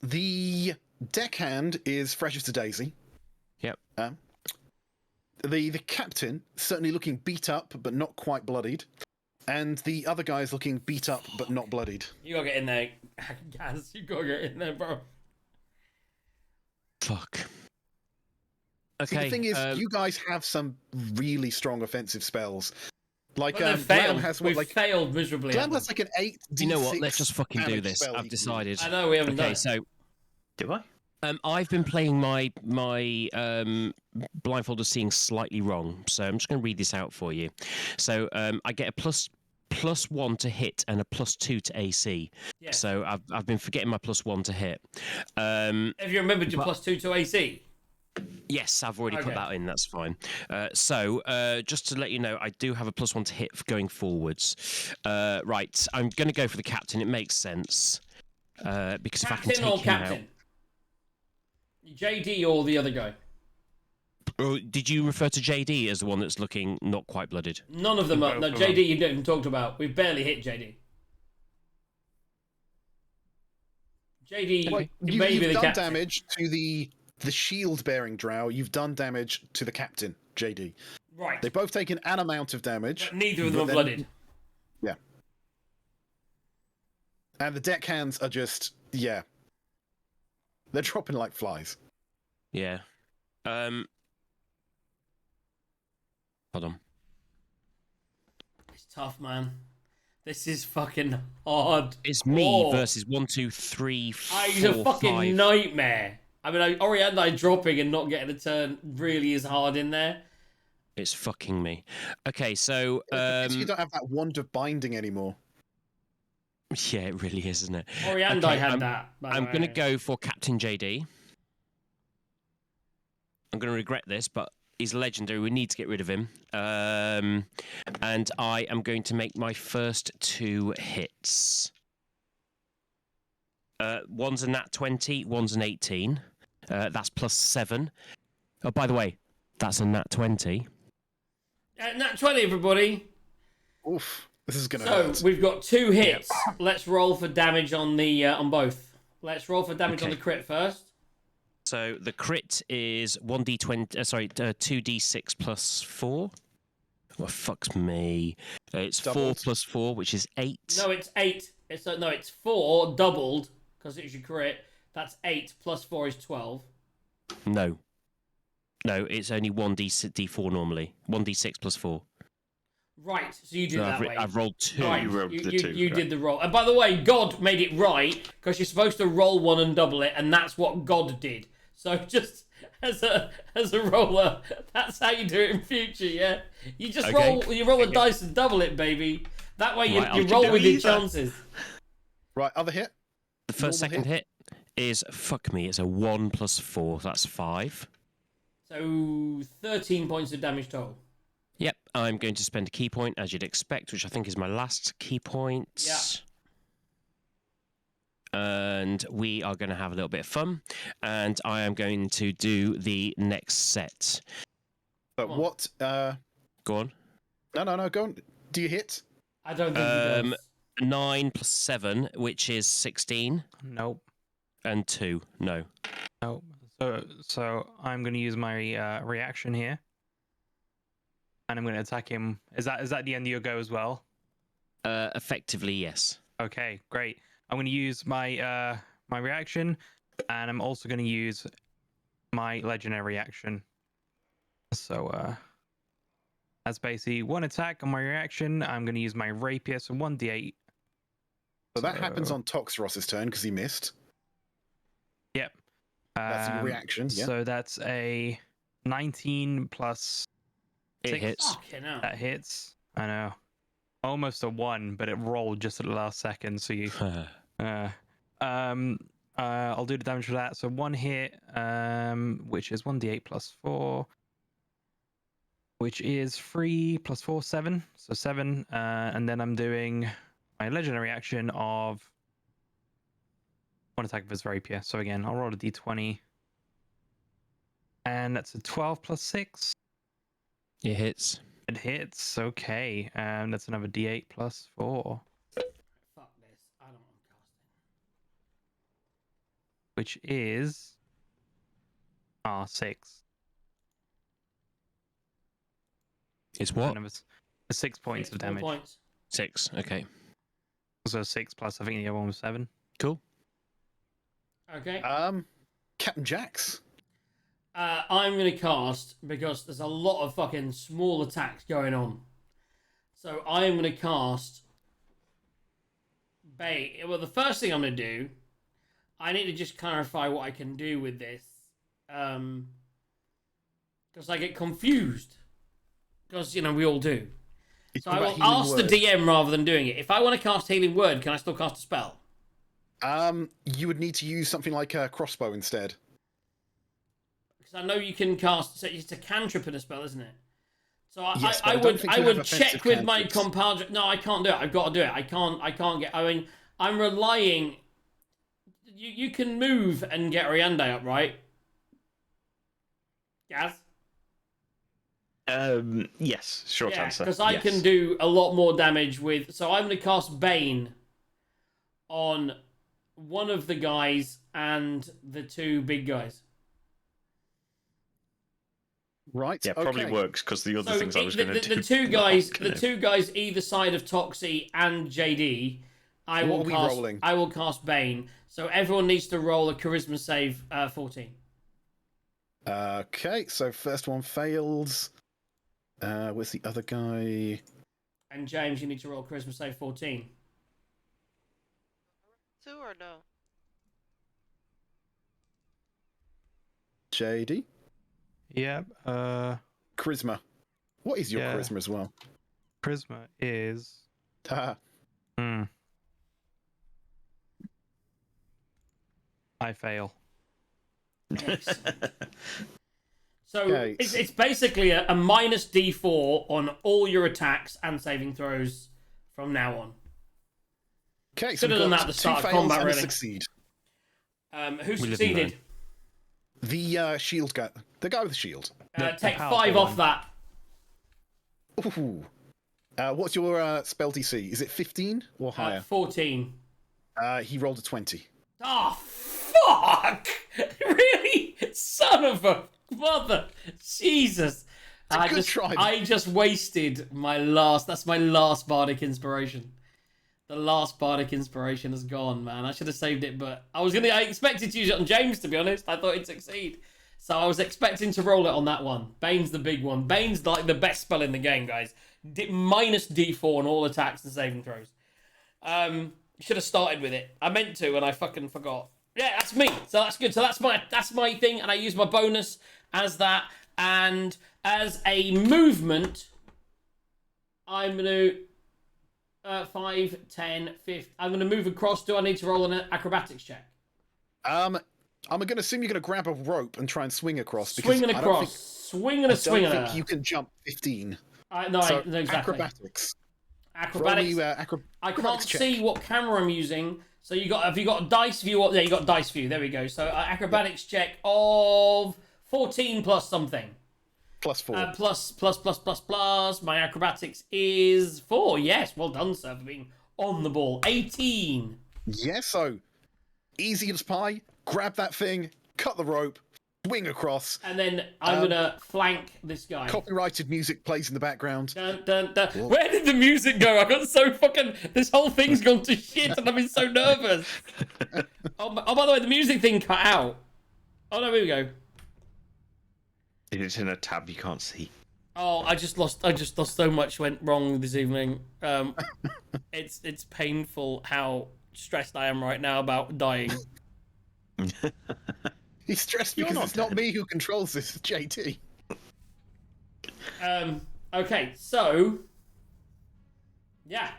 The deckhand is fresh as a daisy. Yep. The captain certainly looking beat up but not quite bloodied, and the other guy is looking beat up but not bloodied. You gotta get in there, Gaz. You gotta get in there, bro. Fuck. See, Okay. the thing is, you guys have some really strong offensive spells. Like But they've Glam failed. has We've what, like failed miserably. Glam at has them. like an 8d6. you know what? Let's just fucking do damage this. spell I've you can decided. I know we haven't done Okay, it. so Do I? I've been playing my blindfold as seeing slightly wrong, so I'm just going to read this out for you. So I get a +1 to hit and a +2 to AC. Yeah. So I've been forgetting my +1 to hit. Have you remembered your +2 to AC? Yes, I've already Okay. put that in. That's fine. So just to let you know, I do have a +1 to hit for going forwards. Right, I'm going to go for the captain. It makes sense because if I can Captain or take him captain? JD or the other guy? out. Oh, did you refer to JD as the one that's looking not quite blooded? None of them are. No, Both of JD you didn't even talked about. We've barely hit JD. JD, Like, you may be you've the done captain. damage to the shield-bearing drow. You've done damage to the captain, JD. Right. They've both taken an amount of damage. But neither of them are but then- blooded. Yeah. And the deckhands are just, yeah. They're dropping like flies. Yeah. Hold on. It's tough, man. This is fucking hard. It's me Oh. versus 1, 2, 3, 4, It's a fucking 5. nightmare. I mean, Oriandai dropping and not getting a turn really is hard in there. It's fucking me. Okay, so you don't have that wand of binding anymore. yeah, it really is, isn't it? Oriandai Okay, had I'm- that. by the I'm going to way. go for Captain JD. I'm going to regret this, but he's legendary. We need to get rid of him. And I am going to make my first 2 hits. One's a nat 20, one's an 18. That's +7. Oh, by the way, that's a nat 20. Nat 20, everybody. Oof. This is gonna So hurt. we've got 2 hits. Let's roll for damage on the on both. Let's roll for damage on Okay. the crit first. So the crit is 1d20. Sorry, 2d6 + 4. Well, fucks me. It's Doubled. 4 + 4, which is 8. No, it's 8. It's 4 doubled because it's your crit. That's 8 plus 4 is 12. No, it's only 1d4 normally. 1d6 + 4. Right, so you do So that I've, way. I've rolled 2. Right, You rolled the two, you right. did the roll. And by the way, God made it right because you're supposed to roll 1 and double it, and that's what God did. So just as a roller, that's how you do it in future. Yeah, you just Okay. roll a dice and double it, baby. That way you, Right, you I'll roll do with your either. chances. Right, other hit. The first Normal second hit is, fuck me, it's a 1 + 4. That's 5. So 13 points of damage total. Yep. I'm going to spend a key point, as you'd expect, which I think is my last key point. Yeah. And we are going to have a little bit of fun. And I am going to do the next set. But Come on. what? Go on. No. Go on. Do you hit? I don't think he does. 9 plus 7, which is 16. Nope. And 2. No. Nope. So I'm going to use my reaction here, and I'm going to attack him. Is that the end of your go as well? Effectively, yes. Okay, great. I'm going to use my my reaction, and I'm also going to use my legendary reaction. So that's basically one attack on my reaction. I'm going to use my rapier, so 1d8. So that happens on Toxros's turn because he missed. Yep. That's your reaction. Yeah. So that's a 19 plus It 6. hits. Fucking hell. That hits. I know. Almost a 1, but it rolled just at the last second. So you. I'll do the damage for that. So 1 hit, which is 1d8 plus 4, which is 3 plus 4, 7. So 7. And then I'm doing my legendary action of one attack of his rapier. So again, I'll roll a d20. And that's a 12 plus 6. It hits. It hits. Okay. That's another d8 plus 4, Fuck this. I don't want casting. which is 6. It's what? Another 6 points of 6 more damage. Points. 6. Okay. So 6 plus, I think the other one was 7. Cool. Okay. Captain Jax. I'm going to cast, because there's a lot of fucking small attacks going on. So I am going to cast Bait. Well, the first thing I'm going to do, I need to just clarify what I can do with this. Because I get confused. Because, we all do. It's So I about will healing ask word. the DM rather than doing it. If I want to cast Healing Word, can I still cast a spell? You would need to use something like a crossbow instead. Because I know you can cast. So it's a cantrip in a spell, isn't it? So Yes, but I I don't would think you have check offensive with my cantrips. compadre. No, I can't do it. I've got to do it. I can't get. I mean, I'm relying. You can move and get Riande up, right? Gaz? Yes, short Yeah, answer. because I yes. can do a lot more damage with. So I'm going to cast Bane on one of the guys and the 2 big guys. Right. Yeah, probably okay. works because the other So things I was going to do. the two not guys, gonna- the 2 guys either side of Toxie and JD, I What will are we cast. rolling? I will cast Bane. So everyone needs to roll a Charisma save 14. Okay, so first one fails. Where's the other guy? And James, you need to roll Charisma save 14. 2 or no? JD? Yep. Charisma. What is your Yeah. charisma as well? Prisma is. Haha. I fail. Excellent. So Okay. it's basically a minus D4 on all your attacks and saving throws from now on. Okay, so Should've we've done got that at the two start of fails combat, and a really. succeed. Who We live and succeeded? learn. The shield guy. The guy with the shield. The Take powerful 5 off one. that. Ooh. What's your spell DC? Is it 15 or higher? 14. He rolled a 20. Oh, fuck! Really? Son of a mother. Jesus. A good try. I just wasted my last... That's my last bardic inspiration. The last bardic inspiration has gone, man. I should have saved it, but I expected to use it on James, to be honest. I thought he'd succeed. So I was expecting to roll it on that one. Bane's the big one. Bane's like the best spell in the game, guys. Minus D4 on all attacks and saving throws. Should have started with it. I meant to, and I fucking forgot. Yeah, that's me. So that's good. So that's my thing, and I use my bonus as that. And as a movement, I'm gonna 5, 10, 15. I'm gonna move across. Do I need to roll an acrobatics check? I'm going to assume you're going to grab a rope and try and swing across. Swinging because I don't across. Swinging a think, I swing don't at think her. you can jump 15. No, So, no, exactly. acrobatics. Acrobatics. Roll me, I can't acrobatics check. see what camera I'm using. So have you got a dice view? Yeah, you got dice view. There we go. So acrobatics check of 14 plus something. +4. Plus. My acrobatics is 4. Yes, well done, sir, for being on the ball. 18. Yeah, so easy as pie. Grab that thing, cut the rope, swing across. And then I'm gonna flank this guy. Copyrighted music plays in the background. Dun, dun, dun. Where did the music go? I got so fucking. This whole thing's gone to shit, and I've been so nervous. Oh, by the way, the music thing cut out. Oh no, here we go. It's in a tab you can't see. Oh, I just lost so much went wrong this evening. It's painful how stressed I am right now about dying. He's stressed because it's not me who controls this, it's JT. Okay, so yeah,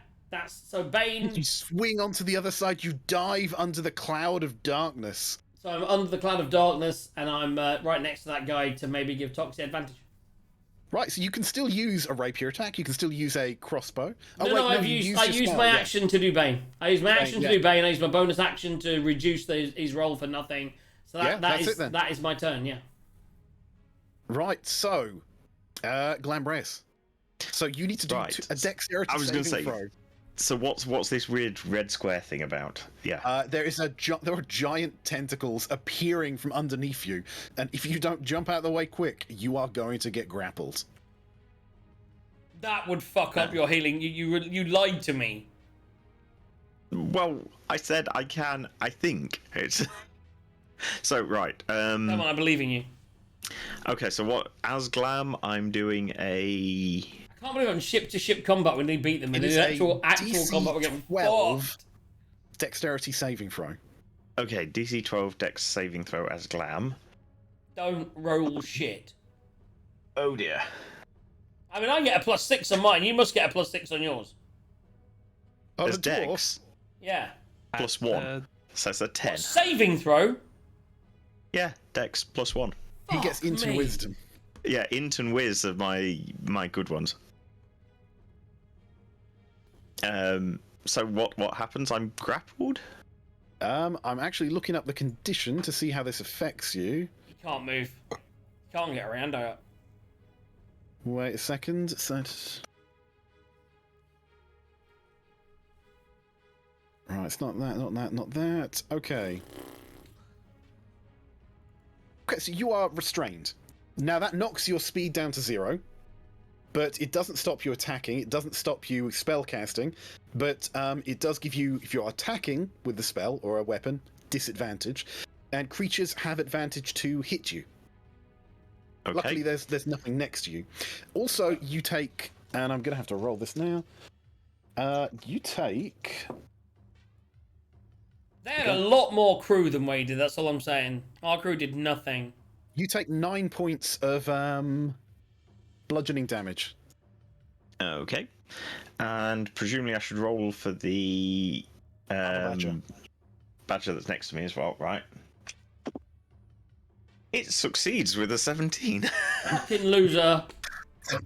so Bane. You swing onto the other side, you dive under the cloud of darkness. So I'm under the cloud of darkness, and I'm right next to that guy to maybe give Toxie advantage. Right, so you can still use a rapier attack, you can still use a crossbow. I used my action to do Bane. I used my action to do Bane, I used my bonus action to reduce his roll for nothing. So that is my turn, yeah. Right, so, Glambres. So you need to do a dexterity saving throw. So what's this weird red square thing about? Yeah. There are giant tentacles appearing from underneath you, and if you don't jump out of the way quick, you are going to get grappled. That would fuck up your healing. You lied to me. Well, I said I can. I think it's. So right. Come on, I believe in you. Okay, so as Glam, I'm doing a. I can't believe I'm ship-to-ship combat when they beat them. And in actual combat, we're getting 12 fucked. Dexterity saving throw. Okay, DC 12 Dex saving throw as Glam. Don't roll shit. Oh dear. I mean, I get a +6 on mine. You must get a +6 on yours. Oh, as the Dex. Yeah. +1. So it's a 10. What, saving throw? Yeah, Dex +1. He gets into wisdom. Yeah, int and whiz are my good ones. So what happens? I'm grappled? I'm actually looking up the condition to see how this affects you. You can't move. You can't get around it. Wait a second. Right, it's not that, not that. Okay. Okay, so you are restrained. Now that knocks your speed down to 0, but it doesn't stop you attacking, it doesn't stop you spellcasting, but it does give you, if you're attacking with the spell or a weapon, disadvantage, and creatures have advantage to hit you. Okay. Luckily there's nothing next to you. Also, you take, and I'm going to have to roll this now, you take... They had a lot more crew than we did, that's all I'm saying. Our crew did nothing. You take 9 points of bludgeoning damage. Okay. And presumably I should roll for the badger that's next to me as well, right? It succeeds with a 17. Fucking loser.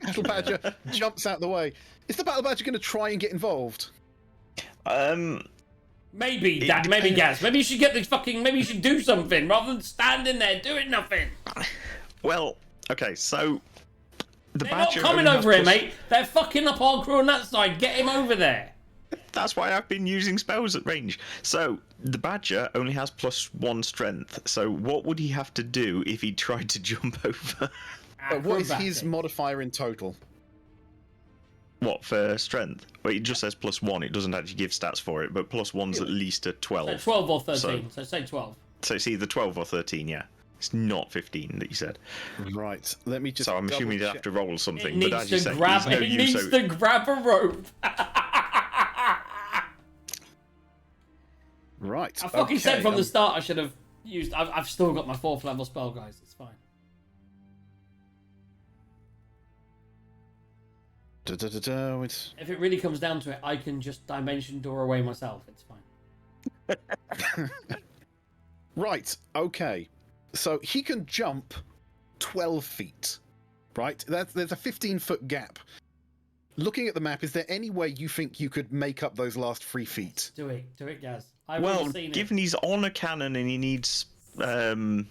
Battle badger jumps out the way. Is the battle badger going to try and get involved? Maybe, Dad. Maybe, Gaz. Maybe you should get the fucking. Maybe you should do something rather than standing there doing nothing. Well, okay, so They're not coming over here, mate. They're fucking up our crew on that side. Get him over there. That's why I've been using spells at range. So the badger only has +1 strength. So what would he have to do if he tried to jump over? What is his modifier in total? What, for strength? Well, it just says +1. It doesn't actually give stats for it, but +1's at least a 12. So 12 or 13. So say 12. So it's either 12 or 13, yeah. It's not 15 that you said. Right. Let me just. So I'm assuming you'd have to roll something. It but as needs you to say, grab. It needs to grab a rope. Right. I fucking said from the start I should have used. I've still got my 4th level spell, guys. It's fine. If it really comes down to it, I can just dimension door away myself. It's fine. Right. Okay. So he can jump 12 feet. Right. There's a 15-foot gap looking at the map, is there any way you think you could make up those last 3 feet? Do it, Gaz. I've Well, already seen given it. he's on a cannon and he needs 10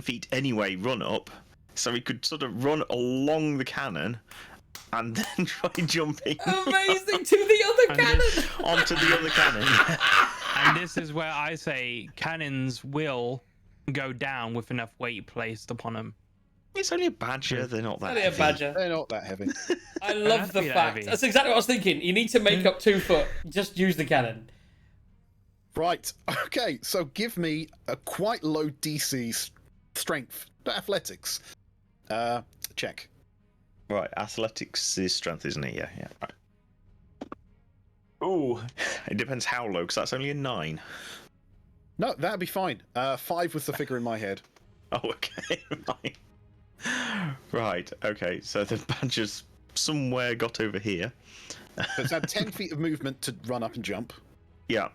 feet anyway, run up, so he could sort of run along the cannon and then try jumping Amazing to the other And this- cannon. onto the other cannon. And this is where I say cannons will go down with enough weight placed upon them. It's only a badger, they're not that Only a heavy. badger. They're not that heavy. I love That'd the be fact. heavy. That's exactly what I was thinking. You need to make up 2 foot. Just use the cannon. Right. Okay. So give me a quite low DC strength, not athletics. Check. Right, athletics is strength, isn't it? Yeah, right. Ooh, it depends how low, because that's only a 9. No, that'd be fine. 5 was the figure in my head. Oh, okay, fine. Right, okay, so the badger's somewhere got over here. So it's had 10 feet of movement to run up and jump. Yeah,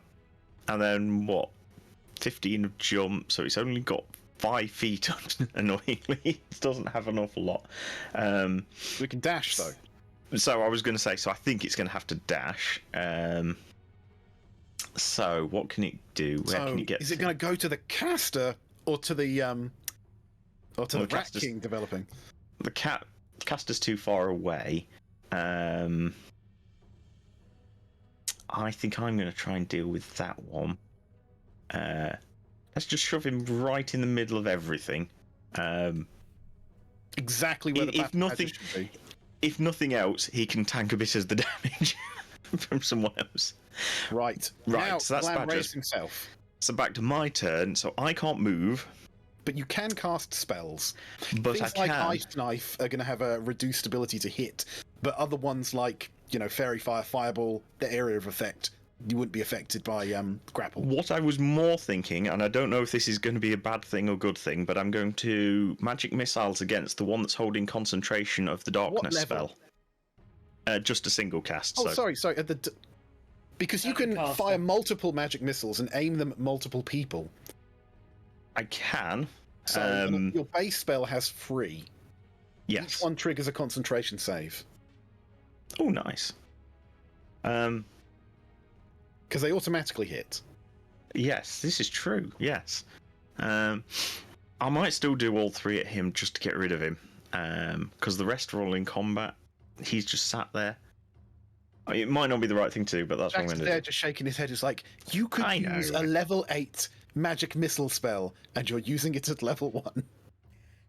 and then what? 15 of jump, so it's only got 5 feet, annoyingly. It doesn't have an awful lot. We can dash, though. So I was going to say, so I think it's going to have to dash. So what can it do? Where can it get? Is it going to go to the caster or to the Rat caster's- King developing? The caster's too far away. I think I'm going to try and deal with that one. Let's just shove him right in the middle of everything. Exactly where the if battle nothing- should be. If nothing else, he can tank a bit of the damage from someone else. Right. Right, Now, so that's Glam Badger's. raised himself. So back to my turn. So I can't move, But you can cast spells. but Things I like can. Ice Knife are going to have a reduced ability to hit, but other ones like, Fairy Fire, Fireball, the area of effect, you wouldn't be affected by grapple. What I was more thinking, and I don't know if this is going to be a bad thing or good thing, but I'm going to magic missiles against the one that's holding concentration of the darkness level? spell. Just a single cast. Oh, so. sorry. Because you Magic can caster. fire multiple magic missiles and aim them at multiple people. I can. So your base spell has 3. Yes. Each one triggers a concentration save. Oh, nice. Because they automatically hit. Yes, this is true. Yes. I might still do all 3 at him just to get rid of him. Because the rest are all in combat. He's just sat there. It might not be the right thing to do, but that's what I'm Jack's going to there do. just shaking his head. It's like, you could I know, use right? a level 8 magic missile spell, and you're using it at level 1.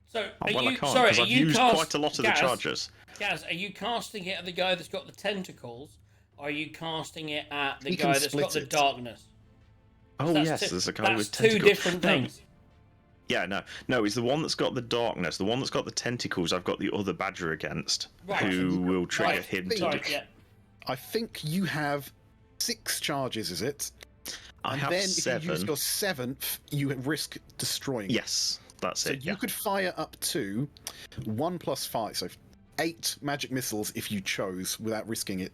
So, are Well, I you can't, sorry? because Are I've you used cast, quite a lot of Gaz, the charges. Gaz, are you casting it at the guy that's got the tentacles? Or are you casting it at the He can guy that's got split the it. darkness? Oh, That's yes, two- there's a guy that's with two tentacles. different No, things. Yeah, no, it's the one that's got the darkness. The one that's got the tentacles, I've got the other badger against, Right. who will trigger Right. him to Sorry, do. yeah. I think you have 6 charges, is it? I And have then if you use 7. your 7th, you risk destroying it. Yes, that's So it. you Yeah. could fire up to 1 + 5, so 8 magic missiles if you chose without risking it.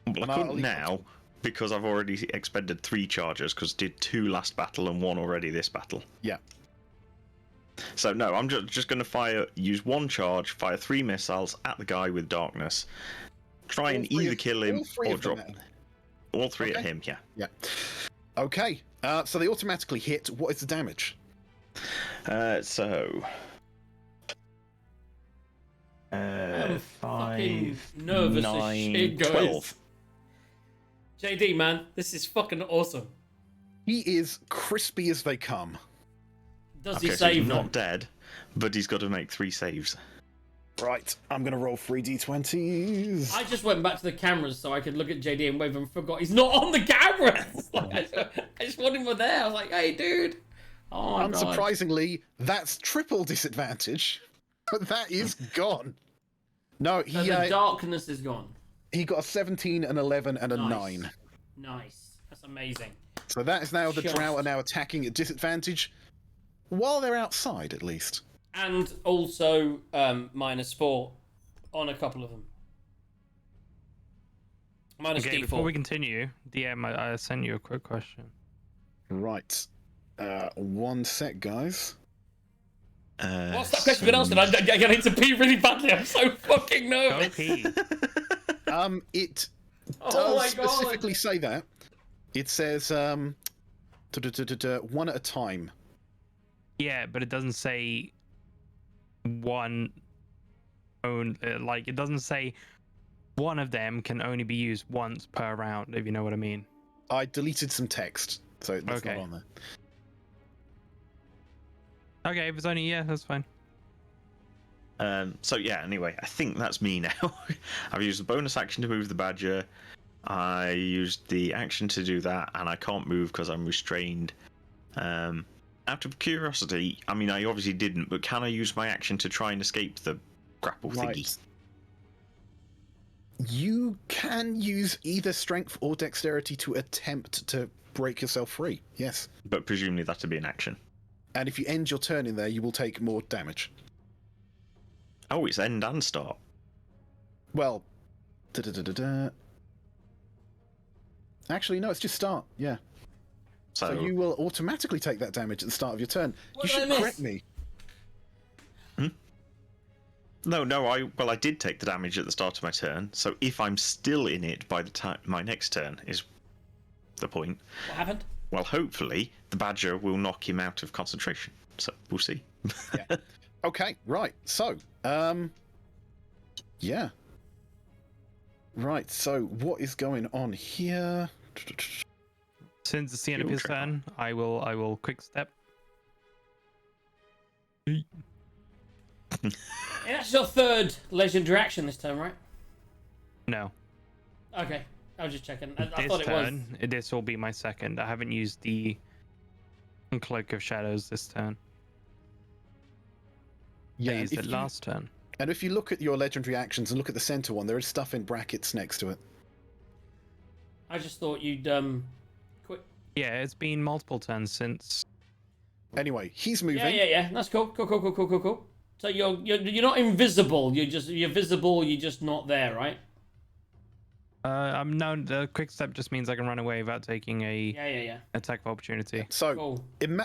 Well, and I I'll couldn't leave now because I've already expended 3 charges because did 2 last battle and 1 already this battle. Yeah. So no, I'm just going to use 1 charge, fire 3 missiles at the guy with darkness, try and All three either of- kill him all 3 or of them drop then. all 3 at Okay. him. Yeah. Yeah. Okay. So they automatically hit. What is the damage? So. I'm fucking 5, nervous as 9, shit, guys. 12. JD, man, this is fucking awesome. He is crispy as they come. Does Okay, he so he's save not them? dead, but he's got to make 3 saves. Right. I'm going to roll 3 d20s. I just went back to the cameras so I could look at JD and wave and forgot he's not on the cameras. Like, I just wanted him there. I was like, hey, dude. Oh, my God. Unsurprisingly, that's triple disadvantage. But that is gone. No, So the darkness is gone. he got a 17, an 11, and a Nice. 9. Nice. That's amazing. So that is now the Just. drow are now attacking at disadvantage, while they're outside at least. And also -4 on a couple of them. Minus Okay, D4. before we continue, DM, I sent you a quick question. Right. 1 sec, guys. What's that question been answered? I need to pee really badly. I'm so fucking nervous. Okay. It Oh does my God. specifically say that. It says one at a time. Yeah, but it doesn't say one like it doesn't say one of them can only be used once per round, if you know what I mean. I deleted some text, so that's Okay. not on there. Okay, if it's only that's fine. So yeah, anyway, I think that's me now. I've used the bonus action to move the badger. I used the action to do that, and I can't move because I'm restrained. Out of curiosity, I mean, I obviously didn't, but can I use my action to try and escape the grapple thingy? Right. You can use either strength or dexterity to attempt to break yourself free. Yes. But presumably that'd be an action. And if you end your turn in there, you will take more damage. Oh, it's end and start. Well, actually, no, it's just start. Yeah. So you will automatically take that damage at the start of your turn. What You did I should miss? correct me. No, I did take the damage at the start of my turn. So if I'm still in it by the time my next turn is the point. What happened? Well, hopefully the badger will knock him out of concentration. So we'll see. Yeah. Okay, right. So, yeah. Right, so what is going on here? Since it's the end of You'll his try. turn, I will quick step. And that's your third legendary action this turn, right? No. Okay, I was just checking. I This thought it was. turn, this will be my second. I haven't used the Cloak of Shadows this turn. I used it last turn. And if you look at your legendary actions and look at the center one, there is stuff in brackets next to it. I just thought you'd quit. Yeah, it's been multiple turns since. Anyway, he's moving. Yeah. That's cool. Cool. So you're not invisible. You're visible. You're just not there, right? I'm no. The quick step just means I can run away without taking a Yeah. attack of opportunity. So Cool.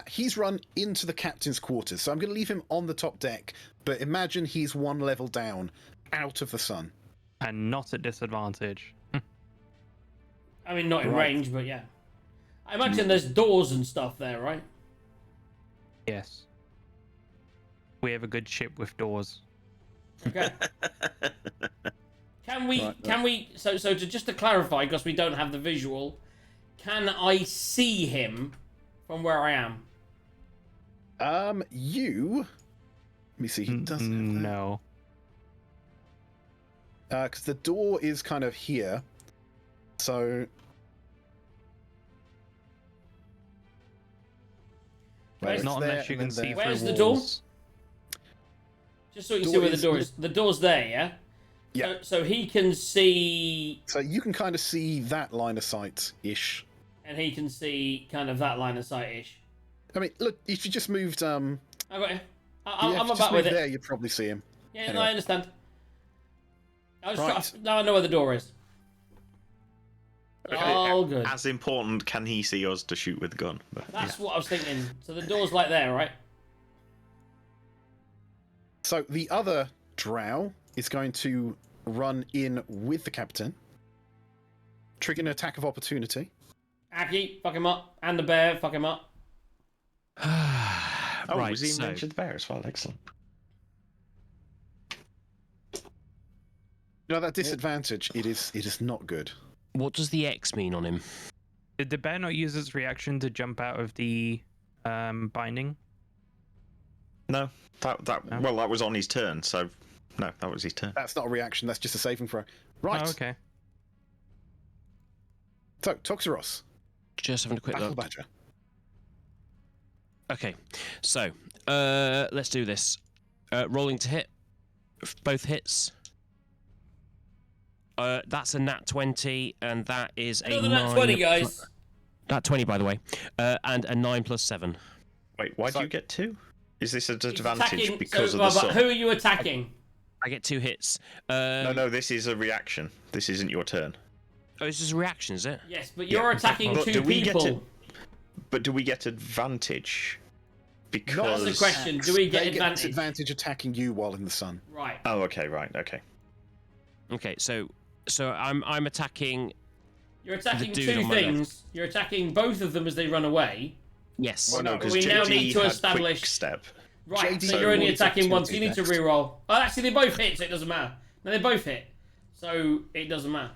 he's run into the captain's quarters. So I'm going to leave him on the top deck. But imagine he's one level down, out of the sun. And not at disadvantage. I mean, not in Right. range, but yeah. I imagine there's doors and stuff there, right? Yes. We have a good ship with doors. Okay. Can we? So just to clarify, because we don't have the visual, can I see him from where I am? Let me see. He doesn't have that. No. Because the door is kind of here. So. Where's- it's Not there unless you and can then see there. through Where's the door? walls. Just so you can Door see where the is- door is. The door's there, yeah? Yeah. So he can see, So you can kind of see that line of sight ish. and he can see kind of that line of sight-ish. I mean, look, if you just moved, I got you. if I'm you just about with moved it. there, you'd probably see him. Yeah, no, Anyway. I understand. Right. Now I know where the door is. All good. As important, can he see us to shoot with the gun? But, That's what I was thinking. So the door's like there, right? So the other drow is going to run in with the captain, trigger an attack of opportunity. Aki, fuck him up. And the bear, fuck him up. Oh, Right, was he in so- range of the bear as well? Excellent. You know, that disadvantage, it is not good. What does the X mean on him? Did the bear not use its reaction to jump out of the binding? No, that No. well, that was on his turn. So no, that was his turn. That's not a reaction, that's just a saving throw. Right, Oh, okay. so Toxeros, Just having a quick Battle look. Badger. Okay, so let's do this. Rolling to hit, both hits. That's a nat 20, and that is a Another 9. nat 20, guys. Nat 20, by the way, and a 9 plus 7. Wait, why So- do you get 2? Is this a He's disadvantage attacking- because so, of the but sun? who are you attacking? I get 2 hits. No, this is a reaction. This isn't your turn. Oh, it's just a reaction, is it? Yes, but you're attacking But two do we get people. But do we get advantage because That's the question. Do we get they advantage? get disadvantage attacking you while in the sun. Right. Oh, okay, right, okay. Okay, so I'm attacking. You're attacking dude two on my left. things. You're attacking both of them as they run away. Yes. Well, no, no, because we now JD need to had establish- quick step. Right, JD so you're only rolls attacking once. You opportunity need to next. reroll. Oh, actually, they both hit, so it doesn't matter. No, they both hit, so it doesn't matter.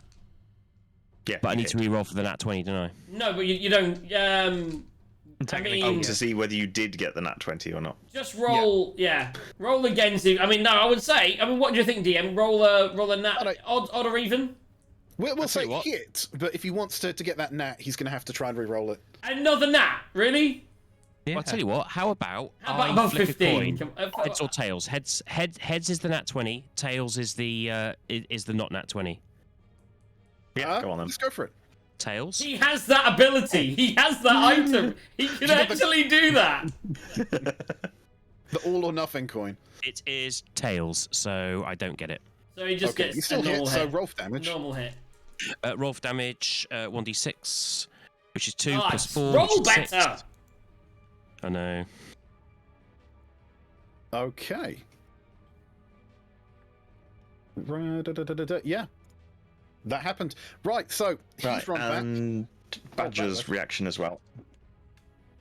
Yeah, But I you need to did. re-roll for the nat 20, don't I? No, but you don't. I Technically, mean, Oh, to see whether you did get the nat 20 or not. just roll. Yeah, roll again. See, I mean, no, I would say. I mean, what do you think, DM? Roll a nat, don't- odd or even? We'll tell say you what. hit, but if he wants to get that nat, he's going to have to try and re-roll it. Another nat, really? yeah. Well, I'll tell you what. How about How about I above flick 15? a coin? Heads or tails? Heads is the nat 20. Tails is the not nat 20. Yeah, go on then. Let's go for it. Tails. He has that ability. He has that item. He can actually do that. The all or nothing coin. It is tails, so I don't get it. So he just Okay, you gets still a normal hit, so hit. roll for damage. Normal hit. Roll for damage, 1d6, which is 2 Nice. plus 4. Roll which is 6. better. I know. Okay. Yeah. That happened. Right, so he's Right, run back. and Badger's back. reaction as well.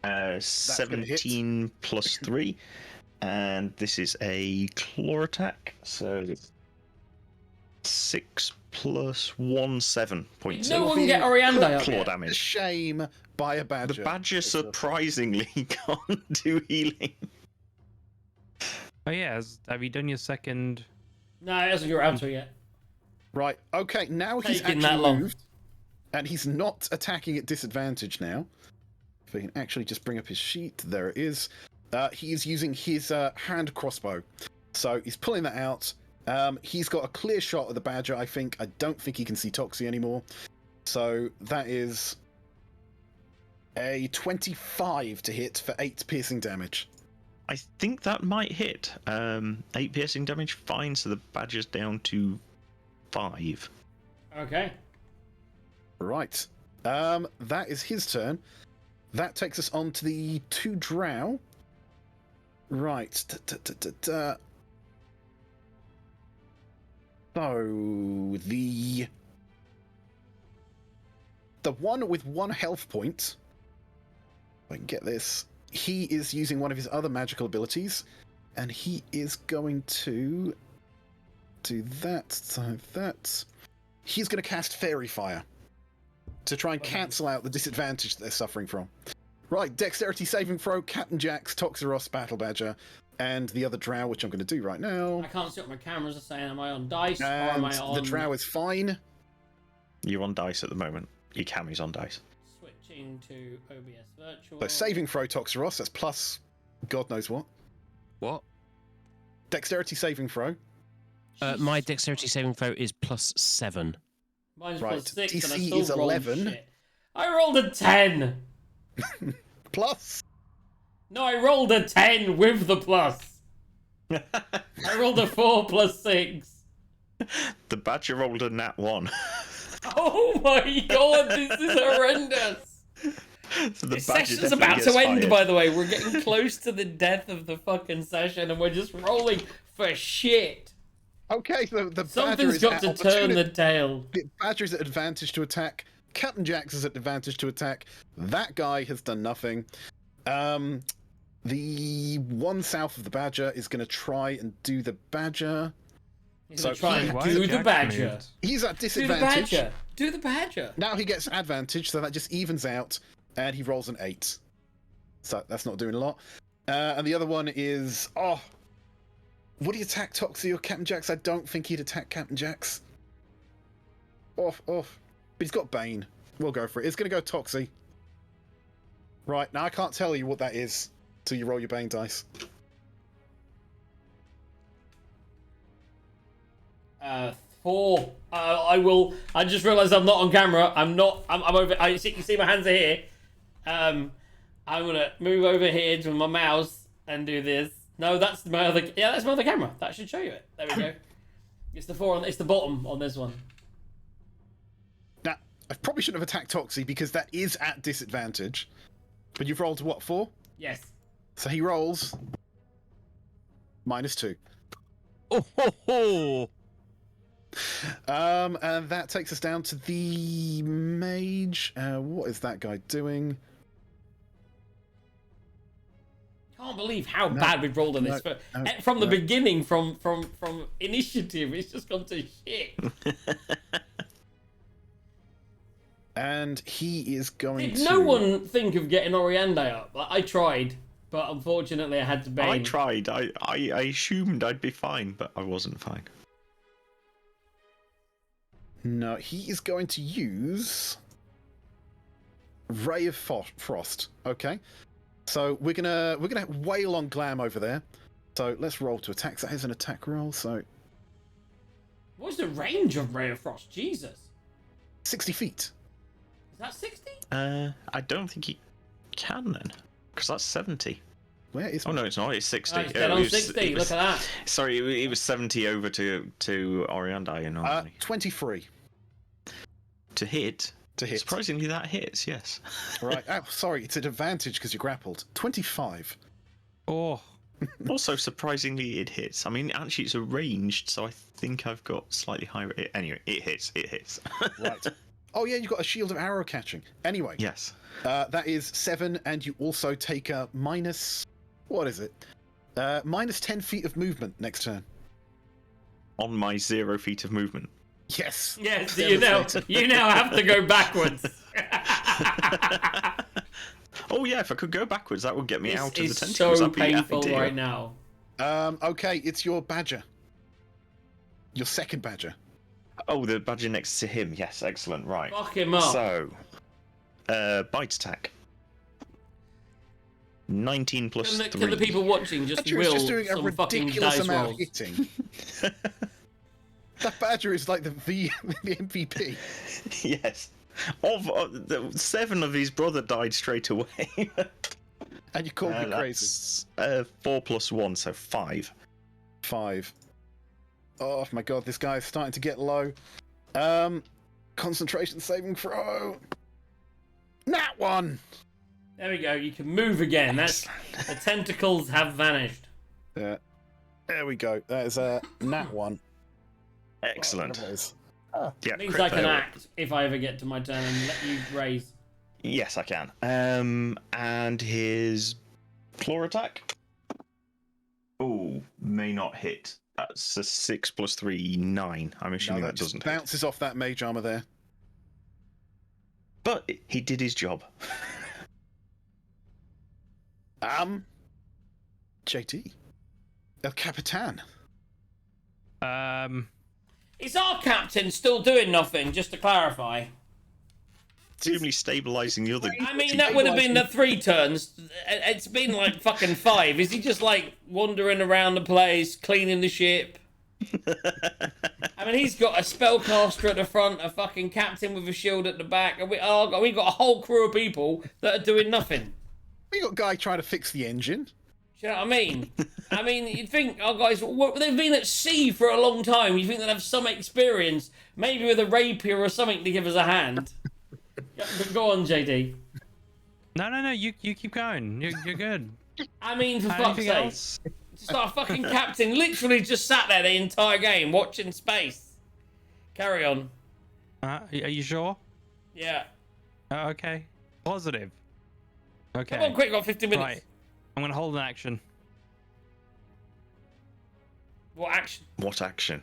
gonna hit. 17 plus 3. And this is a claw attack, so 6 plus 1, 7 points No of one can get Orianda up claw yet. damage. Shame by a badger. The Badger surprisingly can't do healing. Oh yeah, have you done your second? No, it hasn't got around to it yet. Right, okay, now he's Taking actually that long. moved. And he's not attacking at disadvantage now. If we can actually just bring up his sheet, there it is. He is using his hand crossbow. So he's pulling that out. He's got a clear shot of the Badger, I think. I don't think he can see Toxie anymore. So that is a 25 to hit for 8 piercing damage. I think that might hit. 8 piercing damage, fine, so the Badger's down to 5. Okay. Right. That is his turn. That takes us on to the 2 drow. Right. So the one with 1 health point, if I can get this, he is using one of his other magical abilities, and he is going to do that. So that he's going to cast Fairy Fire to try and cancel out the disadvantage that they're suffering from. Right, dexterity saving throw, Captain Jax, Toxeros, Battle Badger, and the other drow, which I'm going to do right now. I can't see what my cameras are saying. Am I on dice or And am I on... the drow is fine. You're on dice at the moment. Your cammy's on dice. Switching to OBS Virtual. So saving throw, Toxeros, that's plus God knows what. What? Dexterity saving throw. My dexterity saving throw is plus 7. Mine's Right, plus 6 and I DC still is rolled 11. shit. I rolled a 10. Plus. No, I rolled a 10 with the plus. I rolled a 4 plus 6. The Badger rolled a nat 1. Oh my god, this is horrendous. So the This Badger session's definitely about gets to end, fired. by the way. We're getting close to the death of the fucking session and we're just rolling for shit. Okay, so the Badger Something's is got at to turn the opportunity. tail. The Badger is at advantage to attack. Captain Jax is at advantage to attack. That guy has done nothing. The one south of the Badger is going to try and do the Badger. He's So gonna try he- and Why do is the Jax badger. moved? He's at Do the disadvantage. badger. Do the badger. Now he gets advantage, so that just evens out, and he rolls an 8. So that's not doing a lot. And the other one is... Oh! Would he attack Toxie or Captain Jax? I don't think he'd attack Captain Jax. Off. But he's got Bane. We'll go for it. It's going to go Toxie. Right, now I can't tell you what that is till you roll your Bane dice. 4. I just realised I'm not on camera. I'm over. You see my hands are here. I'm gonna move over here to my mouse and do this. No, that's my other. Yeah, that's my other camera. That should show you it. There we go. It's the 4. It's the bottom on this one. Now, I probably shouldn't have attacked Toxie because that is at disadvantage. But you've rolled what, 4? Yes. So he rolls -2. Oh ho ho! And that takes us down to the mage. What is that guy doing? Can't believe how No, bad we've rolled on this. From the no. beginning, from initiative, it's just gone to shit. And he is going Did to. no one think of getting Oriande up? Like, I tried, but unfortunately I had to bane. I tried. I assumed I'd be fine, but I wasn't fine. No, he is going to use Ray of Frost. Okay, so we're gonna wail on Glam over there. So let's roll to attack. That is an attack roll. So What's the range of Ray of Frost? Jesus. 60 feet. Is that 60? I don't think he can then, because that's 70. Where is? Oh no, it's not. It's 60. Oh, it's dead on 60. Look at that. Sorry, it was 70 over to Oriandi and 23 to hit. to hit. Surprisingly, that hits. Yes. Right. Oh, sorry, it's an advantage because you're grappled. 25. Oh, Also, surprisingly, it hits. I mean, actually, it's arranged, so I think I've got slightly higher. Anyway, it hits. It hits. Right. Oh yeah, you've got a shield of arrow catching. Anyway. Yes. That is 7, and you also take a minus. What is it? Minus 10 feet of movement next turn. On my 0 feet of movement. Yes. Yes, so you now have to go backwards. Oh yeah, if I could go backwards, that would get me out of the It's tentacles. so I'd be happy painful to. right now. Okay, it's your badger. Your second badger. Oh, the badger next to him. Yes, excellent. Right. Fuck him up. So, bite attack. 19 plus Can 3. the people watching just Badger will is just doing a some fucking ridiculous dice amount rolls? of hitting. That badger is like the MVP. Yes. The 7 of his brother died straight away. And you called me crazy. That's 4 plus 1, so 5. 5. Oh my god, this guy is starting to get low. Concentration saving throw. Nat 1! There we go. You can move again. That's the tentacles have vanished. There we go. That is a nat 1. Excellent. Whatever it is. Yeah, Means crit I can fail. act if I ever get to my turn and let you raise. Yes, I can. And his claw attack. Oh, may not hit. That's a 6 plus 3, 9. I'm assuming No, that just doesn't hit. bounces off that mage armor there. But he did his job. JT. El Capitan. Is our captain still doing nothing, just to clarify? Presumably stabilizing the other. I mean, that would have been the 3 turns. It's been like fucking 5. Is he just like wandering around the place, cleaning the ship? I mean, he's got a spellcaster at the front, a fucking captain with a shield at the back, and we've got a whole crew of people that are doing nothing. We got a guy trying to fix the engine. Do you know what I mean? I mean, you'd think our guys, they've been at sea for a long time. You think they'd have some experience, maybe with a rapier or something to give us a hand. Yeah, but go on, JD. no, you keep going. You're good. I mean, for fuck's Anything sake. else? Just our fucking captain literally just sat there the entire game watching space. Carry on. Are you sure? Yeah. Okay. Positive. Okay. Come on, quick, got 15 minutes. Right. I'm gonna hold an action. What action? What action?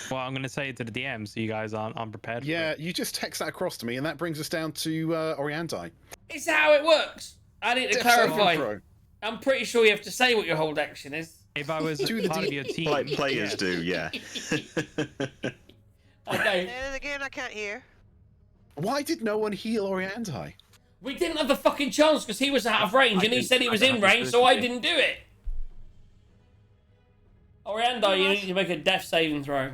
Well, I'm gonna say it to the DM so you guys aren't unprepared. Yeah, you just text that across to me, and that brings us down to Oriandi. Is that how it works? I need to Death saving clarify. throw. I'm pretty sure you have to say what your hold action is. If I was To the part of D- your team, Like players do, yeah. Okay. And again, I can't hear. Why did no one heal Oriandi? We didn't have the fucking chance because he was out of range and he said he was in range, so I didn't do it. Orianda, you need to make a death saving throw.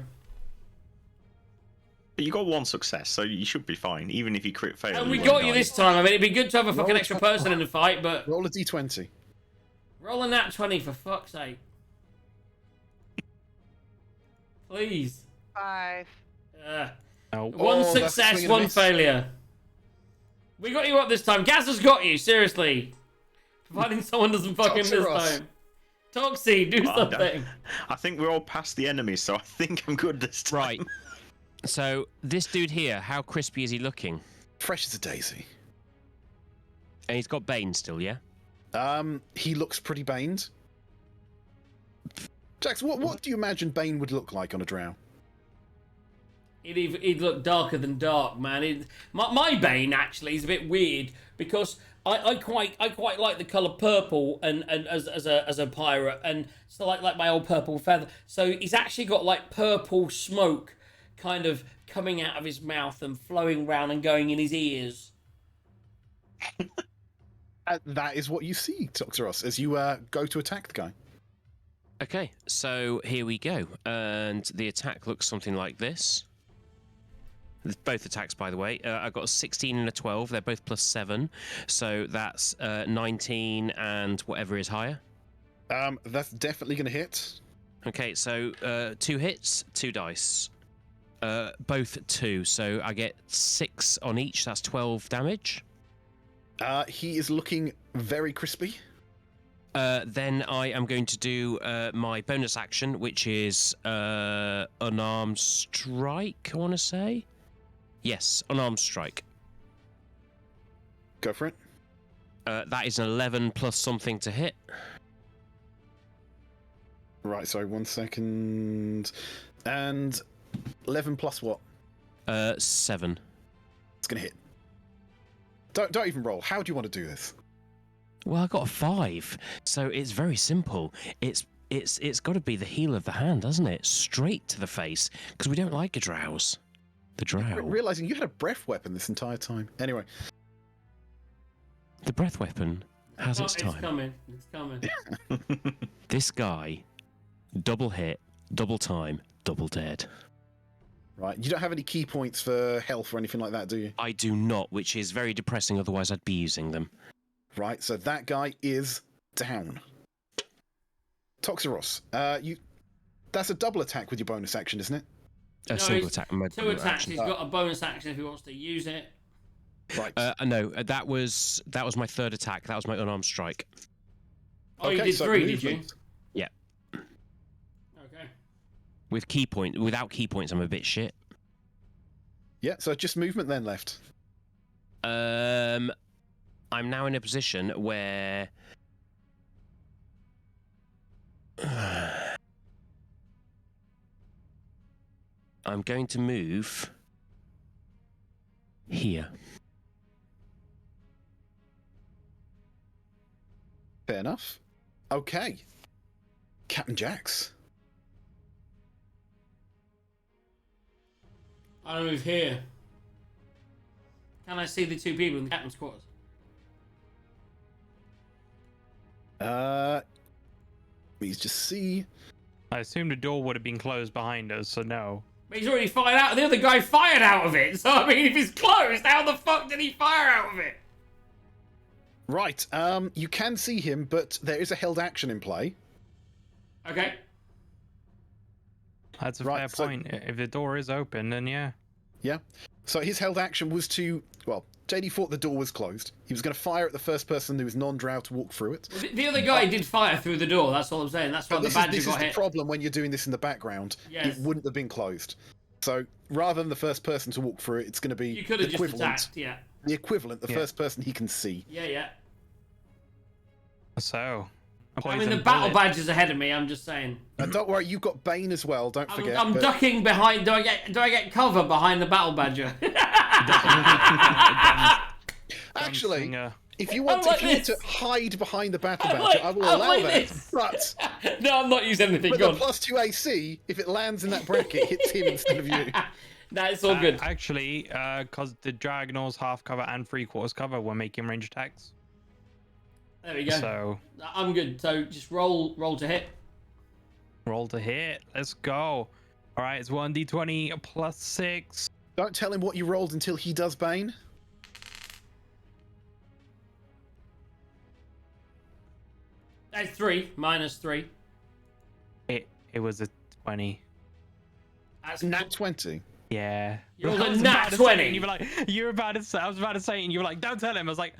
But you got 1 success, so you should be fine, even if you crit fail. And we won't got you die. this time. I mean, it'd be good to have a fucking Roll extra a person in the fight, but Roll a d20. roll a nat 20 for fuck's sake. Please. 5. no. One Oh, that's a success, swing and a one miss. failure. We got you up this time. Gaz has got you, seriously. Providing someone doesn't fuck him this Ross. time. Toxie, do Well, something. I think we're all past the enemy, so I think I'm good this time. Right. So this dude here, how crispy is he looking? Fresh as a daisy. And he's got Bane still, yeah? He looks pretty baned. Jax, what do you imagine Bane would look like on a drow? He'd look darker than dark, man. My Bane actually is a bit weird because I quite like the colour purple and as a pirate, and so like my old purple feather. So he's actually got like purple smoke kind of coming out of his mouth and flowing round and going in his ears. That is what you see, Toxeros, as you go to attack the guy. Okay, so here we go. And the attack looks something like this. Both attacks, by the way. I got a 16 and a 12. They're both +7. So that's 19 and whatever is higher. That's definitely going to hit. Okay, so 2 hits, 2 dice. Both 2. So I get 6 on each. That's 12 damage. He is looking very crispy. Then I am going to do my bonus action, which is unarmed strike, I want to say. Yes, unarmed strike. Go for it. That is an 11 plus something to hit. Right, sorry, 1 second. And 11 plus what? 7. It's going to hit. Don't even roll. How do you want to do this? Well, I got a 5, so it's very simple. It's got to be the heel of the hand, doesn't it? Straight to the face, because we don't like a drows. The drow. Realizing you had a breath weapon this entire time. Anyway. The breath weapon has its It's time. It's coming. This guy, double hit, double time, double dead. Right, you don't have any key points for health or anything like that, do you? I do not, which is very depressing, otherwise I'd be using them. Right, so that guy is down. Toxeros, that's a double attack with your bonus action, isn't it? A single attack. 2 attacks. Action. He's got a bonus action if he wants to use it. Right. No, that was my 3rd attack. That was my unarmed strike. Oh, you did so 3, did you? movement. Yeah. Okay. Without key points, I'm a bit shit. Yeah, so just movement then left. I'm now in a position where I'm going to move here. Fair enough. Okay. Captain Jax. I'll move here. Can I see the 2 people in the captain's quarters? Please just see. I assume the door would have been closed behind us, so no. But he's already fired out. The other guy fired out of it. So, I mean, if it's closed, how the fuck did he fire out of it? Right, you can see him, but there is a held action in play. Okay. That's a Right, fair so- point. If the door is open, then yeah. Yeah. So his held action was to, well, JD thought the door was closed. He was going to fire at the first person who was non-drow to walk through it. The other guy did fire through the door. That's all I'm saying. That's why But the badger this is got the hit. problem when you're doing this in the background. Yes. It wouldn't have been closed. So rather than the first person to walk through it, it's going to be You could have just equivalent. attacked. Yeah. The equivalent, the Yeah. first person he can see. Yeah. So. I mean, the poison battle bullet. badger's ahead of me. I'm just saying. And don't worry, you've got Bane as well. Don't forget. I'm but- ducking behind. Do I get cover behind the battle badger? Actually, Gunslinger. if you want, I'm like if you want this. to hide behind the battle I'm badger, like- I will I'm allow like that. this. But No, I'm not using anything. with Go a on. +2 AC, if it lands in that bracket, it hits him instead of you. No, it's all good. Actually, because the diagonals, half cover, and 3/4 cover, we're making range attacks. There we go. So I'm good. So just roll to hit. roll to hit. Let's go. All right, it's 1d20 +6. Don't tell him what you rolled until he does Bane. That's 3 minus 3. It was a 20. That's Nat 20. Yeah. You rolled I a was nat about to say it, 20. and you were like, I was about to say it, and you were like, don't tell him. I was like,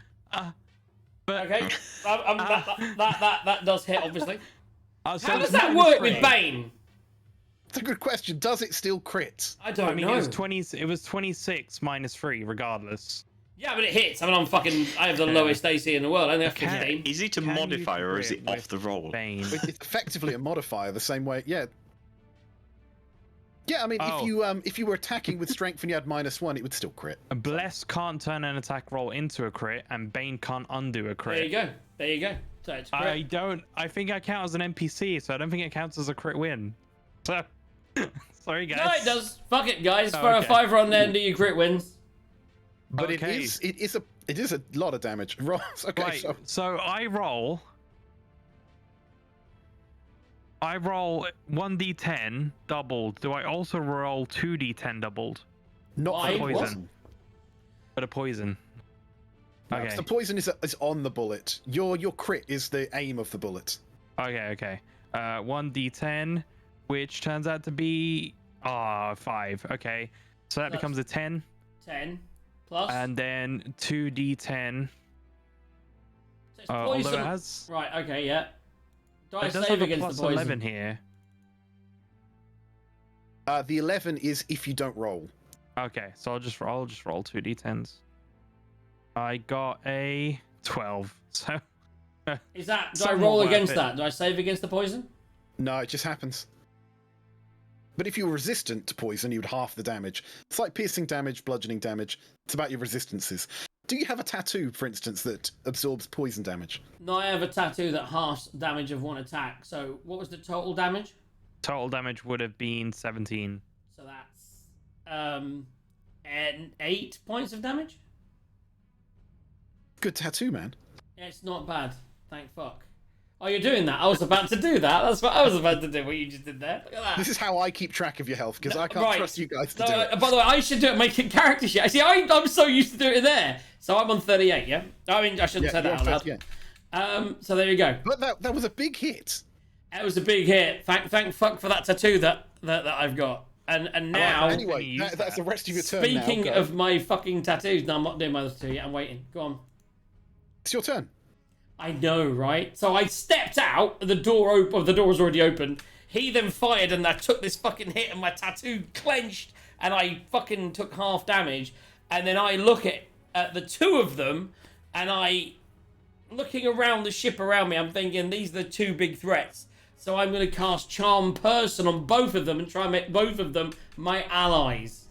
Okay. That does hit, obviously. So How does it's that work -3. with Bane? It's a good question. Does it still crit? I don't I mean, know. it was 26 -3, regardless. Yeah, but it hits. I mean, I have the lowest AC in the world. I only have Okay. 15. Is it a Can you modifier or is crit it off with the roll? Bane? It's effectively a modifier, the same way. Yeah. Yeah, I mean, Oh. if you were attacking with strength and you had -1, it would still crit. A Bless can't turn an attack roll into a crit, and Bane can't undo a crit. There you go. There you go. So it's crit. I think I count as an NPC, so I don't think it counts as a crit win. So, sorry guys. No, it does. Fuck it, guys. Oh, Throw a okay. 5 on there and do your crit wins. But Okay. it is a lot of damage. Okay, Right, so so I roll 1d10 doubled. Do I also roll 2d10 doubled? not Why? for Poison. poison. But a poison. No, Okay. the poison is on the bullet. Your crit is the aim of the bullet. Okay. 1d10, which turns out to be 5. Okay. So that That's- becomes a 10. 10 plus. And then 2d10. So it's Although poison. it has. Right, okay, yeah. Do I It does save have a against plus the poison? 11 here. The 11 is if you don't roll. Okay, so I'll just roll 2d10s. I got a 12. So Is that... Do I Somewhat roll worth against it. that? Do I save against the poison? No, it just happens. But if you're resistant to poison, you'd half the damage. It's like piercing damage, bludgeoning damage. It's about your resistances. Do you have a tattoo, for instance, that absorbs poison damage? No, I have a tattoo that halves damage of one attack. So what was the total damage? total damage would have been 17. So that's 8 points of damage. Good tattoo, man. Yeah, it's not bad. Thank fuck. Oh, you're doing that? I was about to do that. That's what I was about to do. What you just did there. Look at that. This is how I keep track of your health, because I can't right. trust you guys to No, do it. by the way, I should do it making character sheet. See, I'm so used to doing it there. So I'm on 38, yeah? I mean, I shouldn't say that out loud. Yeah. So there you go. But that was a big hit. It was a big hit. Thank fuck for that tattoo that I've got. And now, Anyway, that's the rest of your turn now. speaking Go. of my fucking tattoos, no, I'm not doing my other two yet. I'm waiting. Go on. It's your turn. I know, right? So I stepped out, the door was already open. He then fired and I took this fucking hit and my tattoo clenched and I fucking took half damage. And then I look at the two of them and looking around the ship around me, I'm thinking these are the two big threats. So I'm going to cast Charm Person on both of them and try and make both of them my allies.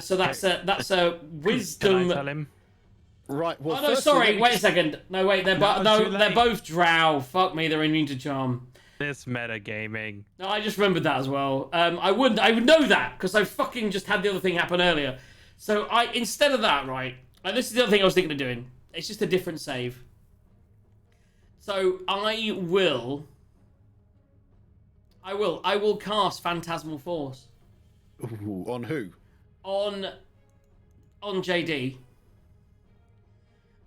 So that's a wisdom. Can I tell him? Right. Well, Oh no, firstly, sorry. let me Wait a just- second. No, wait. They're too late. both drow. Fuck me. They're immune to charm. This metagaming. No, I just remembered that as well. I would know that because I fucking just had the other thing happen earlier. So instead of that, right? And this is the other thing I was thinking of doing. It's just a different save. So I will cast Phantasmal Force Ooh, on who? on JD.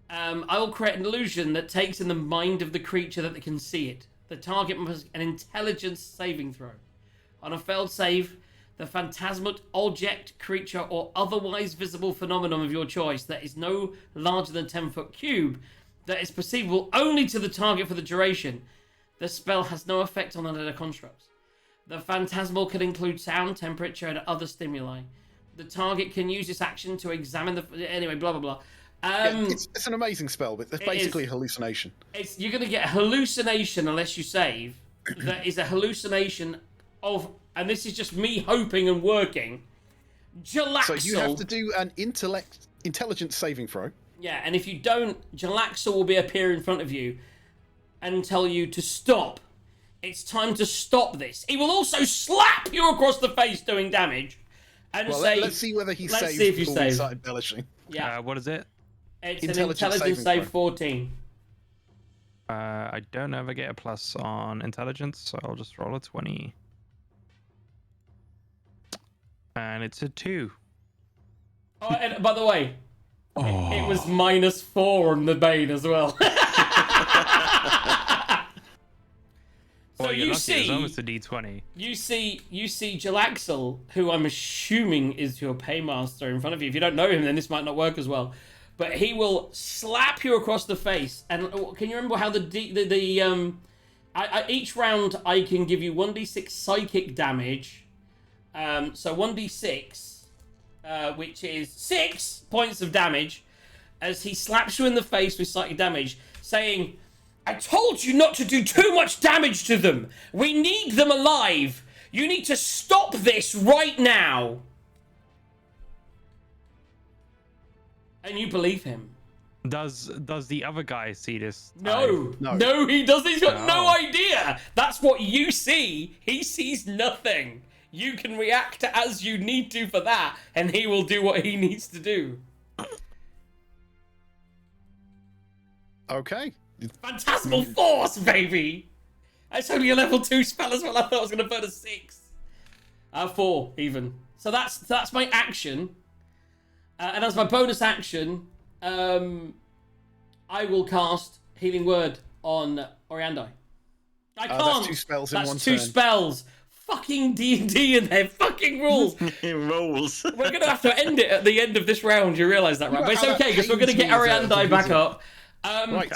I will create an illusion that takes in the mind of the creature that they can see it. The target must an intelligence saving throw. On a failed save, the phantasmal object, creature, or otherwise visible phenomenon of your choice that is no larger than 10-foot cube, that is perceivable only to the target for the duration. The spell has no effect on other constructs. The phantasmal can include sound, temperature, and other stimuli. The target can use this action to examine the... Anyway, blah, blah, blah. Yeah, it's an amazing spell, but it's basically a hallucination. You're going to get a hallucination unless you save. That is a hallucination of... And this is just me hoping and working. Jalaxel. So you have to do an intelligence saving throw. Yeah, and if you don't, Jalaxel will appear in front of you and tell you to stop. It's time to stop this. He will also slap you across the face doing damage. And Well, say... let's see whether he let's saves see if you before we save. start embellishing. Yeah, What is it? it's Intelligence an intelligence saving save throw. 14. I don't know if I get a plus on intelligence, so I'll just roll a 20. And it's a 2. Oh, and by the way, it was -4 on the Bane as well. So Well, you're you lucky, it's almost see, a D20. you see Jalaxel, who I'm assuming is your paymaster in front of you. If you don't know him, then this might not work as well. but he will slap you across the face. And can you remember how each round I can give you 1d6 psychic damage. So 1d6, which is 6 points of damage, as he slaps you in the face with psychic damage, saying, I told you not to do too much damage to them. We need them alive. You need to stop this right now. And you believe him. Does the other guy see this? No, he doesn't. He's got no idea. That's what you see. He sees nothing. You can react as you need to for that, and he will do what he needs to do. Okay. Phantasmal Force, baby! That's only a level 2 spell as well. I thought I was going to put a 6. 4, even. So that's my action. And as my bonus action, I will cast Healing Word on Oriandai. I can't. That's 2 spells in one That's 2 turn. spells. Fucking D&D and their fucking rules. Rolls. We're going to have to end it at the end of this round. You realise that, right? But it's okay, because we're going to get Oriandai back up. Right.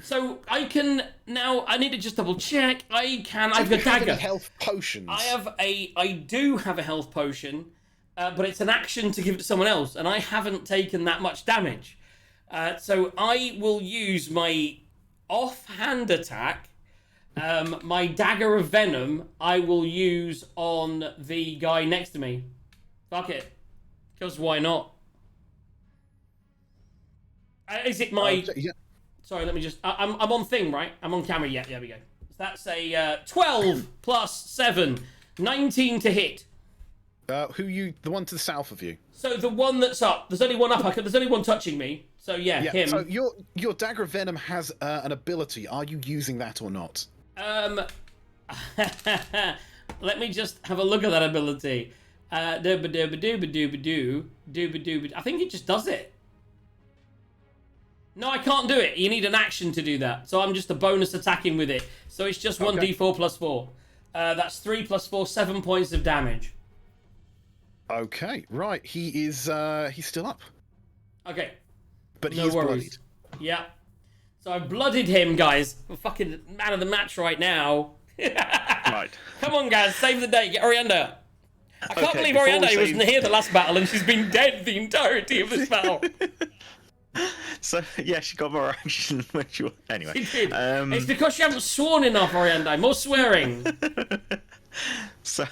So I can now. I need to just double check. I've got Do you have any dagger. health potions? I do have a health potion, but it's an action to give it to someone else, and I haven't taken that much damage. So I will use my offhand attack. My dagger of venom. I will use on the guy next to me. Fuck it, because why not? Is it my? Yeah. Sorry, let me just... I'm on thing, right? I'm on camera. Yeah, there we go. So that's a 12 plus 7. 19 to hit. The one to the south of you? So the one that's up. There's only one up. There's only one touching me. So yeah, him. So your dagger of venom has an ability. Are you using that or not? Let me just have a look at that ability. I think it just does it. No, I can't do it. You need an action to do that. So I'm just a bonus attacking with it. So it's just 1d4 plus 4. That's 3 plus 4, 7 points of damage. Okay, right. He is he's still up. Okay. But No he is worries. bloodied. Yeah. So I blooded him, guys. I'm fucking man of the match right now. Right. Come on, guys. Save the day. Get Orianda. I can't Okay, believe before we Orianda wasn't save- here the last battle and she's been dead the entirety of this battle. So yeah, she got more action when she was. Anyway. She did. It's because she hasn't sworn enough, Orianda. More swearing. So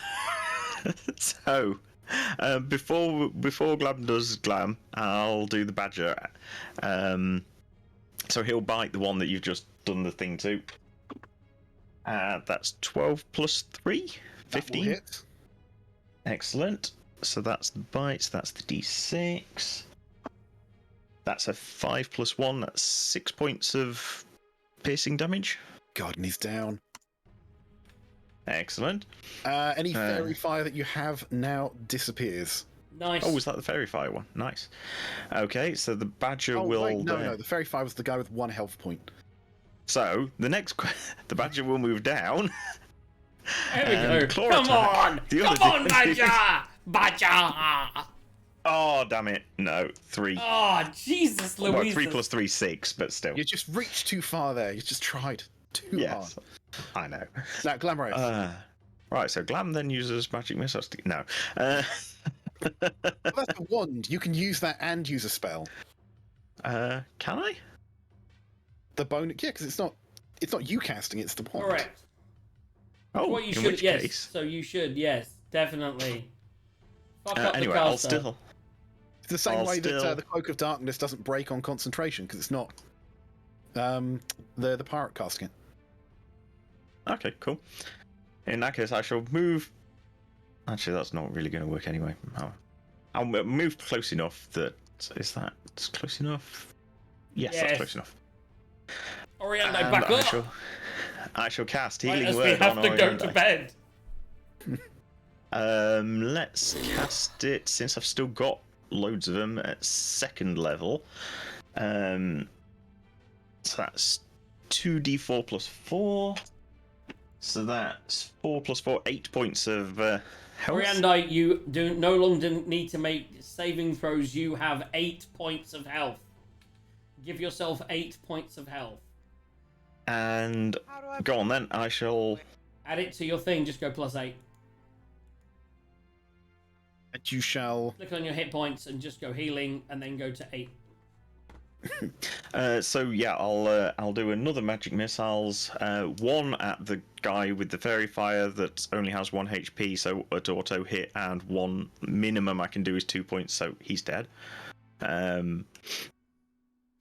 before Glam does Glam, I'll do the Badger. So he'll bite the one that you've just done the thing to. That's 12 plus 3, That will 15. hit. Excellent. So that's the bites. That's the D6. That's a 5 plus 1. That's 6 points of piercing damage. God, and he's down. Excellent. Any fairy fire that you have now disappears. Nice. Oh, was that the fairy fire one? Nice. Okay, so the Badger Oh, will. wait, no. The fairy fire was the guy with 1 health point. So the the Badger will move down. There we and go. claw Come attack. on. The other Come on, D- Badger. Badger. Oh, damn it! No, 3. Oh, Jesus Louise. Well, 3 plus 3, 6, but still. You just reached too far there. You just tried too Yes, hard. I know. Now, Glamorous. Right, so Glam then uses magic missiles. No. That's a wand. You can use that and use a spell. Can I? The bonus, yeah, because it's not you casting, it's the wand. Correct. Oh, Well, you in should, which yes. case. So you should, yes, definitely. Fuck up Anyway, the I'll caster. still. It's the same I'll way that still- the Cloak of Darkness doesn't break on concentration because it's not the pirate casting it. Okay, cool. In that case, I shall move. Actually, that's not really going to work anyway. I'll move close enough that. Is that close enough? Yes, Yes. that's close enough. Orianda, And back up. I shall cast Right, Healing as we Word have on to go to Orianda. bed. Let's cast it since I've still got loads of them at 2nd level. So that's 2d4 plus 4. So that's 4 plus 4, 8 points of health. Orianda, you do no longer need to make saving throws. You have 8 points of health. Give yourself 8 points of health. And How do I go on then. I shall. Add it to your thing. Just go +8. And you shall. Click on your hit points and just go healing, and then go to 8. So yeah, I'll do another magic missiles. One at the guy with the fairy fire that only has 1 HP, so at auto hit, and one minimum I can do is 2 points, so he's dead.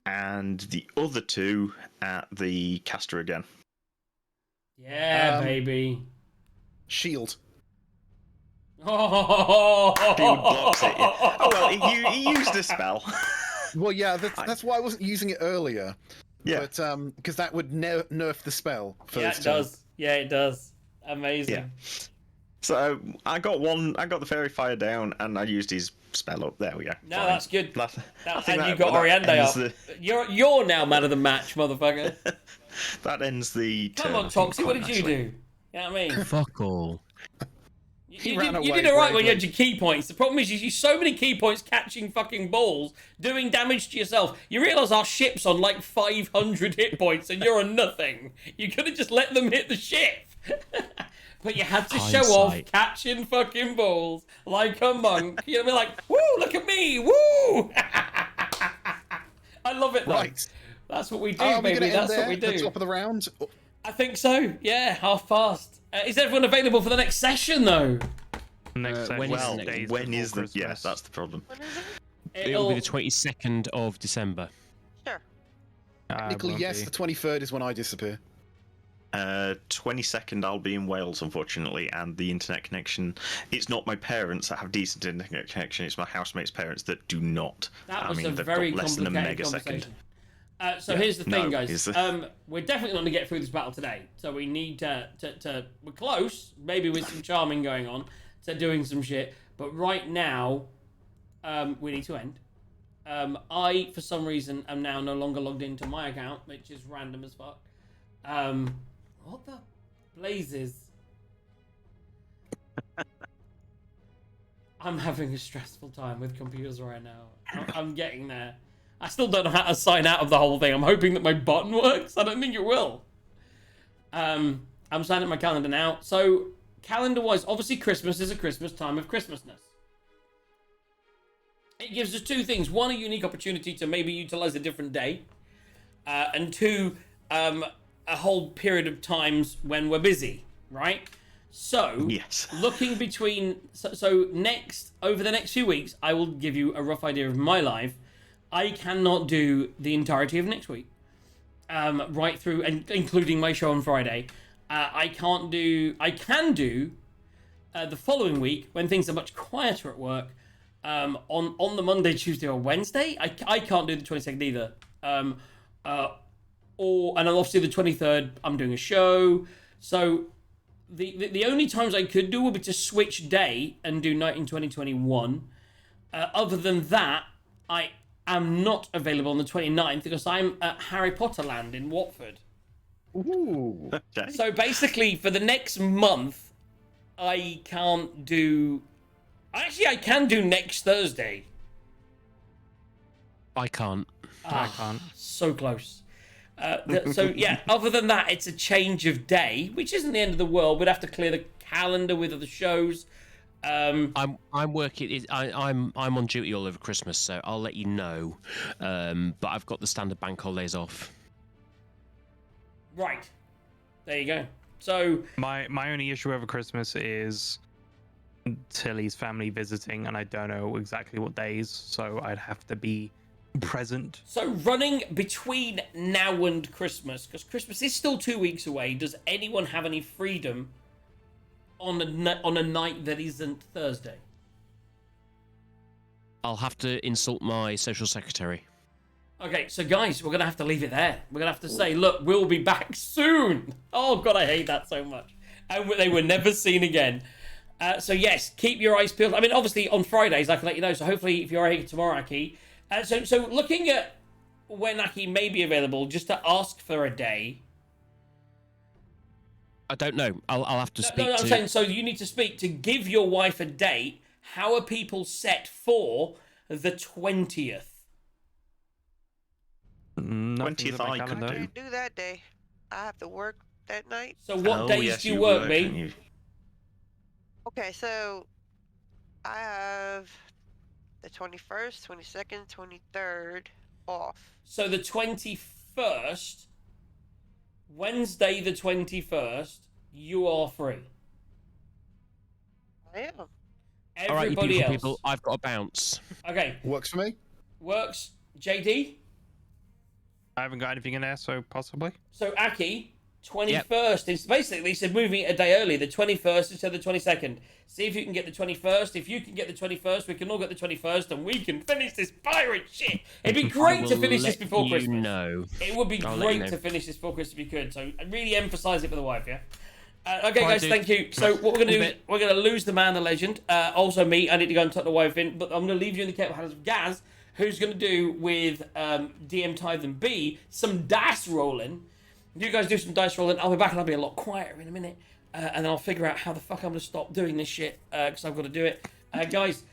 And the other 2 at the caster again. Yeah, baby. Shield. Oh, Shield blocks it. Yeah. Oh well, he used a spell. Well, yeah, that's why I wasn't using it earlier. Yeah. But because that would nerf the spell. Yeah, it does. Yeah, it does. Amazing. Yeah. So I got the fairy fire down, and I used his spell up. There we go. No, Fine. that's good. I think And that- you got that Oriande ends up. You're now man of the match, motherfucker. That ends the turn. Come on, I think, Toxie, what quite did you nicely. do? You know what I mean? Fuck all. You ran did, you away did alright when you bravely. had your key points. The problem is you use so many key points catching fucking balls, doing damage to yourself. You realise our ship's on like 500 hit points and you're on nothing. You could have just let them hit the ship. But you had to show off Hindsight. catching fucking balls like a monk. You know, be like, woo, look at me, woo! I love it though. Right. That's what we do, Are we baby. going to end That's there what we at the do. top of the round? I think so. Yeah, half past. Is everyone available for the next session though? Next when session is Well, the days when before is the? Yeah, Christmas. that's the problem. When is it? It'll be the 22nd of December. Sure. Technically, won't yes, be. the 23rd is when I disappear. 22nd, I'll be in Wales, unfortunately, and the internet connection. It's not my parents that have decent internet connection. It's my housemates' parents that do not. That I was mean, a they've very got less than a complicated megasecond. conversation. So Yeah. here's the thing, No, guys. is it? We're definitely not going to get through this battle today. So we need to we're close, maybe with some charming going on, to doing some shit. But right now, we need to end. I, for some reason, am now no longer logged into my account, which is random as fuck. What the blazes? I'm having a stressful time with computers right now. I'm getting there. I still don't know how to sign out of the whole thing. I'm hoping that my button works. I don't think it will. I'm signing my calendar now. So, calendar-wise, obviously Christmas is a Christmas time of Christmasness. It gives us two things. One, a unique opportunity to maybe utilize a different day. And two, a whole period of times when we're busy, right? So, Yes. looking between... So next, over the next few weeks, I will give you a rough idea of my life. I cannot do the entirety of next week. Right through, and including my show on Friday. I can do the following week, when things are much quieter at work, on the Monday, Tuesday, or Wednesday. I can't do the 22nd either. And obviously the 23rd, I'm doing a show. So the only times I could do would be to switch day and do night in 2021. Other than that, I am not available on the 29th because I'm at Harry Potter Land in Watford. Ooh. Okay. So basically, for the next month, I can't do... Actually, I can do next Thursday. I can't. I can't. So close. So yeah, other than that, it's a change of day, which isn't the end of the world. We'd have to clear the calendar with other shows. I'm working. I'm on duty all over Christmas, so I'll let you know. But I've got the standard bank holidays off. Right. There you go. So My only issue over Christmas is Tilly's family visiting, and I don't know exactly what days, so I'd have to be present. So running between now and Christmas, because Christmas is still 2 weeks away, does anyone have any freedom on a night that isn't Thursday? I'll have to insult my social secretary. Okay, so guys, we're going to have to leave it there. We're going to have to say, look, we'll be back soon. Oh, God, I hate that so much. And they were never seen again. So, yes, keep your eyes peeled. I mean, obviously, on Fridays, I can let you know. So, hopefully, if you're here tomorrow, Aki. So looking at when Aki may be available, just to ask for a day. I don't know. I'll have to speak No, to. I'm saying, so you need to speak to give your wife a date. How are people set for the 20th? Nothing's 20th on my I could calendar. do. Can't do that day. I have to work that night. So what Oh, days yes, do you work, didn't me? you? Okay, so I have the 21st, 22nd, 23rd off. So the 21st, Wednesday the 21st, you are free. I am. All right, you Everybody beautiful else. people, I've got to bounce. Okay, Works for me. works. JD? I haven't got anything in there, so possibly. So Aki, 21st. It's basically they said moving it a day early, the 21st instead of the 22nd. See if you can get the 21st. If you can get the 21st, we can all get the 21st, and we can finish this pirate shit. It'd be I great to will finish this let before you Christmas. know. It would be I'll let you great know. to finish this before Christmas if you could. So I really emphasise it for the wife, yeah. Okay, Fine, guys, dude. thank you. So what we're gonna In a do? bit. We're gonna lose the man, the legend. Also me, I need to go and tuck the wife in, but I'm gonna leave you in the capable hands of Gaz, who's gonna do with DM Tithe and B some dice rolling. You guys do some dice rolling. I'll be back and I'll be a lot quieter in a minute, and then I'll figure out how the fuck I'm gonna stop doing this shit because I've got to do it. Guys,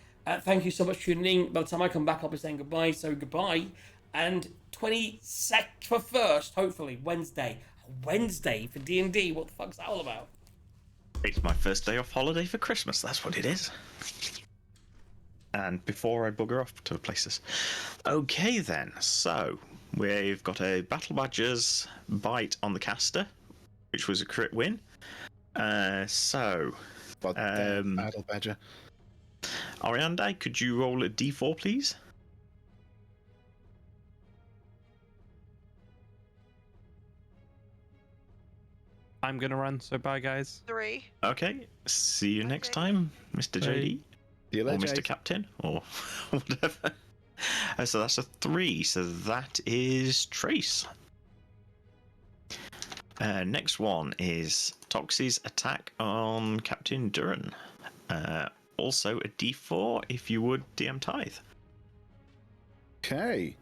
thank you so much for tuning in. By the time I come back, I'll be saying goodbye. So goodbye, and 22nd for first, hopefully Wednesday. Wednesday for D&D. What the fuck's that all about? It's my first day off holiday for Christmas. That's what it is. And before I bugger off to places. Okay then. So we've got a Battle Badgers bite on the caster, which was a crit win. But Battle Badger. Ariande, could you roll a d4, please? I'm gonna run, so bye, guys. 3. Okay. See you Bye, next JD. time, Mr. Bye. JD. See you Or later, Mr. Jake. Captain, or whatever. So that's a 3. So that is Trace. Next one is Toxie's attack on Captain Duran. Also a d4 if you would, DM Tithe. Okay.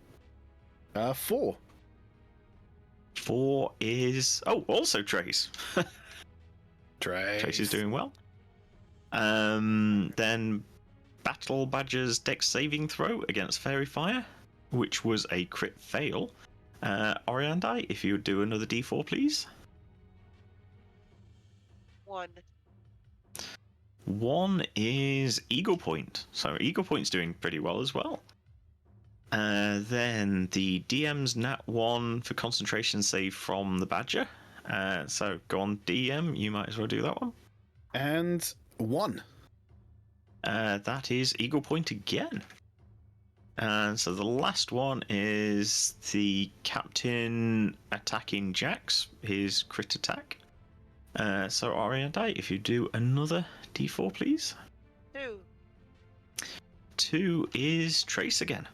4. 4 is also Trace. Trace. Trace is doing well. Then Battle Badger's Dex saving throw against Fairy Fire, which was a crit fail. Oriandi, if you would do another d4, please. 1. 1 is Eagle Point. So Eagle Point's doing pretty well as well. Then the DM's Nat 1 for concentration save from the Badger. So go on, DM, you might as well do that one. And 1. That is Eagle Point again. And so the last one is the Captain attacking Jax, his crit attack. So Ariande, if you do another d4, please. 2. 2 is Trace again.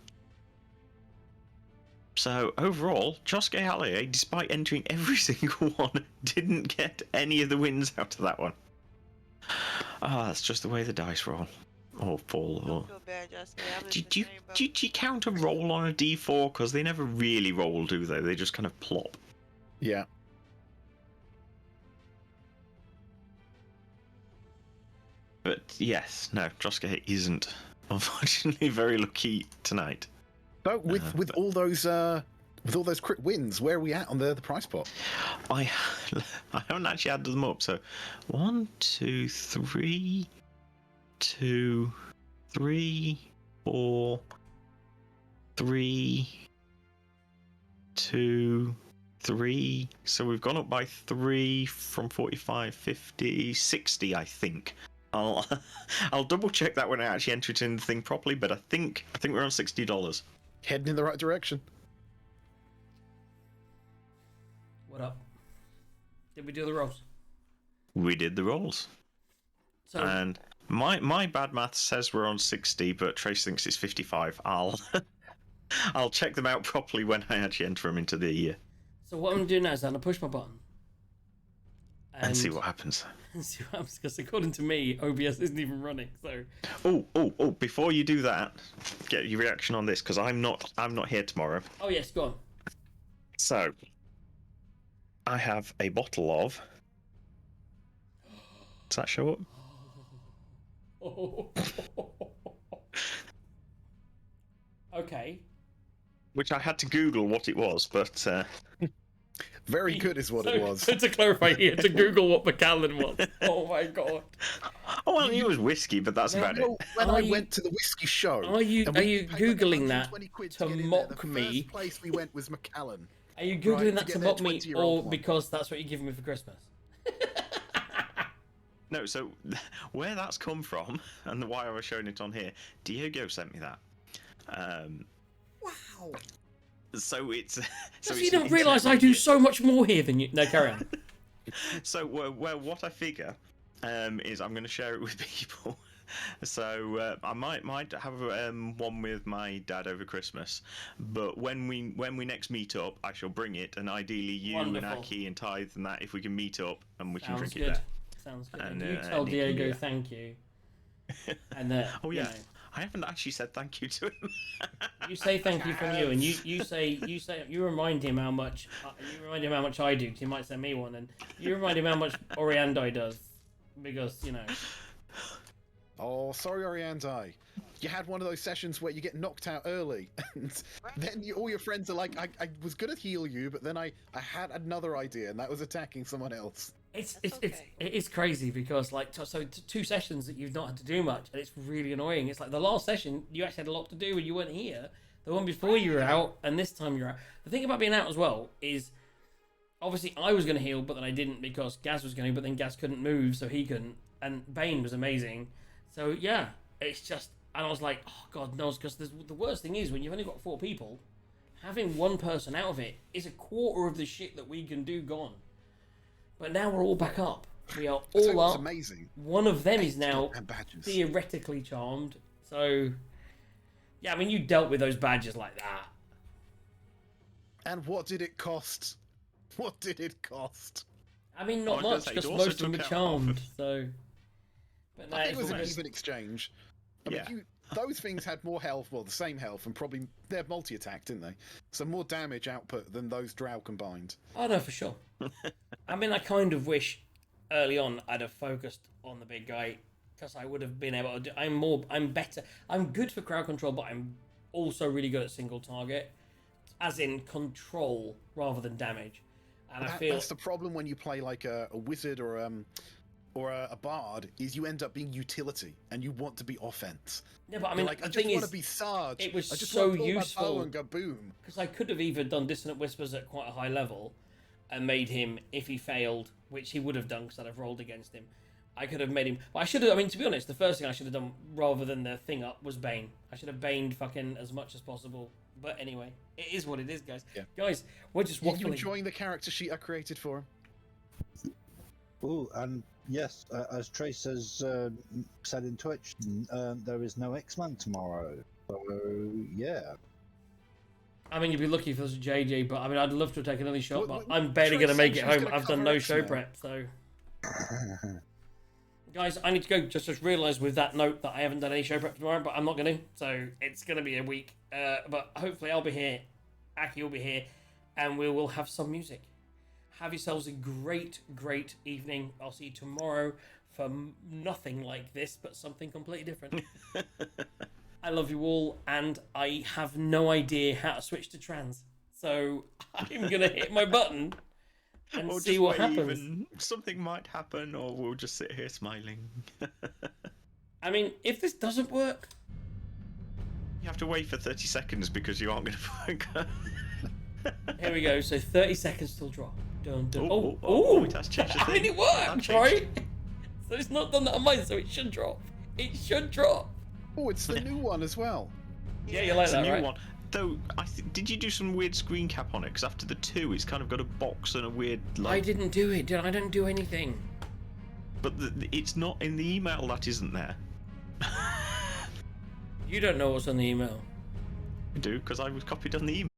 So overall, Josuke Hallier, despite entering every single one, didn't get any of the wins out of that one. That's just the way the dice roll. Or fall. Or... Don't feel bad, Jessica. I'm in the Did you same boat. did you count a roll on a d4? Because they never really roll, do they? They just kind of plop. Yeah. But yes, no, Josuke isn't unfortunately very lucky tonight. So with all those crit wins, where are we at on the price pot? I haven't actually added them up. So 1, 2, 3, 2, 3, 4, 3, 2, 3. So we've gone up by 3 from 45, 50, 60, I think. I'll double check that when I actually enter it in the thing properly, but I think we're on $60. Heading in the right direction. What up? Did we do the rolls? We did the rolls. So And my bad math says we're on 60, but Trace thinks it's 55. I'll check them out properly when I actually enter them into the so what I'm gonna do now is I'm gonna push my button and see what happens. And see what happens, because according to me, OBS isn't even running. So Oh! Before you do that, get your reaction on this because I'm not here tomorrow. oh yes, go on. So I have a bottle of. Does that show up? Okay. which I had to Google what it was, but Very good is what it was. So to clarify here, to Google what Macallan was. Oh my god. oh, well, it was whiskey, but that's about it. When Are I you- went to the whiskey show, Are you and we Googling paid like that 120 quid to get in mock there, the me? First place we went was Macallan. Are you Googling Right, that to to get mock their me, 20-year-old or one. because that's what you're giving me for Christmas? No, so where that's come from, and why I was showing it on here, Diego sent me that. Wow. So it's. So Does it's he an not realise I internet do radio. so much more here than you? No, carry on. So, well, what I figure is I'm going to share it with people. So I might have one with my dad over Christmas, but when we next meet up, I shall bring it, and ideally you Wonderful. and Aki and Tithe and that, if we can meet up and we can Sounds drink good. it there. Sounds good. And, And you and tell he can, Diego yeah. thank you. And Oh you yeah, know, I haven't actually said thank you to him. you say thank you from you, and you remind him how much I do. 'Cause he might send me one, and you remind him how much Oriandi does, because you know. Oh, sorry, Oriandai. You had one of those sessions where you get knocked out early, and then all your friends are like, I was gonna heal you, but then I had another idea, and that was attacking someone else. It okay. is crazy because like two sessions that you've not had to do much, and it's really annoying. It's like the last session you actually had a lot to do and you weren't here. The one before you were out, and this time you're out. The thing about being out as well is, obviously I was going to heal, but then I didn't because Gaz was going to. But then Gaz couldn't move, so he couldn't. And Bane was amazing. So yeah, it's just, and I was like, oh god knows, because the worst thing is when you've only got 4 people, having one person out of it is a quarter of the shit that we can do gone. But now we're all back up. We are So all what's up. amazing. One of them is 8 now and badges. theoretically charmed. So, yeah, I mean, you dealt with those badges like that. And what did it cost? What did it cost? I mean, I not was gonna much, say, it because also most of them took are out charmed. half So, but no, I think it was an it's- even exchange. I Yeah. mean, those things had more health, well, the same health, and probably they're multi-attack, didn't they? So more damage output than those drow combined. Oh no, for sure. I mean, I kind of wish early on I'd have focused on the big guy, because I would have been able to do. I'm better. I'm good for crowd control, but I'm also really good at single target, as in control rather than damage. And I feel That's the problem when you play like a wizard or a bard, is you end up being utility and you want to be offense. yeah, but I You're mean, like, I the just thing want is, to be Sarge. it was I just so want to pull my bow useful. and go boom. because I could have either done Dissonant Whispers at quite a high level and made him, if he failed, which he would have done because I'd have rolled against him, I could have made him. But I should have, I mean, to be honest, the first thing I should have done rather than the thing up was Bane. I should have baned fucking as much as possible. But anyway, it is what it is, guys. Yeah. Guys, we're just Are you waffling. enjoying the character sheet I created for him? Oh, and yes, as Trace has said in Twitch, there is no X-Man tomorrow. So, yeah. I mean, you'd be lucky if there's a JJ, but I mean, I'd love to take an early shot, Well, but I'm barely Trace going to make said it she was home. gonna I've done cover no X-Men. show prep, so. Guys, I need to go. Just realised with that note that I haven't done any show prep tomorrow, but I'm not going to. So it's going to be a week. But hopefully I'll be here. Aki will be here. And we will have some music. Have yourselves a great, great evening. I'll see you tomorrow for nothing like this, but something completely different. I love you all, and I have no idea how to switch to trans. So I'm going to hit my button and Or see just what wave happens. and something might happen, or we'll just sit here smiling. I mean, if this doesn't work, You have to wait for 30 seconds because you aren't going to. here we go. So 30 seconds till drop. Dun, dun. Oh, Oh, it has changed the I mean, thing. it That worked, changed. right? So it's not done that on mine, so it should drop. It should drop. Oh, it's the new one as well. Yeah, you like It's a that, new right? one. Though, did you do some weird screen cap on it? Because after the 2, it's kind of got a box and a weird. I didn't do it. I don't do anything. But it's not in the email. That isn't there. You don't know what's on the email. I do because I was copied on the email.